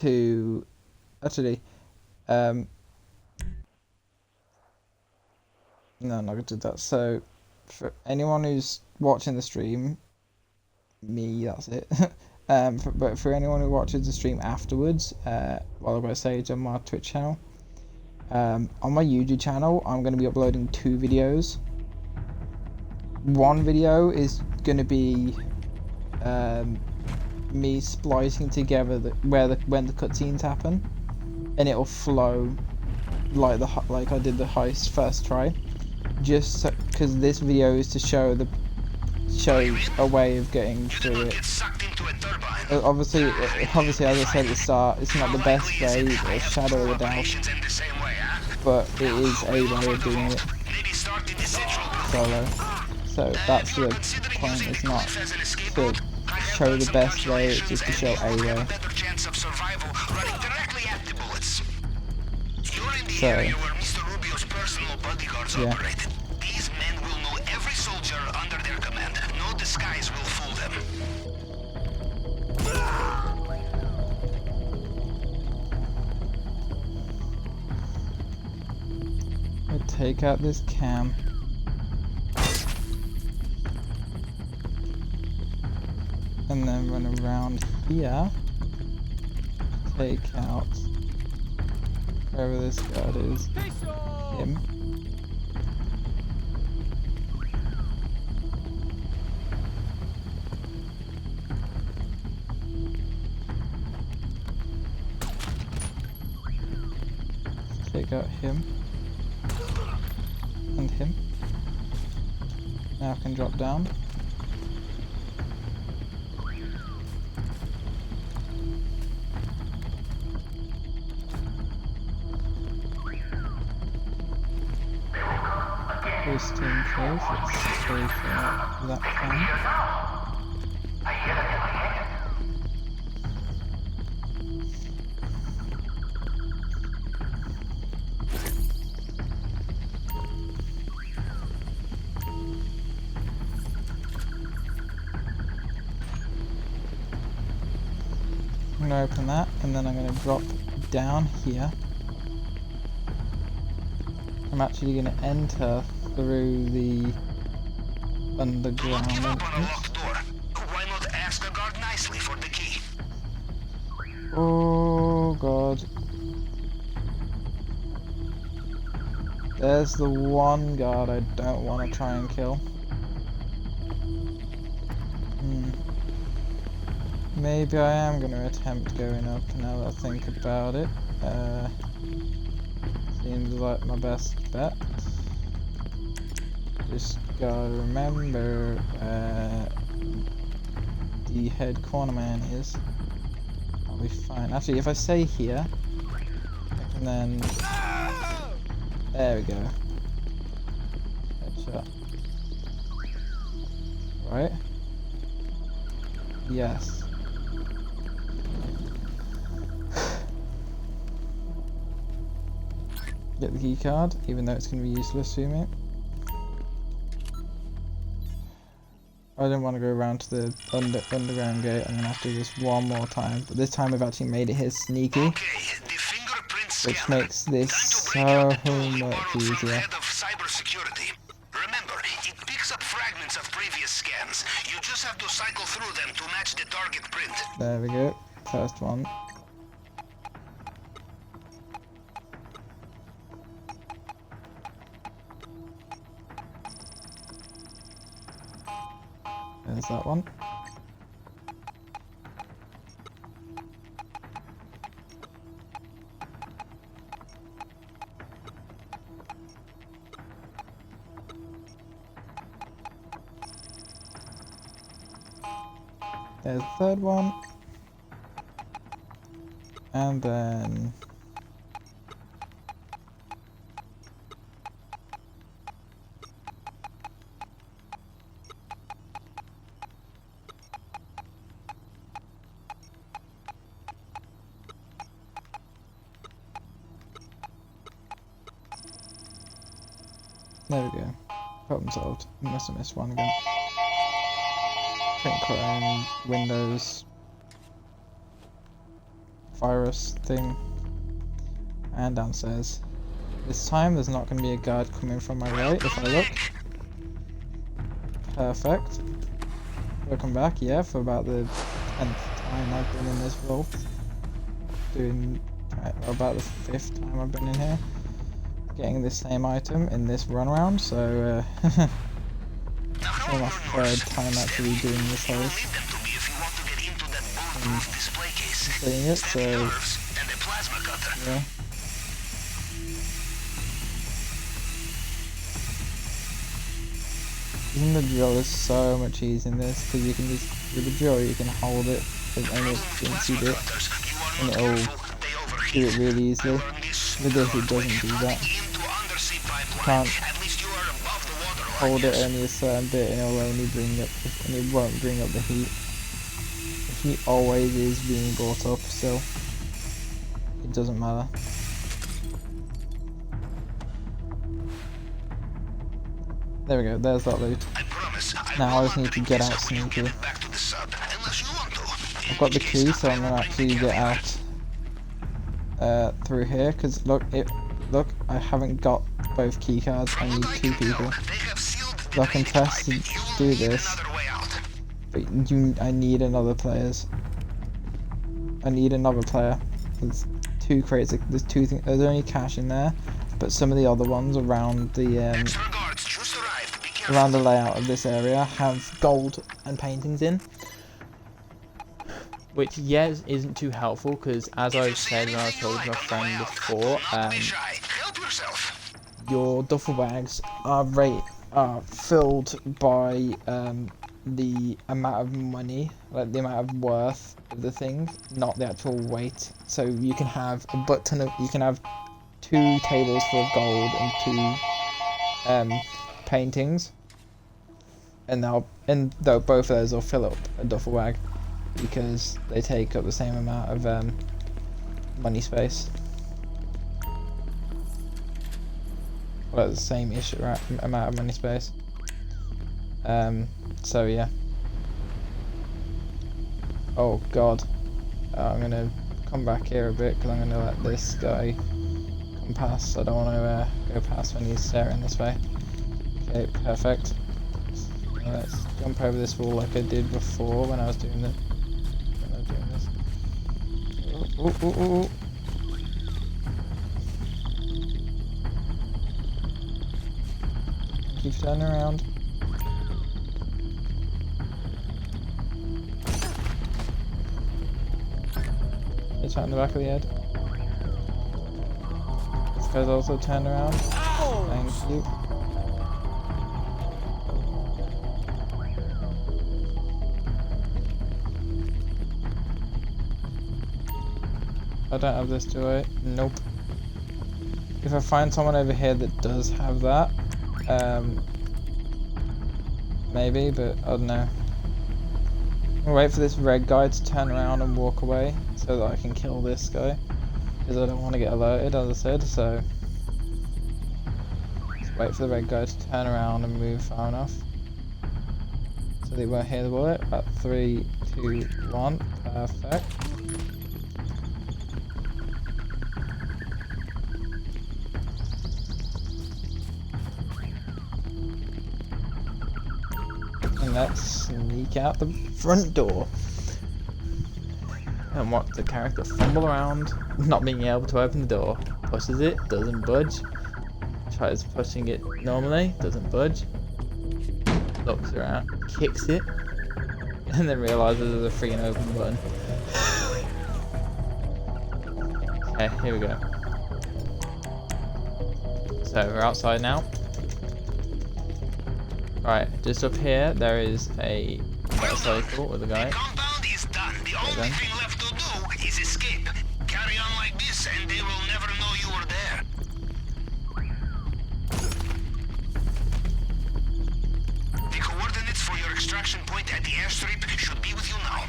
to actually, no, I'm not gonna do that. So, for anyone who's watching the stream, me, that's it. But for anyone who watches the stream afterwards, while I've got a Sage on my Twitch channel, on my YouTube channel, I'm going to be uploading 2 videos. One video is going to be me splicing together when the cutscenes happen, and it'll flow like I did the heist first try. Just because this video is to show a way of getting through it. Obviously, as I said at the start, it's not the best way, it's shadow of a doubt, but it is a way of doing it solo. So that's the point, it's not to show the best way, it's just to show a way. So, yeah. These men will know every soldier under their command. No disguise will fool them. I take out this cam. And then run around here. Take out wherever this guard is. Him. Take out him. And him. Now I can drop down. Just in case, let's take out that cam. I'm gonna open that, and then I'm gonna drop down here. I'm actually gonna enter through the underground entrance. Why not ask a guard nicely for the key? Oh god. There's the one guard I don't want to try and kill. Maybe I am going to attempt going up now that I think about it. Seems like my best bet. Just gotta remember the head corner man is. I'll be fine. Actually, if I stay here, I can then. There we go. Headshot. Right? Yes. Get the key card, even though it's going to be useless to me. I didn't want to go around to the underground gate. I'm gonna have to do this one more time. But this time we've actually made it here sneaky, Okay, the fingerprint which scanner. makes this Time to break out so the tool you much borrowed from easier. head of cybersecurity. Remember, it picks up fragments of previous scans. You just have to cycle through them to match the target print. There we go. First one. There's that one. There's the third one. And then... there we go. Problem solved. Must have missed one again. Print clone, Windows, virus thing, and downstairs. This time there's not going to be a guard coming from my right if I look. Perfect. Welcome back, yeah, for about the 10th time I've been in this role. Doing about the 5th time I've been in here. Getting this same item in this run around, so it's my third time actually doing this heist. Seeing it, so yeah. Using the drill is so much easier in this because you can just with the drill you can hold it with any instant bit and it'll do it really easily. With this it doesn't do that. You can't hold it only a certain bit and it'll only bring up and it won't bring up the heat. The heat always is being brought up, so it doesn't matter. There we go, there's that loot. Now I just need to get out sneaky. I've got the key, so I'm gonna actually get out through here, because look, I haven't got both key cards. I need 2 people. So I can press to do this, but I need another players. I need another player. There's 2 crates. There's 2 things. There's only cash in there, but some of the other ones around the layout of this area have gold and paintings in. Which, yes, isn't too helpful because, as I've said and I've told my friend before, your duffel bags are filled by the amount of money, like the amount of worth of the thing, not the actual weight. So you can have you can have 2 tables full of gold and 2 paintings, and both of those will fill up a duffel bag because they take up the same amount of money space. Well, the same issue, right, amount of money space. So yeah. Oh god. I'm gonna come back here a bit because I'm gonna let this guy come past. I don't want to go past when he's staring this way. Okay, perfect. Let's jump over this wall like I did before when I was doing this. Ooh. Keep turning around. It's right in the back of the head. This guy's also turned around. Thank you. I don't have this, do I? Nope. If I find someone over here that does have that, maybe, but I don't know. I'll wait for this red guy to turn around and walk away so that I can kill this guy, because I don't want to get alerted, as I said, so just wait for the red guy to turn around and move far enough so Hopefully we'll hear the bullet. At 3, 2, 1. Perfect. And let's sneak out the front door. And watch the character fumble around, not being able to open the door. Pushes it, doesn't budge. Tries pushing it normally, doesn't budge. Looks around, kicks it, and then realizes there's a freaking open button. Okay, here we go. So we're outside now. Right, just up here there is a motorcycle with a guy. The compound is done. The only thing left to do is escape. Carry on like this and they will never know you were there. The coordinates for your extraction point at the airstrip should be with you now.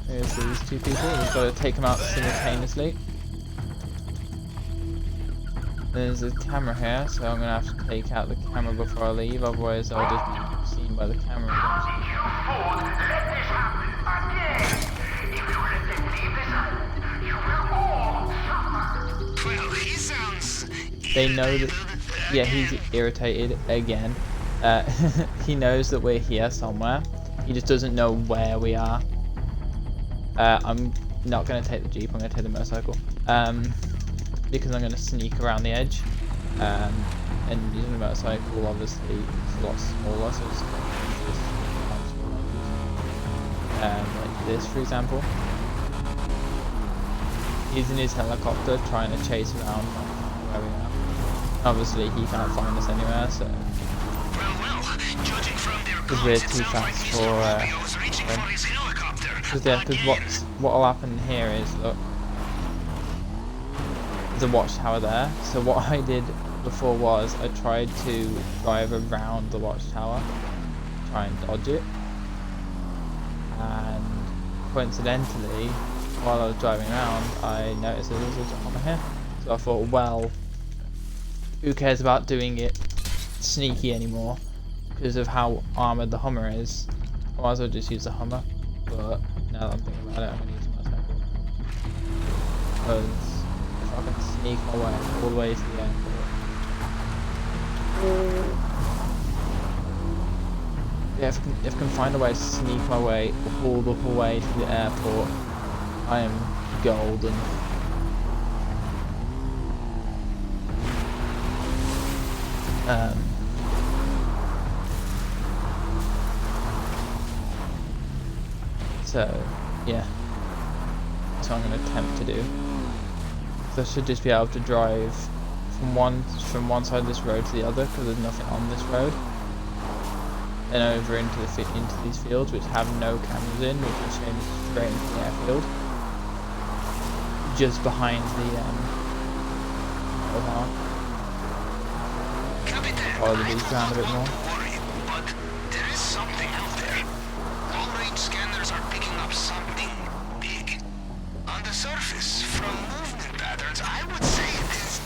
Here's these two people. We've got to take them out simultaneously. There's a camera here, so I'm gonna have to take out the camera before I leave, otherwise I'll just be seen by the camera Well, he sounds They know that, yeah, he's irritated again. He knows that we're here somewhere. He just doesn't know where we are. I'm not gonna take the Jeep, I'm gonna take the motorcycle. Because I'm going to sneak around the edge, and using the motorcycle obviously is a lot smaller, so it's like this for example. He's in his helicopter trying to chase around where we are. Obviously he can't find us anywhere, so because we're too fast for because what'll happen here is, look, there's a watchtower there, so what I did before was I tried to drive around the watchtower, try and dodge it, and coincidentally while I was driving around I noticed that there was a Hummer here, so I thought, well, who cares about doing it sneaky anymore because of how armoured the Hummer is. I might as well just use the Hummer, but now that I'm thinking about it I'm going to use my motorcycle because I can sneak my way all the way to the airport. Yeah, if I can find a way to sneak my way all the way to the airport, I am golden. So, yeah, that's what I'm going to attempt to do. So I should just be able to drive from one side of this road to the other because there's nothing on this road, and over into these fields which have no cameras in, which will show me straight into the airfield, just behind the follow the beach around a bit more. But there is something out there. Long-range scanners are picking up something big. On the surface, from movement patterns, I would say it is...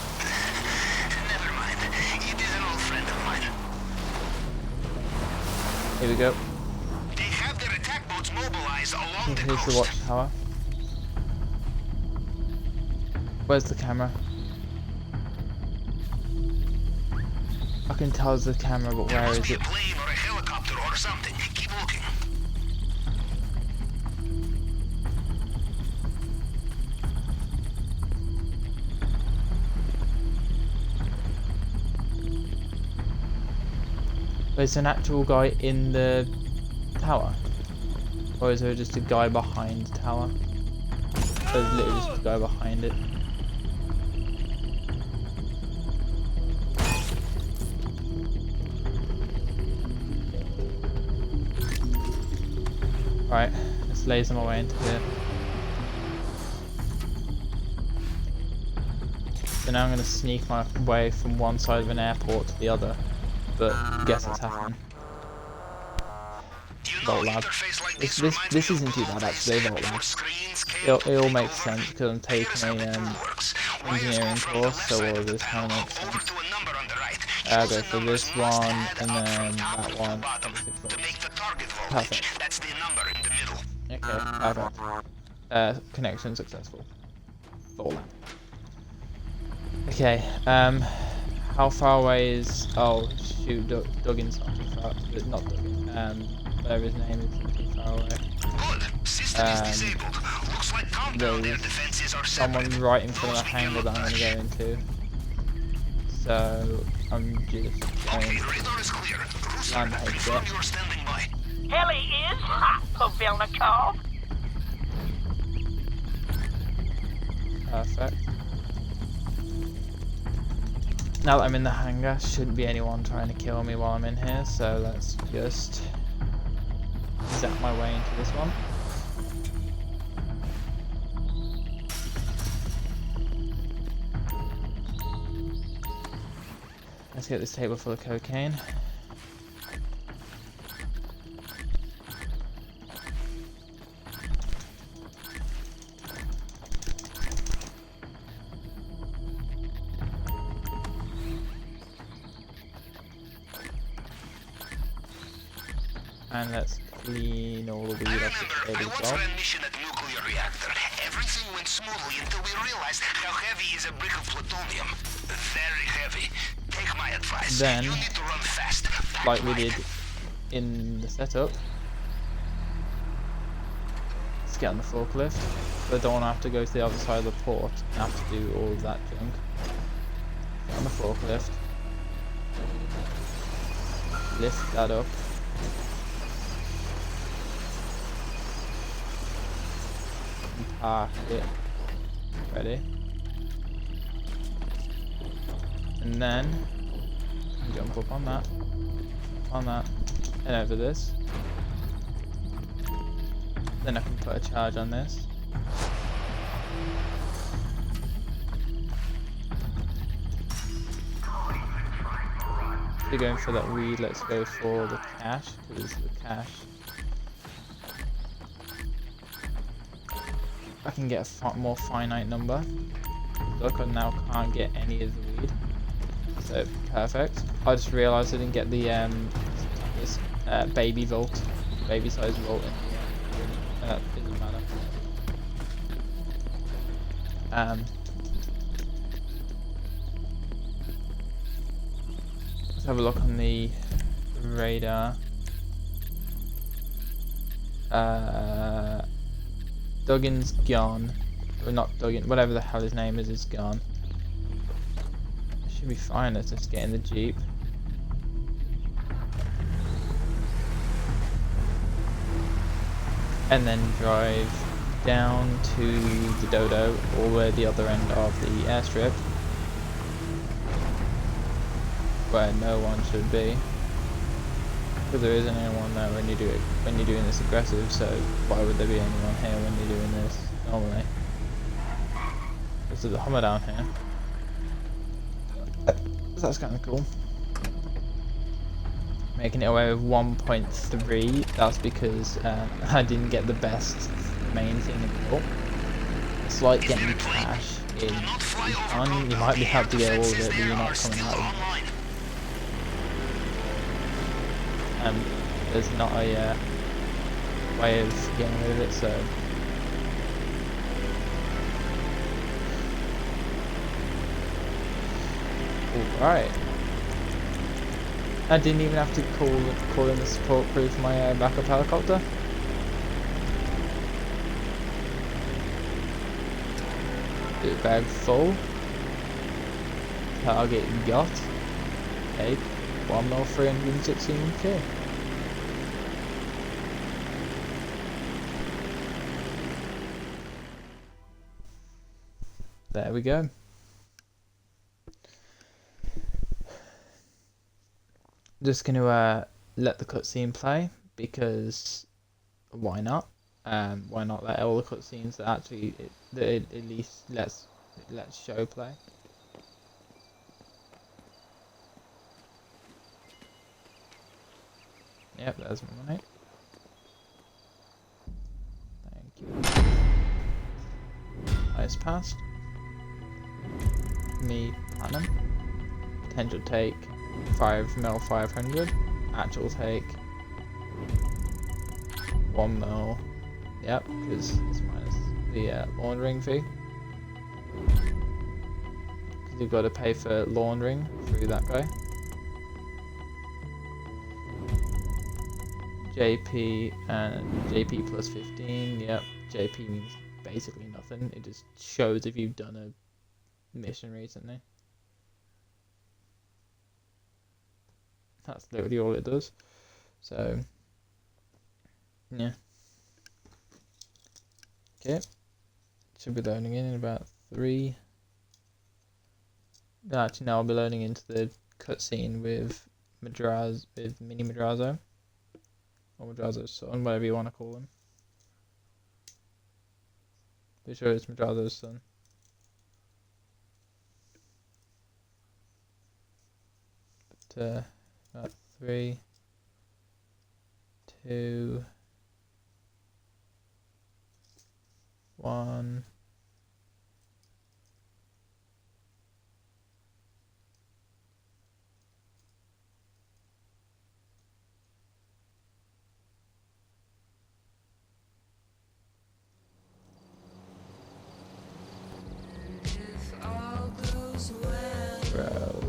Never mind. It is an old friend of mine. Here we go. They have their attack boats mobilized along the Here's coast. the watchtower. Where's the camera? I can tell there's a camera, but There where must is be a it? plane or a helicopter or something. Keep looking. There's an actual guy in the tower? Or is there just a guy behind the tower? There's literally just a guy behind it. Right, let's laser my way into here. So now I'm going to sneak my way from one side of an airport to the other. But guess what's happening? Vault Lab. This isn't too bad actually, Vault Lab. It all makes sense because I'm taking a engineering course, so all of this kind of makes sense. I'll go for this one, and then that one. Perfect. That's the number in the middle. Okay, perfect. Connection successful. Full. Okay, how far away is... Oh, shoot, Duggan's not too far. Not Duggan, whatever his name is, not too far away. Good. System is disabled. Looks like compound air There's defenses are someone separate. right in front of Those the we hangar that I'm going to go into. So, I'm just Okay, going radar is clear. Rooster, land the confirm headset. you're standing by. Heli is hot, Pavilnikov. Perfect. Now that I'm in the hangar, shouldn't be anyone trying to kill me while I'm in here, so let's just zap my way into this one. Let's get this table full of cocaine. And let's clean all the weed I off the remember, I table as once well. ran mission at nuclear reactor. Everything went smoothly until we realized how heavy is a brick of plutonium. Very heavy. Take my advice. Then, You need to run fast. Pack like we light. did in the setup, let's get on the forklift. So I don't want to have to go to the other side of the port and have to do all of that junk. Get on the forklift. Lift that up. And park it. Ready. And then jump up on that, and over this. Then I can put a charge on this. If you're going for that weed, let's go for the cash, because the cash I can get a more finite number. Look, I now can't get any of the weed. So perfect. I just realised I didn't get the this baby vault, baby size vault in here. That doesn't matter. Let's have a look on the radar. Duggan's gone. Or not Duggan, whatever the hell his name is gone. Should be fine. Let's just get in the Jeep. And then drive down to the Dodo, all the way at the other end of the airstrip, where no one should be, because there isn't anyone there when you're doing this aggressive. So why would there be anyone here when you're doing this normally? This is the Hummer down here. So that's kind of cool. Making it away with 1.3. That's because I didn't get the best main thing in the book. It's like getting cash in Recon. You might be able to get all of it, but you're not coming out of it. There's not a way of getting rid of it, so. Alright. I didn't even have to call in the support crew for my backup helicopter. Boot bag full. Target got. Take 1 mil 316k. There we go. Just gonna let the cutscene play, because why not? Why not let all the cutscenes that actually that at least let's show play. Yep, there's my money. Thank you. Highest passed. Me platinum. Potential take 5 mil 500. Actual take 1 mil. Yep, because it's minus the laundering fee. Because you've got to pay for laundering through that guy. JP and JP plus 15. Yep, JP means basically nothing. It just shows if you've done a mission recently. That's literally all it does. So, yeah. Okay. Should be loading in about 3. Actually, no, I'll be loading into the cutscene with Mini Madrazo. Or Madrazo's son, whatever you want to call him. Be sure it's Madrazo's son. But, about 3, 2, 1. Bro.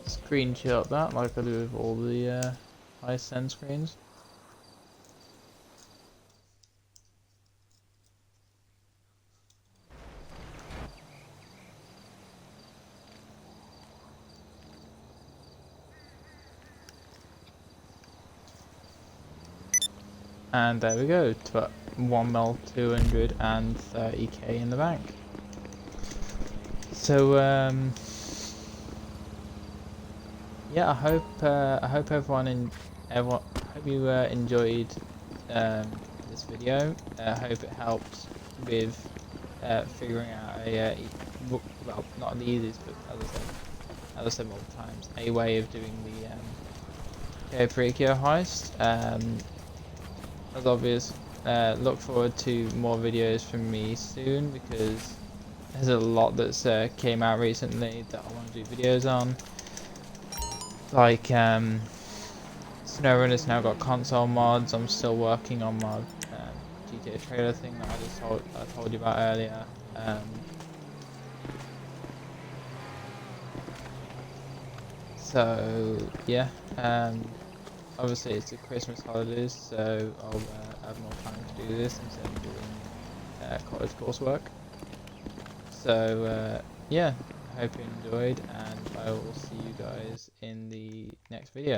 Screenshot that like I do with all the high send screens. And there we go, 1 mil 230k in the bank. So yeah, I hope everyone hope you enjoyed this video. I hope it helped with figuring out a well, not the easiest, but as I said multiple times, a way of doing the perico heist. As obvious, look forward to more videos from me soon, because there's a lot that's came out recently that I want to do videos on. Like SnowRunner's now got console mods. I'm still working on my GTA trailer thing that I told you about earlier. So yeah, obviously it's the Christmas holidays, so I'll have more time to do this instead of doing college coursework. So yeah, I hope you enjoyed, and I will see you guys in the next video.